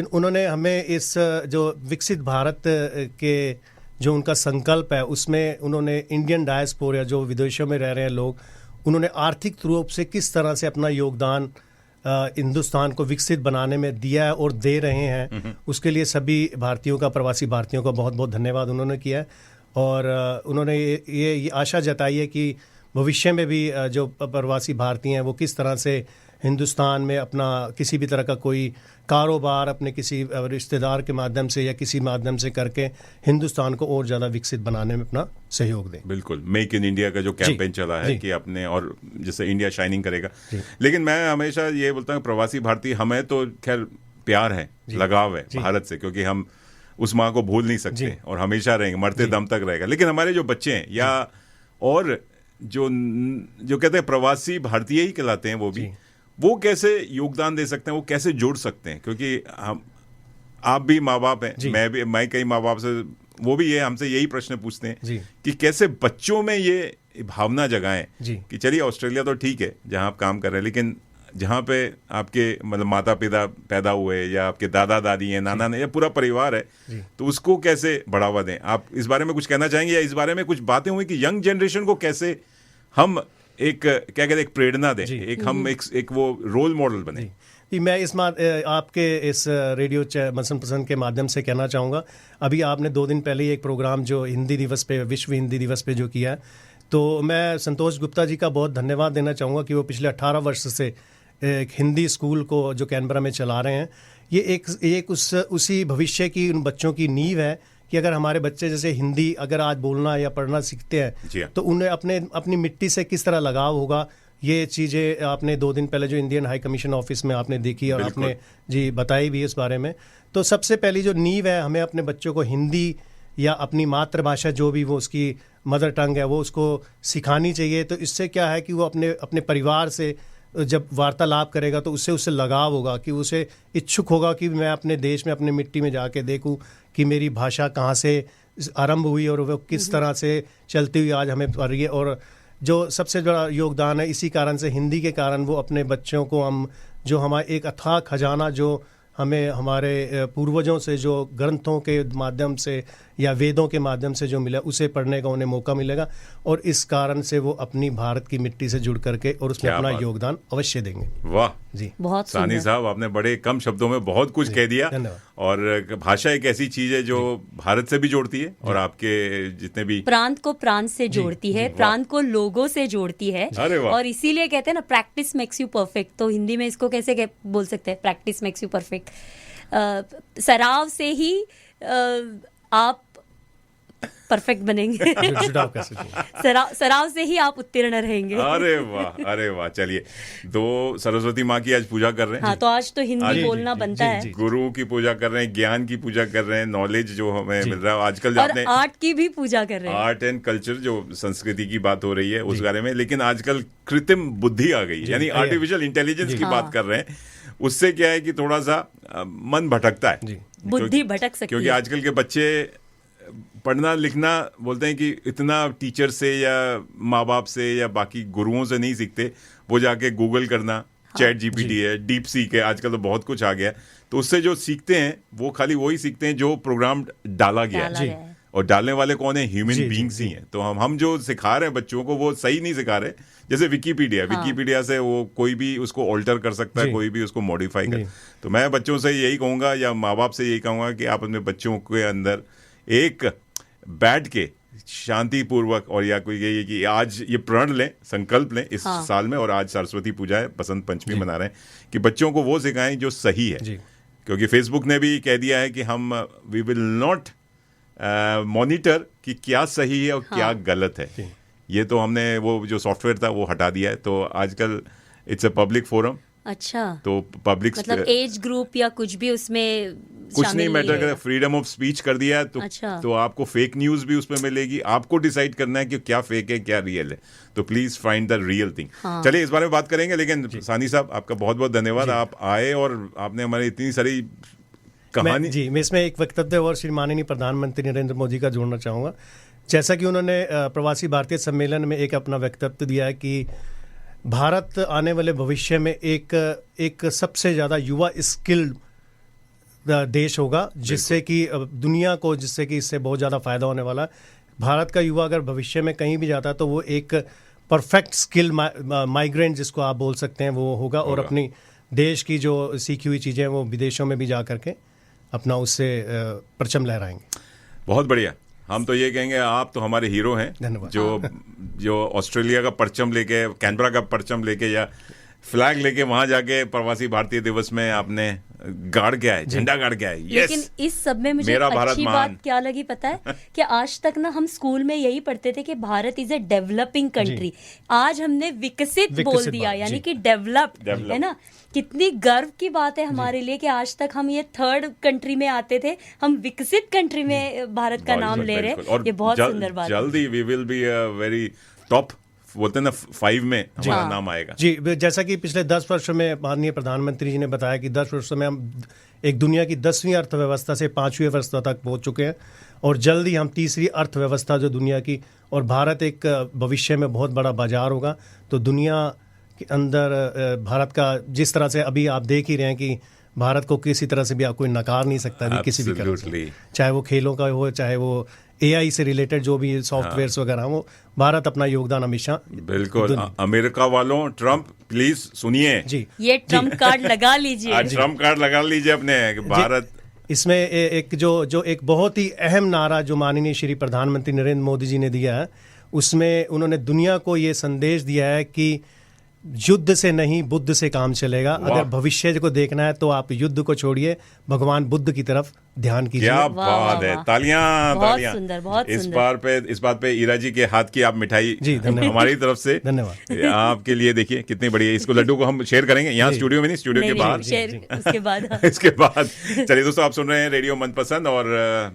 उन्होंने हमें इस जो विकसित भारत के जो उनका संकल्प है, उसमें उन्होंने इंडियन डायस्पोरा जो विदेशों में रह रहे हैं लोग, उन्होंने आर्थिक रूप से किस तरह से अपना योगदान हिंदुस्तान को विकसित बनाने में दिया है और दे रहे हैं, उसके लिए सभी भारतीयों का, प्रवासी भारतीयों का बहुत बहुत धन्यवाद उन्होंने किया है। और उन्होंने ये आशा जताई है कि भविष्य में भी जो प्रवासी भारतीय हैं वो किस तरह से हिंदुस्तान में अपना किसी भी तरह का कोई कारोबार अपने किसी रिश्तेदार के माध्यम से या किसी माध्यम से करके हिंदुस्तान को और ज़्यादा विकसित बनाने में अपना सहयोग दें। बिल्कुल, मेक इन इंडिया का जो कैंपेन चला है कि अपने, और जैसे इंडिया शाइनिंग करेगा। लेकिन मैं हमेशा ये बोलता हूँ, प्रवासी भारतीय, हमें तो खैर प्यार है, लगाव है भारत से, क्योंकि हम उस माँ को भूल नहीं सकते और हमेशा रहेंगे, मरते दम तक रहेगा। लेकिन हमारे जो बच्चे हैं या और जो कहते हैं प्रवासी भारतीय ही कहलाते हैं, वो कैसे योगदान दे सकते हैं, वो कैसे जोड़ सकते हैं? क्योंकि आप भी माँ बाप हैं, मैं कई माँ बाप से, वो भी हमसे यही प्रश्न पूछते हैं कि कैसे बच्चों में ये भावना जगाएं कि चलिए ऑस्ट्रेलिया तो ठीक है जहां आप काम कर रहे हैं, लेकिन जहाँ पे आपके मतलब माता पिता पैदा हुए या आपके दादा दादी हैं, नाना ने, या पूरा परिवार है, तो उसको कैसे बढ़ावा दें? आप इस बारे में कुछ कहना चाहेंगे, या इस बारे में कुछ बातें हुई कि यंग जनरेशन को कैसे हम एक क्या कहते हैं, एक प्रेरणा दें, एक हम एक वो रोल मॉडल बने? जी, मैं आपके इस रेडियो मन पसंद के माध्यम से कहना चाहूँगा, अभी आपने 2 दिन पहले ही एक प्रोग्राम जो हिंदी दिवस पे, विश्व हिंदी दिवस पे जो किया, तो मैं संतोष गुप्ता जी का बहुत धन्यवाद देना चाहूँगा कि वो पिछले 18 वर्ष से एक हिंदी स्कूल को जो कैनबरा में चला रहे हैं। ये एक उसी भविष्य की उन बच्चों की नींव है कि अगर हमारे बच्चे जैसे हिंदी अगर आज बोलना या पढ़ना सीखते हैं तो उन्हें अपनी मिट्टी से किस तरह लगाव होगा। ये चीज़ें आपने 2 दिन पहले जो इंडियन हाई कमीशन ऑफिस में आपने देखी और आपने जी बताई भी इस बारे में। तो सबसे पहली जो नींव है, हमें अपने बच्चों को हिंदी या अपनी मातृभाषा जो भी वो उसकी मदर टंग है वो उसको सिखानी चाहिए। तो इससे क्या है कि वो अपने परिवार से जब वार्तालाप करेगा तो उससे लगाव होगा, कि उसे इच्छुक होगा कि मैं अपने देश में, अपने मिट्टी में जाके देखूं कि मेरी भाषा कहाँ से आरंभ हुई और वो किस तरह से चलती हुई आज हमें पड़ रही है। और जो सबसे बड़ा योगदान है, इसी कारण से हिंदी के कारण वो अपने बच्चों को हम जो हमारा एक अथाह खजाना जो हमें हमारे पूर्वजों से जो ग्रंथों के माध्यम से या वेदों के माध्यम से जो मिला, उसे पढ़ने का उन्हें मौका मिलेगा और इस कारण से वो अपनी भारत की मिट्टी से जुड़ करके और उसमें अपना योगदान अवश्य देंगे। वाह जी, बहुत सानी साहब, आपने बड़े कम शब्दों में बहुत कुछ कह दिया। और भाषा एक ऐसी चीज है जो भारत से भी जोड़ती है और आपके जितने भी प्रांत को प्रांत से जोड़ती है, प्रांत को लोगों से जोड़ती है। और इसीलिए कहते हैं ना, प्रैक्टिस मेक्स यू परफेक्ट। तो हिंदी में इसको कैसे बोल सकते हैं, प्रैक्टिस मेक्स यू परफेक्ट। सराव से ही आप परफेक्ट बनेंगे, सराव से ही आप उत्तीर्ण रहेंगे। अरे वाह, अरे वाह। चलिए, 2 सरस्वती माँ की आज पूजा कर रहे हैं। हाँ, तो आज तो हिंदी बोलना बनता है। गुरु की पूजा कर रहे हैं, ज्ञान की पूजा कर रहे हैं, नॉलेज जो हमें मिल रहा है आजकल, और आर्ट की भी पूजा कर रहे हैं, आर्ट एंड कल्चर जो संस्कृति की बात हो रही है उस बारे में। लेकिन आजकल कृत्रिम बुद्धि आ गई, यानी आर्टिफिशियल इंटेलिजेंस की बात कर रहे हैं। उससे क्या है कि थोड़ा सा मन भटकता है, बुद्धि भटक सकती है, क्योंकि आजकल के बच्चे पढ़ना लिखना बोलते हैं कि इतना टीचर से या माँ बाप से या बाकी गुरुओं से नहीं सीखते, वो जाके गूगल करना, चैट जीपीटी है, डीप सीक है, आजकल तो बहुत कुछ आ गया। तो उससे जो सीखते हैं वो खाली वही सीखते हैं जो प्रोग्राम डाला गया है। और डालने वाले कौन है? ह्यूमन बींग्स ही हैं। तो हम जो सिखा रहे हैं बच्चों को वो सही नहीं सिखा रहे। जैसे विकीपीडिया से वो कोई भी उसको ऑल्टर कर सकता है, कोई भी उसको मॉडिफाई कर। तो मैं बच्चों से यही कहूँगा या माँ बाप से यही कहूँगा कि आप अपने बच्चों के अंदर एक बैठ के शांतिपूर्वक और या कोई ये कि आज ये प्रण लें, संकल्प लें इस साल में, और आज सरस्वती पूजा है, बसंत पंचमी मना रहे हैं, कि बच्चों को वो सिखाएं जो सही है। क्योंकि फेसबुक ने भी कह दिया है कि हम वी विल नॉट मॉनिटर कि क्या सही है और क्या गलत है। ये तो हमने वो जो सॉफ्टवेयर था वो हटा दिया है। तो आजकल इट्स अ पब्लिक फोरम। अच्छा, तो पब्लिक मतलब एज ग्रुप या कुछ भी उसमें कुछ नहीं मैटर करे, फ्रीडम ऑफ स्पीच कर दिया है। तो आपको फेक न्यूज भी उसमें मिलेगी, आपको डिसाइड करना है कि क्या फेक है क्या रियल है। तो please find the real thing. चलिए, इस बारे में बात करेंगे, लेकिन सानी साहब आपका बहुत बहुत धन्यवाद, आप आए और आपने हमारी इतनी सारी कहानी। मैं इसमें एक वक्तव्य और श्री माननीय प्रधानमंत्री नरेंद्र मोदी का जोड़ना चाहूँगा। जैसा कि उन्होंने प्रवासी भारतीय सम्मेलन में एक अपना वक्तव्य दिया है कि भारत आने वाले भविष्य में एक सबसे ज़्यादा युवा स्किल्ड देश होगा, जिससे कि दुनिया को जिससे कि इससे बहुत ज़्यादा फायदा होने वाला है। भारत का युवा अगर भविष्य में कहीं भी जाता है तो वो एक परफेक्ट स्किल माइग्रेंट जिसको आप बोल सकते हैं वो होगा, और अपनी देश की जो सीखी हुई चीज़ें वो विदेशों में भी जा करके अपना उससे परचम लहराएंगे। बहुत बढ़िया। हम तो ये कहेंगे आप तो हमारे हीरो हैं, जो ऑस्ट्रेलिया का परचम लेके, कैनबरा का परचम लेके या फ्लैग लेके वहां जाके प्रवासी भारतीय दिवस में आपने गाड़ के आए, झंडा गाड़ के आए। लेकिन इस सब में मुझे अच्छी बात क्या लगी पता है कि आज तक ना हम स्कूल में यही पढ़ते थे कि Bharat is a developing country. आज हमने विकसित बोल दिया, यानी कि डेवलप्ड, है ना। कितनी गर्व की बात है हमारे लिए कि आज तक हम ये थर्ड कंट्री में आते थे, हम विकसित कंट्री में भारत का नाम ले रहे हैं। ये बहुत सुंदर बात है। जल्दी we will be a very top, बोलते हैं ना 5 में हमारा नाम आएगा। जी, जैसा कि पिछले 10 वर्षों में माननीय प्रधानमंत्री जी ने बताया कि 10 वर्षों में हम एक दुनिया की 10वीं अर्थव्यवस्था से 5वीं अर्थव्यवस्था तक पहुंच चुके हैं, और जल्द ही हम 3री अर्थव्यवस्था जो दुनिया की, और भारत एक भविष्य में बहुत बड़ा बाजार होगा। तो दुनिया के अंदर भारत का जिस तरह से अभी आप देख ही रहे हैं कि भारत को किसी तरह से भी आप कोई नकार नहीं सकता भी किसी भी तरह से, Absolutely. चाहे वो खेलों का हो, चाहे वो AI से रिलेटेड जो भी सॉफ्टवेयर्स वगैरह हो, भारत अपना योगदान हमेशा बिल्कुल। अमेरिका वालों, ट्रम्प प्लीज सुनिए जी ये ट्रम्प कार्ड लगा लीजिए। आज ट्रम्प कार्ड लगा लीजिए अपने कि भारत इसमें एक जो एक बहुत ही अहम नारा जो माननीय श्री प्रधानमंत्री नरेंद्र मोदी जी ने दिया है, उसमें उन्होंने दुनिया को ये संदेश दिया है कि युद्ध से नहीं बुद्ध से काम चलेगा। अगर भविष्य को देखना है तो आप युद्ध को छोड़िए, भगवान बुद्ध की तरफ ध्यान कीजिए। क्या वाह, बात वाह, है, वाह। तालियां बहुत तालियां। सुंदर, बहुत इस सुंदर। बात पे ईरा जी के हाथ की आप मिठाई जी, धन्यवाद। हमारी तरफ से धन्यवाद। आपके लिए। देखिए कितनी बढ़िया, इसको लड्डू को हम शेयर करेंगे यहाँ स्टूडियो में नहीं, स्टूडियो के बाहर। शेयर उसके बाद इसके बाद चलिए दोस्तों, आप सुन रहे हैं रेडियो मनपसंद और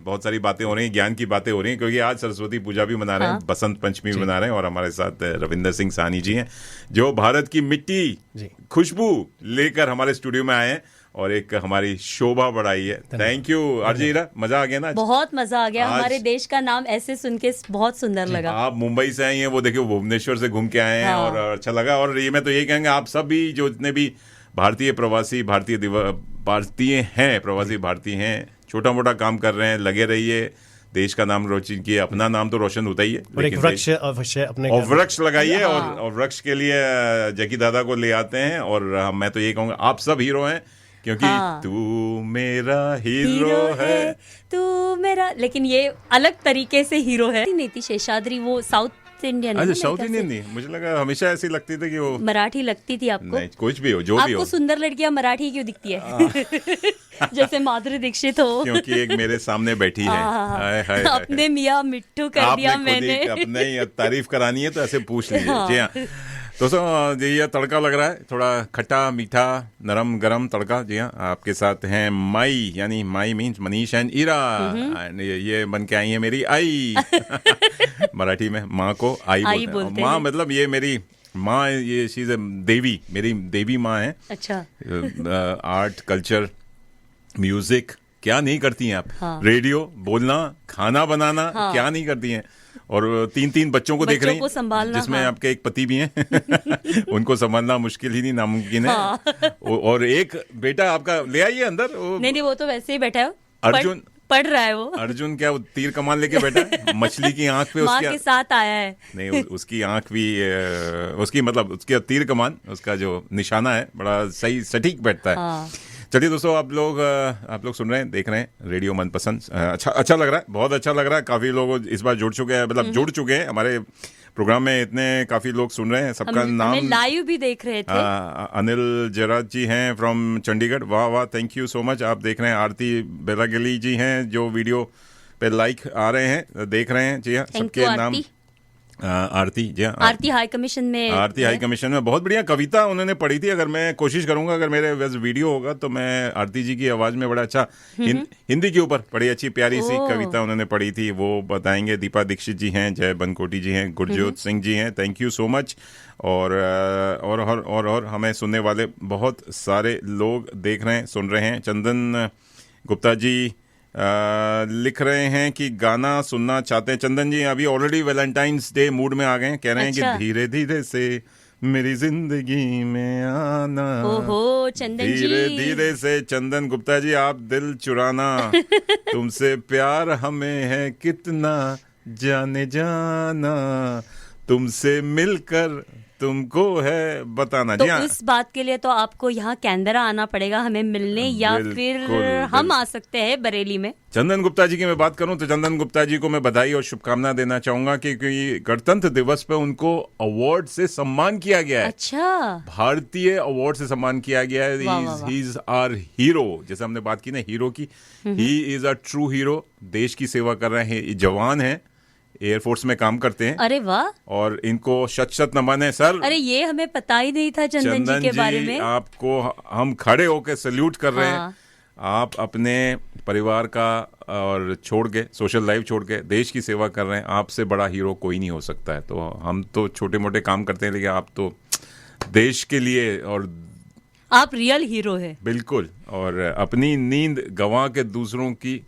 बहुत सारी बातें हो रही हैं, ज्ञान की बातें हो रही हैं, क्योंकि आज सरस्वती पूजा भी मना रहे हैं, बसंत पंचमी भी मना रहे हैं। और हमारे साथ रविंदर सिंह साहनी जी हैं, जो भारत की मिट्टी, खुशबू लेकर हमारे स्टूडियो में आए हैं और एक हमारी शोभा बढ़ाई है। थैंक यू आरजे ईरा, मजा आ गया ना? बहुत मजा आ गया। आज- हमारे देश का नाम ऐसे सुन के बहुत सुंदर लगा। आप मुंबई से आई हैं, वो देखिए भुवनेश्वर से घूम के आए हैं और अच्छा लगा। और ये मैं तो यही कहेंगे, आप सब भी जो जितने भी भारतीय प्रवासी भारतीय हैं, प्रवासी भारतीय हैं, छोटा मोटा काम कर रहे हैं, लगे रहिए, देश का नाम रोशन किए। अपना नाम तो रोशन होता ही है, और एक लेकिन वृक्ष अवश्य अपने और वृक्ष लगाइए। हाँ। और वृक्ष के लिए जकी दादा को ले आते हैं। और मैं तो यही कहूंगा, आप सब हीरो हैं, क्योंकि हाँ। तू मेरा हीरो है। तू मेरा, लेकिन ये अलग तरीके से हीरो है। नीति शेषाद्री वो साउथ इंडियन, अच्छा, साउथ इंडियन नहीं, मुझे लगा हमेशा ऐसी लगती थी कि वो मराठी लगती थी आपको। नहीं, कुछ भी हो, जो भी आपको हो, सुंदर लड़कियां मराठी क्यों दिखती है? जैसे माधुरी दीक्षित हो। क्योंकि एक मेरे सामने बैठी है। हाय, हाय, हाय। अपने मियाँ मिट्टू कर दिया आपने खुद मैंने। ही अपने ही तारीफ करानी है तो ऐसे पूछ लीजिए। जी हाँ दोस्तों, ये तड़का लग रहा है, थोड़ा खट्टा मीठा नरम गरम तड़का। जी हाँ, आपके साथ हैं माई, यानी my means Manish and Ira. And ये बन के आई है मेरी आई। मराठी में माँ को आई बोलते हैं। माँ मतलब ये मेरी माँ, ये चीज देवी, मेरी देवी माँ है। अच्छा। आर्ट, कल्चर, म्यूजिक, क्या नहीं करती हैं आप? हाँ। रेडियो, बोलना, खाना बनाना, हाँ। क्या नहीं करती हैं? और 3 बच्चों को देख रही को संभालना, जिसमें हाँ। आपके एक पति भी हैं। उनको संभालना मुश्किल ही नहीं, नामुमकिन है। हाँ। और एक बेटा आपका ले आइए अंदर। नहीं, वो तो वैसे ही बैठा है। अर्जुन पढ़ रहा है वो। अर्जुन क्या वो तीर कमान लेके बैठा है? मछली की आंख पे माँ उसकी के साथ आया है। नहीं, उसकी आंख भी उसकी मतलब उसके तीर कमान, उसका जो निशाना है बड़ा सही सटीक बैठता है। हाँ। चलिए दोस्तों, आप लोग सुन रहे हैं, देख रहे हैं रेडियो मनपसंद। अच्छा लग रहा है, बहुत अच्छा लग रहा है। काफी लोग इस बार जुड़ चुके हैं, मतलब जुड़ चुके हैं हमारे प्रोग्राम में। इतने काफी लोग सुन रहे हैं, सबका नाम लाइव भी देख रहे थे। अनिल जराज जी हैं फ्रॉम चंडीगढ़, वाह वाह, थैंक यू सो मच। आप देख रहे हैं, आरती बेलागली जी हैं जो वीडियो पे लाइक आ रहे हैं, देख रहे हैं। जी हाँ, सबके नाम। आरती, जी हाँ, आरती हाई कमीशन में। आरती हाई कमीशन में बहुत बढ़िया कविता उन्होंने पढ़ी थी। अगर मैं कोशिश करूंगा, अगर मेरे वैसे वीडियो होगा तो मैं आरती जी की आवाज में बड़ा अच्छा हिंदी के ऊपर बड़ी अच्छी प्यारी सी कविता उन्होंने पढ़ी थी, वो बताएंगे। दीपा दीक्षित जी हैं, जय बनकोटी जी हैं, गुरजोत सिंह जी हैं, थैंक यू सो मच। और हमें सुनने वाले बहुत सारे लोग देख रहे हैं, सुन रहे हैं। चंदन गुप्ता जी लिख रहे हैं कि गाना सुनना चाहते हैं। चंदन जी अभी ऑलरेडी वैलेंटाइंस डे मूड में आ गए हैं, कह रहे हैं अच्छा। कि धीरे धीरे से मेरी जिंदगी में आना। ओहो चंदन जी, धीरे धीरे से चंदन गुप्ता जी, आप दिल चुराना। तुमसे प्यार हमें है कितना जाने जाना, तुमसे मिलकर तुमको है बताना। तो जी हाँ, उस बात के लिए तो आपको यहाँ कैनबरा आना पड़ेगा हमें मिलने, या फिर बिल्कुल, हम आ सकते हैं बरेली में। चंदन गुप्ता जी की मैं बात करूं तो चंदन गुप्ता जी को मैं बधाई और शुभकामना देना चाहूंगा क्योंकि गणतंत्र दिवस पे उनको अवार्ड से सम्मान किया गया है। अच्छा, भारतीय अवार्ड से सम्मान किया गया है। वाह, वाह, वाह। He is our hero. जैसे हमने बात की ना हीरो की, he is a true hero. देश की सेवा कर रहे हैं, जवान हैं, एयरफोर्स में काम करते हैं। अरे वाह, और इनको शत नमन है सर। अरे ये हमें पता ही नहीं था चंदन जी के बारे में। आपको हम खड़े होकर सल्यूट कर रहे हाँ। हैं। आप अपने परिवार का और छोड़ के, सोशल लाइफ छोड़ के देश की सेवा कर रहे हैं। आपसे बड़ा हीरो कोई नहीं हो सकता है। तो हम तो छोटे मोटे काम करते हैं, लेकिन आप तो देश के लिए, और आप रियल हीरो है। बिल्कुल, और अपनी नींद गंवा के दूसरों की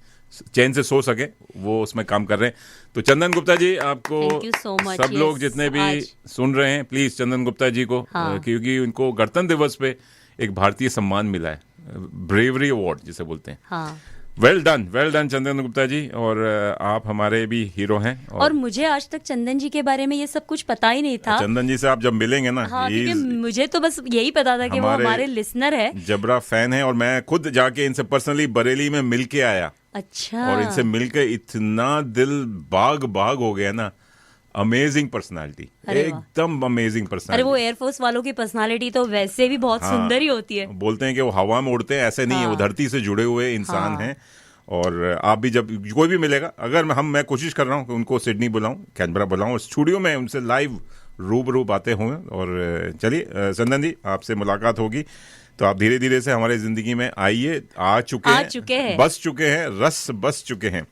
चैन से सो सके, वो उसमें काम कर रहे हैं। तो चंदन गुप्ता जी आपको, Thank you so much, सब लोग yes, जितने भी आज। सुन रहे हैं, प्लीज चंदन गुप्ता जी को, हाँ। क्योंकि उनको गणतंत्र दिवस पे एक भारतीय सम्मान मिला है, ब्रेवरी अवार्ड जिसे बोलते हैं। हाँ। वेल डन चंदन गुप्ता जी, और आप हमारे भी हीरो हैं। और मुझे आज तक चंदन जी के बारे में ये सब कुछ पता ही नहीं था। चंदन जी से आप जब मिलेंगे ना, हाँ, he क्योंकि is मुझे तो बस यही पता था कि वो हमारे लिसनर है। जबरा फैन है, और मैं खुद जाके इनसे पर्सनली बरेली में मिल के आया, अच्छा। और इनसे मिलकर इतना दिल बाग बाग हो गया ना। अमेजिंग पर्सनालिटी, अरे वाह। एकदम अमेजिंग अरे वो पर्सनालिटी। एयरफोर्स वालों की पर्सनालिटी तो वैसे भी बहुत सुंदर ही होती है। बोलते हैं कि वो हवा में उड़ते हैं, ऐसे नहीं है, वो धरती से जुड़े हुए इंसान हैं। और आप भी, जब कोई भी मिलेगा, अगर मैं कोशिश कर रहा हूँ कि उनको सिडनी बुलाऊं, कैनबरा बुलाऊं, और स्टूडियो में उनसे लाइव रूबरू बातें हों। और चलिए चंदन जी, आपसे मुलाकात होगी तो आप धीरे धीरे से हमारे जिंदगी में आइए, आ चुके हैं, बस चुके हैं, रस बस चुके हैं।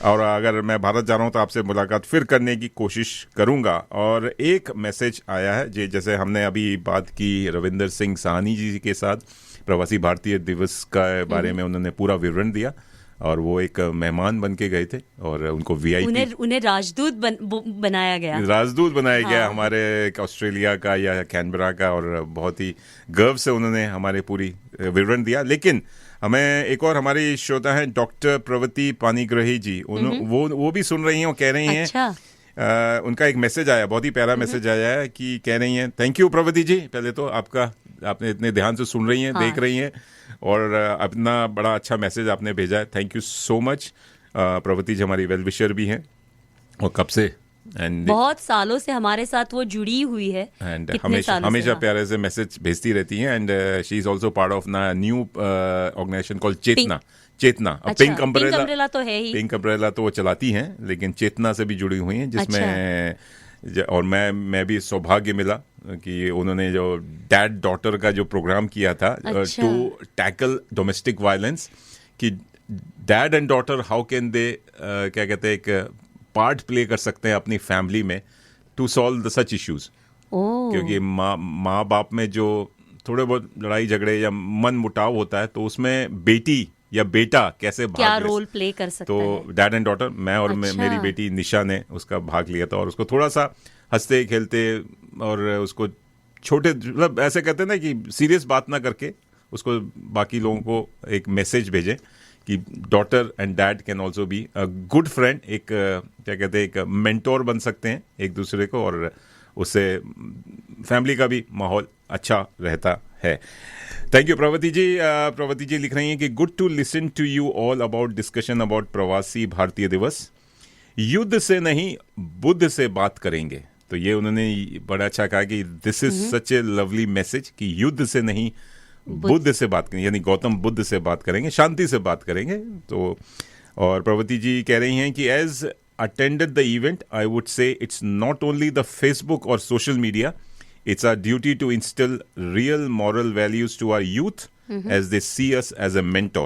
और अगर मैं भारत जा रहा हूँ तो आपसे मुलाकात फिर करने की कोशिश करूंगा। और एक मैसेज आया है, जैसे हमने अभी बात की रविंदर सिंह साहनी जी के साथ, प्रवासी भारतीय दिवस का बारे में उन्होंने पूरा विवरण दिया, और वो एक मेहमान बन के गए थे, और उनको वीआईपी, उन्हें राजदूत बनाया गया। राजदूत बनाया गया हमारे ऑस्ट्रेलिया का या कैनबरा का, और बहुत ही गर्व से उन्होंने हमारे पूरी विवरण दिया। लेकिन हमें एक और हमारी श्रोता है डॉक्टर प्रवती पानीग्रही जी, वो भी सुन रही हैं, वो कह रही हैं, अच्छा। उनका एक मैसेज आया, बहुत ही प्यारा मैसेज आया है, कि कह रही हैं, थैंक यू प्रवती जी, पहले तो आपने इतने ध्यान से सुन रही हैं, देख रही हैं, और अपना बड़ा अच्छा मैसेज आपने भेजा है, thank you so much. Pravati ji हमारी वेल विशर भी हैं, और कब से, एंड बहुत सालों से हमारे साथ वो जुड़ी हुई है, एंड कितने सालों से, हमेशा हाँ। प्यारे से मैसेज भेजती रहती हैं। And she is also part of new organisation called Chetna. अच्छा, पिंक अम्ब्रेला तो है ही। पिंक अम्ब्रेला तो वो चलाती हैं, लेकिन चेतना से भी जुड़ी हुई हैं, जिसमें और मैं भी सौभाग्य मिला कि उन्होंने जो डैड डॉटर का जो प्रोग्राम किया था, टू टैकल डोमेस्टिक वायलेंस, कि dad and daughter how can they, क्या कहते हैं, एक पार्ट प्ले कर सकते हैं अपनी फैमिली में to solve the such issues. क्योंकि माँ बाप में जो थोड़े बहुत लड़ाई झगड़े या मन मुटाव होता है, तो उसमें बेटी या बेटा कैसे क्या रोल प्ले कर सकता है। तो डैड एंड डॉटर, मैं और मेरी बेटी निशा ने उसका भाग लिया था, और उसको थोड़ा सा हंसते खेलते, और उसको छोटे, मतलब ऐसे कहते हैं ना कि सीरियस बात ना करके उसको बाकी लोगों को एक मैसेज भेजें कि daughter and dad can also be a good friend, एक क्या कहते हैं, एक मेंटोर बन सकते हैं एक दूसरे को, और उससे फैमिली का भी माहौल अच्छा रहता है। Thank you Pravati ji. प्रवती जी लिख रही हैं कि good to listen to you all about discussion about Pravasi Bharatiya दिवस। युद्ध से नहीं, बुद्ध से बात करेंगे। तो ये उन्होंने बड़ा अच्छा कहा कि this is such A lovely message, कि युद्ध से नहीं, बुद्ध से बात करेंगे, यानी गौतम बुद्ध से बात करेंगे, शांति से बात करेंगे। तो और प्रवती जी कह रही हैं कि as attended the event, I would say it's not only the Facebook or social media, it's our duty to instill real moral values to our youth as they see us as a mentor.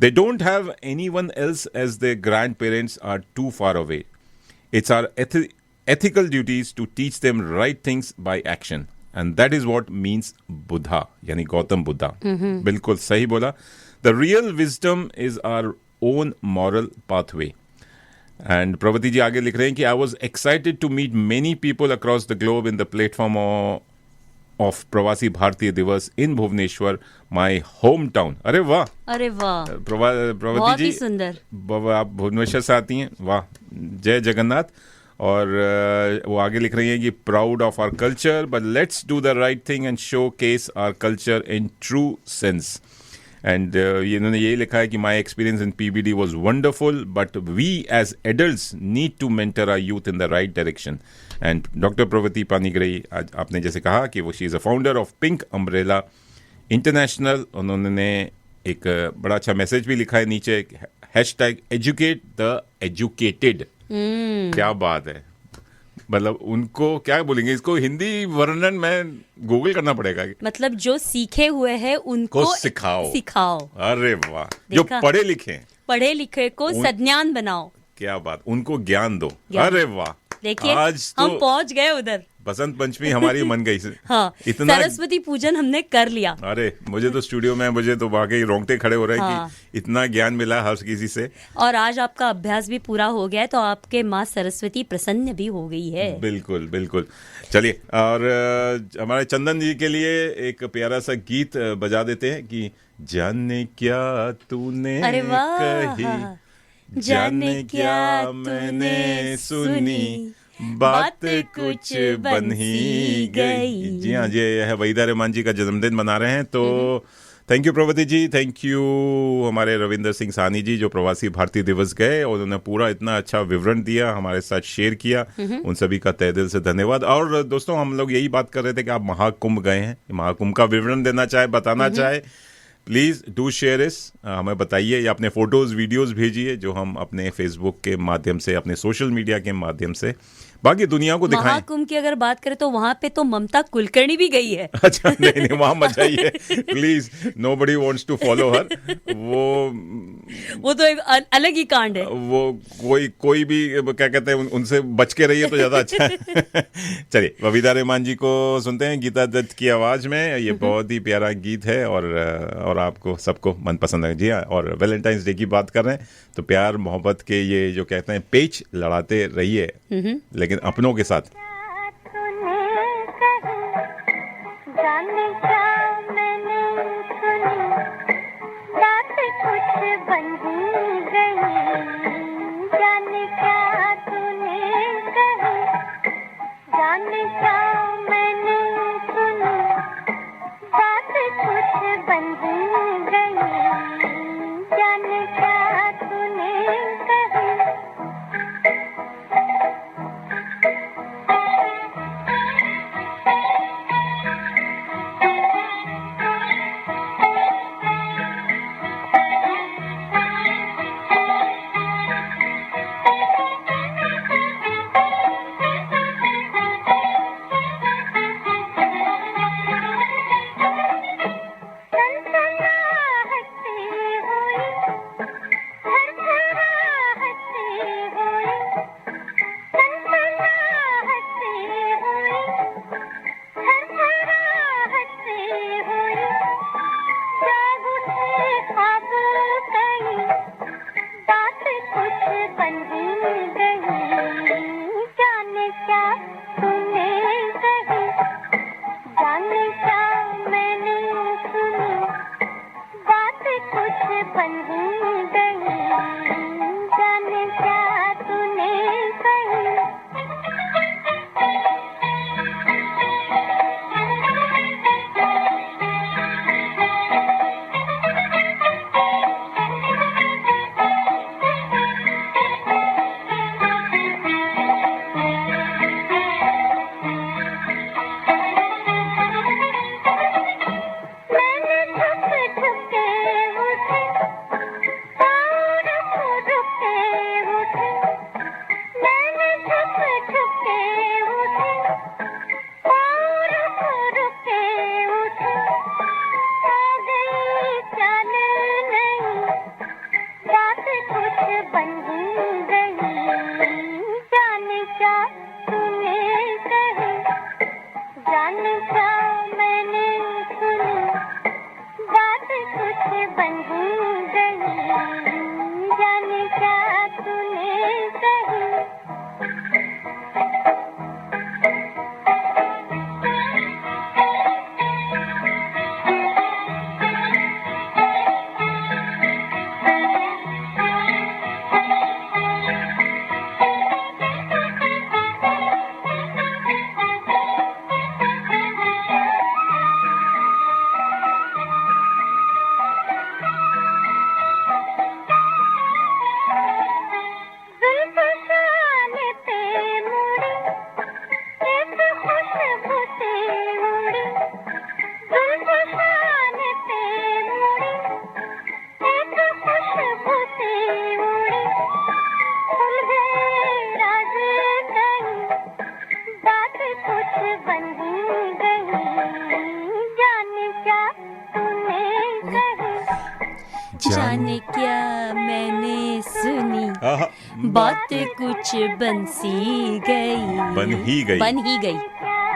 They don't have anyone else as their grandparents are too far away. It's our ethical duties to teach them right things by action. And that is what means Buddha, yani Gautam Buddha. बिल्कुल सही बोला. The real wisdom is our own moral pathway. And Pravati ji आगे लिख रहे हैं कि I was excited to meet many people across the globe in the platform of Pravasi Bharatiya Divas in Bhubaneswar, my home town. अरे वाह, अरे वाह, प्रवती जी सुंदर, आप भुवनेश्वर से आती हैं, वाह, जय जगन्नाथ। और वो आगे लिख रही हैं कि proud of our culture, but let's do the right thing and showcase our culture in true sense. And इन्होंने यही लिखा है कि my experience in PBD was wonderful, but we as adults need to mentor our youth in the right direction. And doctor Pravati Panigrahi, आज आपने जैसे कहा कि वो she is a founder of pink umbrella international. उन्होंने एक बड़ा अच्छा मैसेज भी लिखा है नीचे, हैशटैग एजुकेट द एजुकेटेड। क्या बात है, मतलब उनको क्या बोलेंगे, इसको हिंदी वर्णन में गूगल करना पड़ेगा। मतलब जो सीखे हुए हैं उनको सिखाओ। अरे वाह, जो पढ़े लिखे को सज्ञान बनाओ। क्या बात, उनको ज्ञान दो। अरे वाह, देखिए आज तो हम पहुंच गए उधर। बसंत पंचमी हमारी मन गई से हाँ, इतना। सरस्वती पूजन हमने कर लिया। अरे मुझे तो स्टूडियो में मुझे तो वाकई रोंगटे खड़े हो रहे हैं हाँ। कि इतना ज्ञान मिला हर किसी से। और आज आपका अभ्यास भी पूरा हो गया है, तो आपके माँ सरस्वती प्रसन्न भी हो गई है। बिल्कुल बिल्कुल। चलिए, और हमारे चंदन जी के लिए एक प्यारा सा गीत बजा देते हैं कि जाने क्या तूने अरे वाह, कही, जाने क्या मैंने सुनी, बात कुछ बन ही गई। जी हाँ, ये है वहीदा रहमान जी का जन्मदिन मना रहे हैं, तो thank you Pravati ji, thank you हमारे रविंदर सिंह सानी जी जो प्रवासी भारतीय दिवस गए और उन्होंने पूरा इतना अच्छा विवरण दिया, हमारे साथ शेयर किया, उन सभी का तहे दिल से धन्यवाद। और दोस्तों, हम लोग यही बात कर रहे थे कि आप महाकुंभ गए हैं, महाकुंभ का विवरण देना चाहे, बताना चाहे, प्लीज़ डू शेयर इस, हमें बताइए या अपने फोटोज़ वीडियोस भेजिए जो हम अपने फेसबुक के माध्यम से, अपने सोशल मीडिया के माध्यम से बाकी दुनिया को दिखाएं। महाकुंभ की अगर बात करें तो वहां पे तो ममता कुलकर्णी भी गई है। अच्छा, नहीं नहीं, वहां मत जाइए please, nobody wants to follow her. वो तो एक अलग ही कांड है। वो कोई भी क्या कहते हैं, उनसे बच के रहिए तो ज्यादा अच्छा है। चलिए, वहीदा रहमान जी को सुनते हैं गीता दत्त की आवाज में। ये बहुत ही प्यारा गीत है और आपको सबको मन पसंद है। जी हाँ, और वैलेंटाइंस डे की बात कर रहे हैं तो प्यार मोहब्बत के ये जो कहते हैं पेच लड़ाते रहिए, लेकिन अपनों के साथ। जाने क्या मैंने सुनी, बात कुछ बन ही गई, जाने क्या तूने कही, जाने क्या मैंने सुनी, बात कुछ बन ही गई, जाने क्या तूने कही। जाने क्या मैंने सुनी आहा, बात कुछ बंसी गई, बन ही गई। बन ही गई।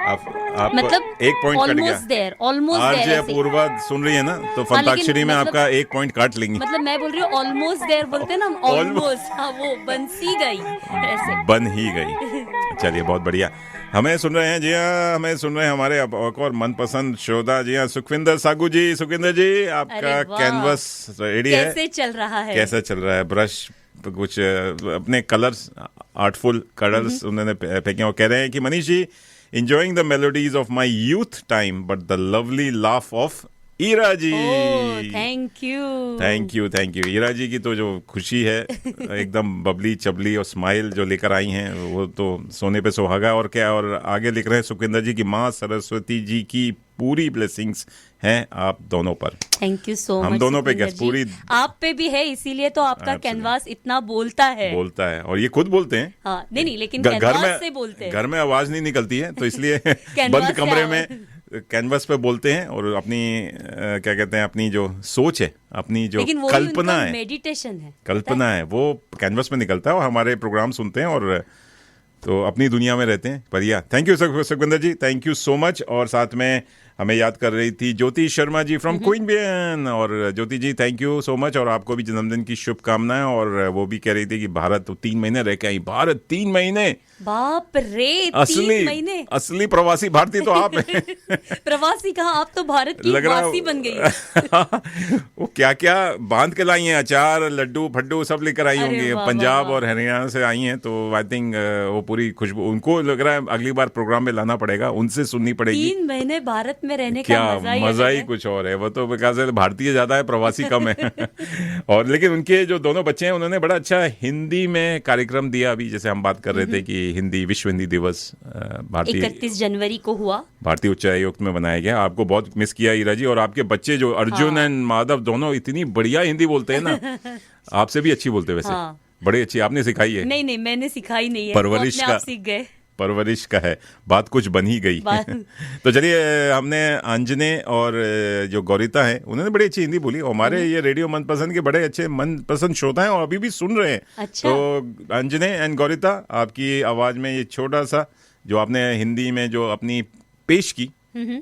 आप मतलब एक पॉइंट कट ऑलमोस्ट गया। There, almost RJ there. Apoorva सुन रही है ना, तो फंताक्षरी में मतलब- आपका एक पॉइंट काट लेंगी। मतलब मैं बोल रही हूँ ऑलमोस्ट देयर बोलते हैं ना, ऑलमोस्ट, हाँ वो बंसी गई ऐसे। बन ही गई। चलिए, बहुत बढ़िया। हमें सुन रहे हैं, जी हाँ, हमें सुन रहे हैं हमारे अब एक और मनपसंद श्रोता, जी हाँ, सुखविंदर सागू जी। सुखविंदर जी, आपका अरे वाह। कैनवस रेडी है? कैसे चल रहा है? कैसा चल रहा है? ब्रश कुछ अपने कलर्स, आर्टफुल कलर्स उन्होंने फेंके और कह रहे हैं कि Manish ji, enjoying the melodies of my youth time but the lovely laugh of Ira ji. Thank you. Thank you, thank you. Ira ji की तो जो खुशी है, एकदम बबली चबली और स्माइल जो लेकर आई हैं, वो तो सोने पे सुहागा। और क्या, और आगे लिख रहे हैं सुखविंदर जी की माँ सरस्वती जी की पूरी ब्लेसिंग्स हैं आप दोनों पर। Thank you so much. हम दोनों पे क्या, पूरी आप पे भी है, इसीलिए तो आपका Absolutely. कैनवास इतना बोलता है। बोलता है, और ये खुद बोलते हैं। हाँ, नहीं लेकिन घर कैनवास से बोलते हैं। घर में आवाज नहीं निकलती है, तो इसलिए कैनवास बंद से कमरे आवाज। में कैनवस पे बोलते हैं, और अपनी क्या कहते हैं, अपनी जो सोच है, अपनी जो लेकिन वो कल्पना है, मेडिटेशन है, कल्पना है, वो कैनवस में निकलता है, और हमारे प्रोग्राम सुनते हैं और तो अपनी दुनिया में रहते हैं। बढ़िया, thank you Sukhwinder ji, thank you so much. और साथ में हमें याद कर रही थी ज्योति शर्मा जी फ्रॉम क्वीनबियन। और ज्योति जी, थैंक यू सो मच, और आपको भी जन्मदिन की शुभकामनाएं। और वो भी कह रही थी कि भारत तो 3 महीने रह के आई। भारत 3 महीने? बाप रे, 3 महीने। असली प्रवासी भारतीय तो आप हैं। प्रवासी कहाँ, आप तो भारत की लग रहा वासी बन गई है। वो क्या क्या बांध के लाई हैं, अचार, लड्डू फड्डू सब लेकर आई अरे होंगी। वाह, पंजाब वाह, और हरियाणा से आई हैं, तो आई थिंक वो पूरी खुशबू उनको लग रहा है अगली बार प्रोग्राम में लाना पड़ेगा, उनसे सुननी पड़ेगी। 3 महीने भारत में रहने क्या का मजा अलग ही है। कुछ और है। वो तो विकास है, भारतीय ज्यादा है, प्रवासी कम है। और लेकिन उनके जो दोनों बच्चे हैं, उन्होंने बड़ा अच्छा हिंदी में कार्यक्रम दिया। अभी जैसे हम बात कर रहे थे कि हिंदी विश्व हिंदी दिवस भारतीय 31 जनवरी को हुआ। भारतीय उच्चायुक्त में बनाया गया। आपको बहुत मिस किया ईरा जी। और आपके बच्चे जो अर्जुन एंड माधव दोनों इतनी बढ़िया हिंदी बोलते हैं ना, आपसे भी अच्छी बोलते हैं वैसे। हाँ। बड़ी अच्छी, आपने सिखाई है? नहीं मैंने सिखाई नहीं है, परवरिश वो अपने आप सीख गए। परवरिश का है, बात कुछ बन ही गई। तो चलिए, हमने अंजने और जो गौरिता है, उन्होंने बड़ी अच्छी हिंदी बोली। हमारे ये रेडियो मनपसंद के बड़े अच्छे मनपसंद श्रोता हैं और अभी भी सुन रहे हैं। अच्छा। तो अंजने एंड गौरिता, आपकी आवाज में ये छोटा सा जो आपने हिंदी में जो अपनी पेश की,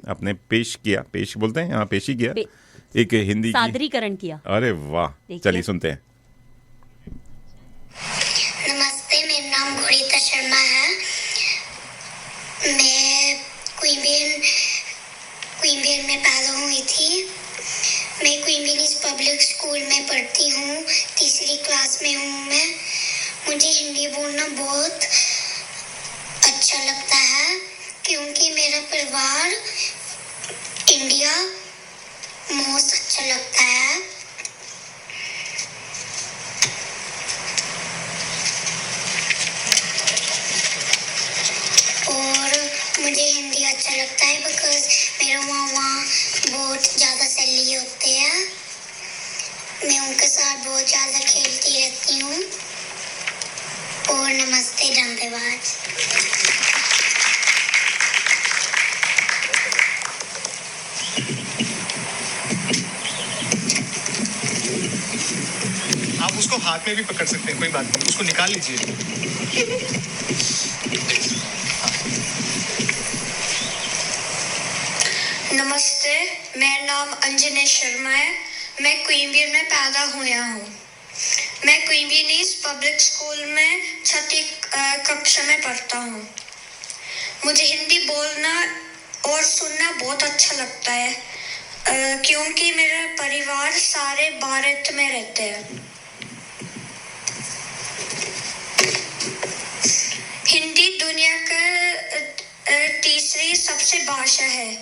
आपने पेश किया, पेश बोलते हैं यहाँ, पेशी किया, एक हिंदी की सादरीकरण किया। अरे वाह, देखिए। चलिए सुनते हैं। नमस्ते, मेरा नाम गौरिता शर्मा है। मैं क्वीनबियन में पैदा हुई थी। मैं क्वीनबियन पब्लिक स्कूल में पढ़ती हूँ, 3री क्लास में हूँ मैं। मुझे हिंदी बोलना बहुत अच्छा लगता है, क्योंकि मेरा परिवार इंडिया मोस्ट अच्छा लगता है। और मुझे हिंदी अच्छा लगता है बिकॉज मेरे मामा बहुत ज़्यादा सैली होते हैं। मैं उनके साथ बहुत ज़्यादा खेलती रहती हूँ। और नमस्ते, धन्यवाद। आप उसको हाथ में भी पकड़ सकते हैं, कोई बात नहीं, उसको निकाल लीजिए। नमस्ते, मेरा नाम अंजने शर्मा है। मैं क्वीनबियन में पैदा हुआ हूँ। मैं क्वीनबियन पब्लिक स्कूल में 6ठी कक्षा में पढ़ता हूँ। मुझे हिंदी बोलना और सुनना बहुत अच्छा लगता है, क्योंकि मेरा परिवार सारे भारत में रहते हैं। हिंदी दुनिया का 3री सबसे भाषा है।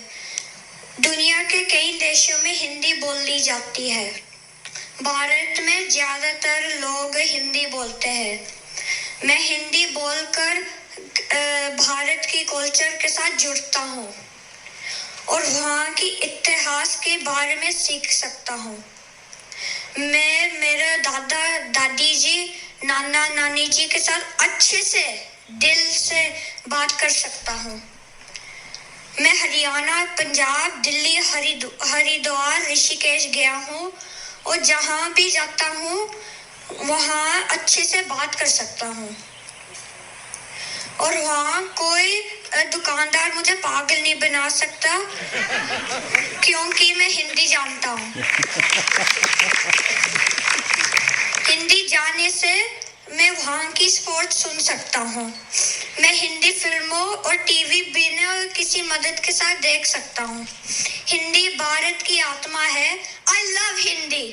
दुनिया के कई देशों में हिंदी बोली जाती है। भारत में ज्यादातर लोग हिंदी बोलते हैं। मैं हिंदी बोलकर भारत की कल्चर के साथ जुड़ता हूँ और वहाँ की इतिहास के बारे में सीख सकता हूँ। मैं मेरे दादा दादी जी, नाना नानी जी के साथ अच्छे से दिल से बात कर सकता हूँ। मैं हरियाणा, पंजाब, दिल्ली, हरिद्वार, ऋषिकेश गया हूँ और जहाँ भी जाता हूँ वहाँ अच्छे से बात कर सकता हूँ और वहाँ कोई दुकानदार मुझे पागल नहीं बना सकता क्योंकि मैं हिंदी जानता हूँ। हिंदी जानने से मैं वहाँ की स्पोर्ट्स सुन सकता हूँ। मैं हिंदी फिल्मों और टीवी बिना किसी मदद के साथ देख सकता हूँ। हिंदी भारत की आत्मा है। I love Hindi.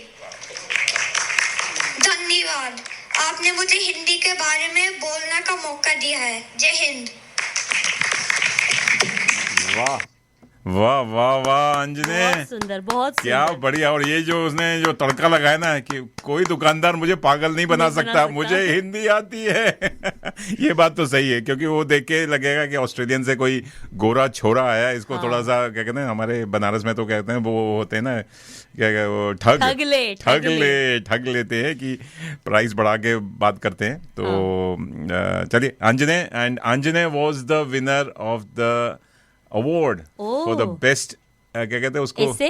धन्यवाद, आपने मुझे हिंदी के बारे में बोलने का मौका दिया है। जय हिंद। वाह वाह वाह वाह अंजने, बहुत सुंदर, बहुत क्या सुंदर। बढ़िया। और ये जो उसने जो तड़का लगाया ना कि कोई दुकानदार मुझे पागल नहीं बना सकता, मुझे हिंदी आती है ये बात तो सही है, क्योंकि वो देख के लगेगा कि ऑस्ट्रेलियन से कोई गोरा छोरा आया, इसको थोड़ा सा क्या कहते हैं, हमारे बनारस में तो कहते हैं वो होते हैं ना, क्या वो ठग लेते हैं कि प्राइस बढ़ा के बात करते हैं। तो चलिए, Anjane, and Anjane was the winner of the award for the best, क्या कहते हैं उसको, ऐसे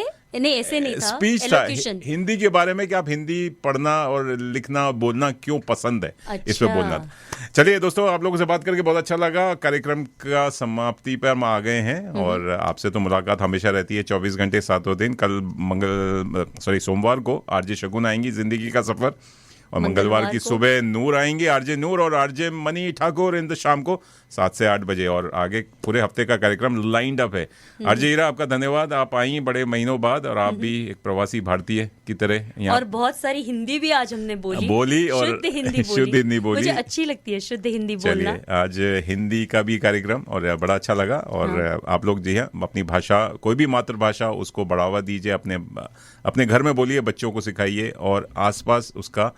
नहीं था, स्पीच था हिंदी के बारे में कि आप हिंदी पढ़ना और लिखना और बोलना क्यों पसंद है। अच्छा। इस पे बोलना था। चलिए दोस्तों, आप लोगों से बात करके बहुत अच्छा लगा। कार्यक्रम का समाप्ति पर हम आ गए हैं और आपसे तो मुलाकात हमेशा रहती है 24 घंटे 7 दिन। कल सोमवार को आरजे शगुन आएंगी जिंदगी का सफर, और मंगलवार की सुबह नूर आएंगे, आरजे नूर और RJ Mani Thakur in the शाम को 7 से 8 बजे। और आगे पूरे हफ्ते का कार्यक्रम लाइंड अप है। आरजे ईरा, आपका धन्यवाद, आप आई बड़े महीनों बाद, और आप भी एक प्रवासी भारतीय की तरह यहाँ, और बहुत सारी हिंदी भी आज हमने बोली और शुद्ध हिंदी बोली। मुझे अच्छी लगती है शुद्ध हिंदी बोलना। आज हिंदी का भी कार्यक्रम और बड़ा अच्छा लगा। और आप लोग जी हाँ, अपनी भाषा, कोई भी मातृभाषा, उसको बढ़ावा दीजिए, अपने घर में बोलिए, बच्चों को सिखाइए और आसपास उसका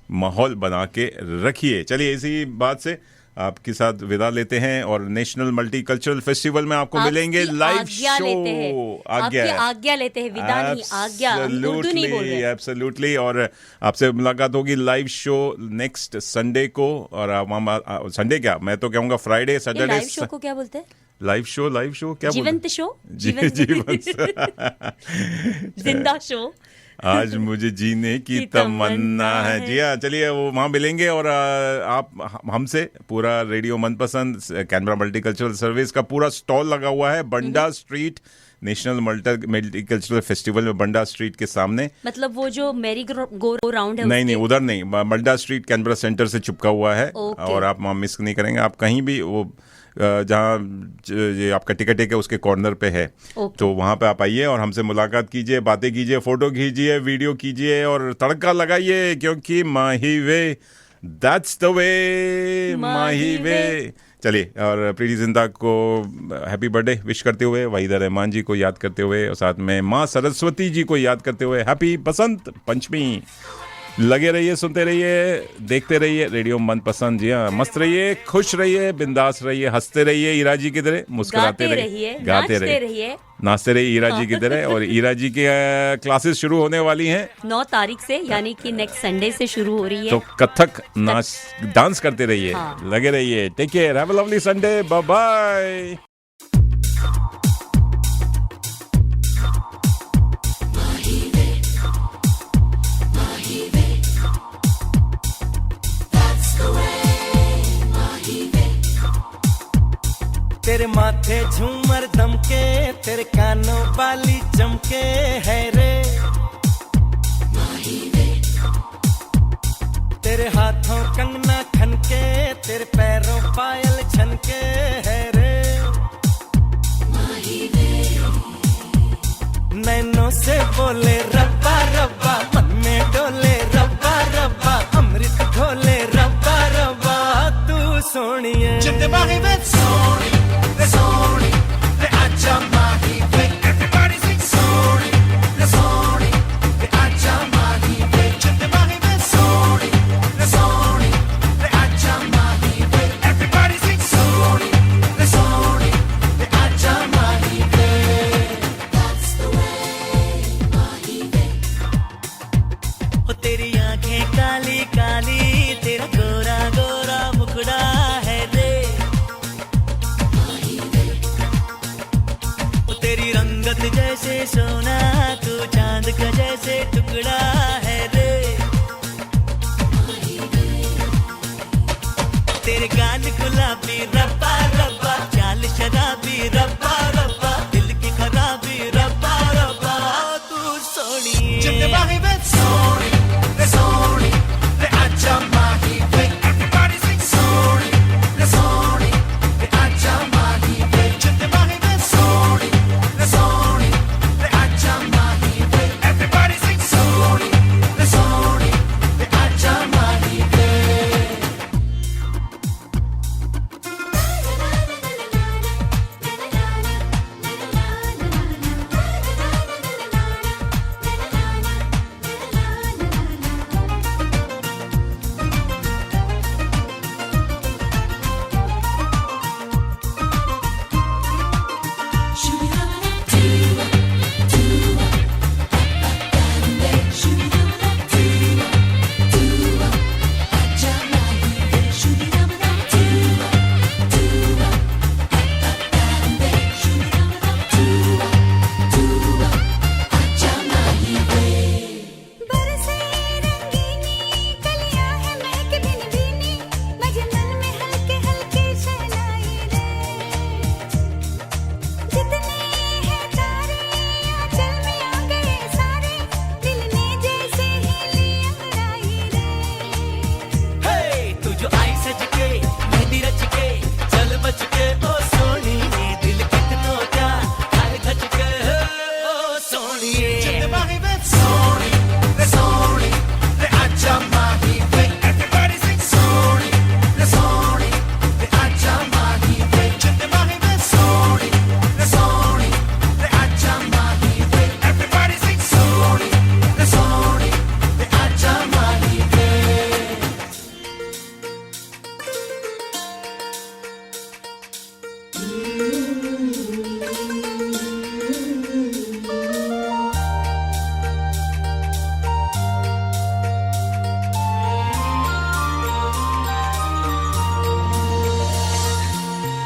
माहौल बना के रखिए। चलिए, इसी बात से आपके साथ विदा लेते हैं और नेशनल मल्टीकल्चरल फेस्टिवल में आपको मिलेंगे लाइव शो। आज्ञा लेते हैं, विदा नहीं, आज्ञा। उर्दू नहीं बोल रहे। एब्सोल्युटली। और आपसे मुलाकात होगी लाइव शो नेक्स्ट संडे को। और संडे क्या, मैं तो कहूँगा फ्राइडे, सैटरडे। लाइव शो को क्या बोलते हैं? लाइव शो क्या जीवंत शो, जिंदा शो। आज मुझे जीने की तमन्ना है। जी हाँ, चलिए वो वहाँ मिलेंगे। और आप हमसे पूरा रेडियो मनपसंद कैनबरा मल्टीकल्चरल सर्विस का पूरा स्टॉल लगा हुआ है बंडा स्ट्रीट, नेशनल मल्टीकल्चरल फेस्टिवल में बंडा स्ट्रीट के सामने। मतलब वो जो मेरी गो राउंड है? नहीं, उधर नहीं, बंडा स्ट्रीट कैनबरा सेंटर से चिपका हुआ है। और आप वहाँ मिस नहीं करेंगे। आप कहीं भी, वो जहाँ ये आपका टिकट है उसके कॉर्नर पे है, तो वहाँ पे आप आइए और हमसे मुलाकात कीजिए, बातें कीजिए, फोटो खींचिए, वीडियो कीजिए और तड़का लगाइए, क्योंकि माही वे, दैट्स द वे, माही वे। चलिए, और प्रीति जिंदा को हैप्पी बर्थडे विश करते हुए, वहीदा रहमान जी को याद करते हुए, और साथ में माँ सरस्वती जी को याद करते हुए हैप्पी बसंत पंचमी। लगे रहिए, सुनते रहिए, देखते रहिए रेडियो मनपसंद। जी हाँ, मस्त रहिए, खुश रहिए, बिंदास रहिए, हंसते रहिए, ईरा जी की तरह मुस्कुराते रहिए, गाते रहिए, नाचते रहिए ईरा जी की तरह। और ईरा जी की क्लासेस शुरू होने वाली हैं 9 तारीख से, यानी कि नेक्स्ट संडे से शुरू हो रही है। तो कथक नाच डांस करते रहिए। लगे रहिए। Take care, have a lovely Sunday, bye bye. तेरे माथे झूमर दमके, तेरे कानों वाली चमके है रे, तेरे हाथों कंगना खनके, तेरे पैरों पायल छनके है रे, नैनों से बोले रब्बा रब्बा, मन में डोले रब्बा रब्बा, अमृत घोले रब्बा रब्बा, तू सोनिए Soni Sony, the Acha Mahi Ve. Everybody sing Sony, the Sony, the Acha Mahi Ve. The Mahi Ve. Sony, the Acha Mahi Ve. Everybody sing Sony, the Acha Mahi Ve. That's the way Mahi Ve. Oh, तेरी आँखें काली काली, तेरा गोरा गोरा मुखड़ा है रे, जैसे सोना, तू चांद का जैसे टुकड़ा है रे, रब्बा रब्बा चाल शराबी रब्बा रब्बा दिल की खराबी रब्बा रब्बा तू सोनिए जिंदे बाही वे सोनी रे आजा माही वे everybody sing सोनी रे आजा माही वे जिंदे बाही वे सोनी रे आजा माही वे everybody sing सोनी रे आजा माही वे बरसे रंगीनी कलियां हैं महक भिन भिनी मजे मन में हल्के हल्के शहनाई रे जितने हैं तारे आंचल में आ गए सारे दिल ने जैसे ही लिया उड़ाई रे हे तू जो आई सज के मेहंदी रच के चल बच के ओ सोनिए दिल कितनो क्या हर खच के ओ सोनिए जिंदे बाही वे सोनी रे आजा माही वे everybody sing सोनी रे आजा माही वे जिंदे बाही वे सोनी रे आजा माही वे everybody sing सोनी रे आजा माही वे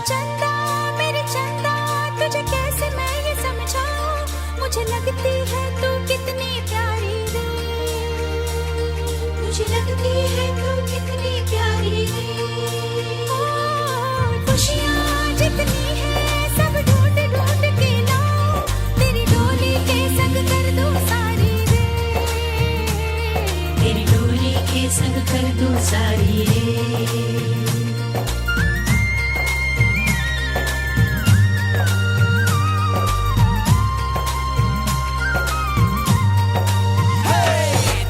चंदा मेरे चंदा तुझे कैसे मैं ये समझाऊं मुझे लगती है तू कितनी प्यारी रे मुझे लगती है तू कितनी प्यारी रे ओ खुशियाँ जितनी है सब ढूंढ ढूंढ के लाऊं तेरी डोली के संग कर दूं सारी रे तेरी डोली के संग कर दूं सारी रे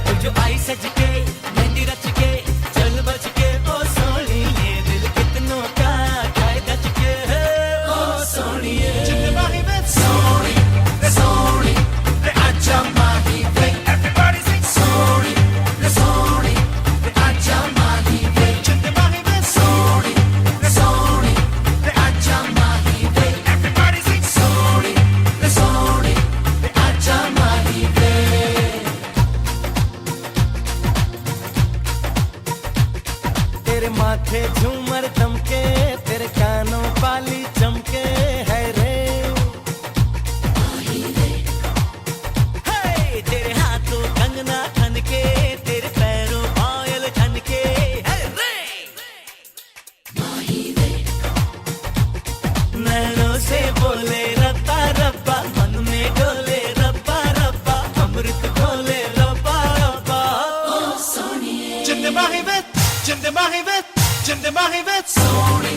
तू जो आई सज के मेहंदी रच के चल बच के ओ सोनिए दिल कितनो का खाए दच के ओ सोनिए जिंदे बाही वे सोनी रे आजा माही वे everybody sing सोनी रे आजा माही वे जिंदे बाही वे सोनी रे आजा माही वे everybody sing सोनी रे आजा माही वे तेरे माथे झूमर दमके तेरे कानों पाली चमके है रे हे तेरे हाथों कंगना खनके तेरे पैरों पायल खनके है रे नैनों से बोले रब्बा रब्बा मन में डोले रब्बा रब्बा अमृत खोले रब्बा रब्बा जिंदे बाही वे जिंदे बाही वे सोनी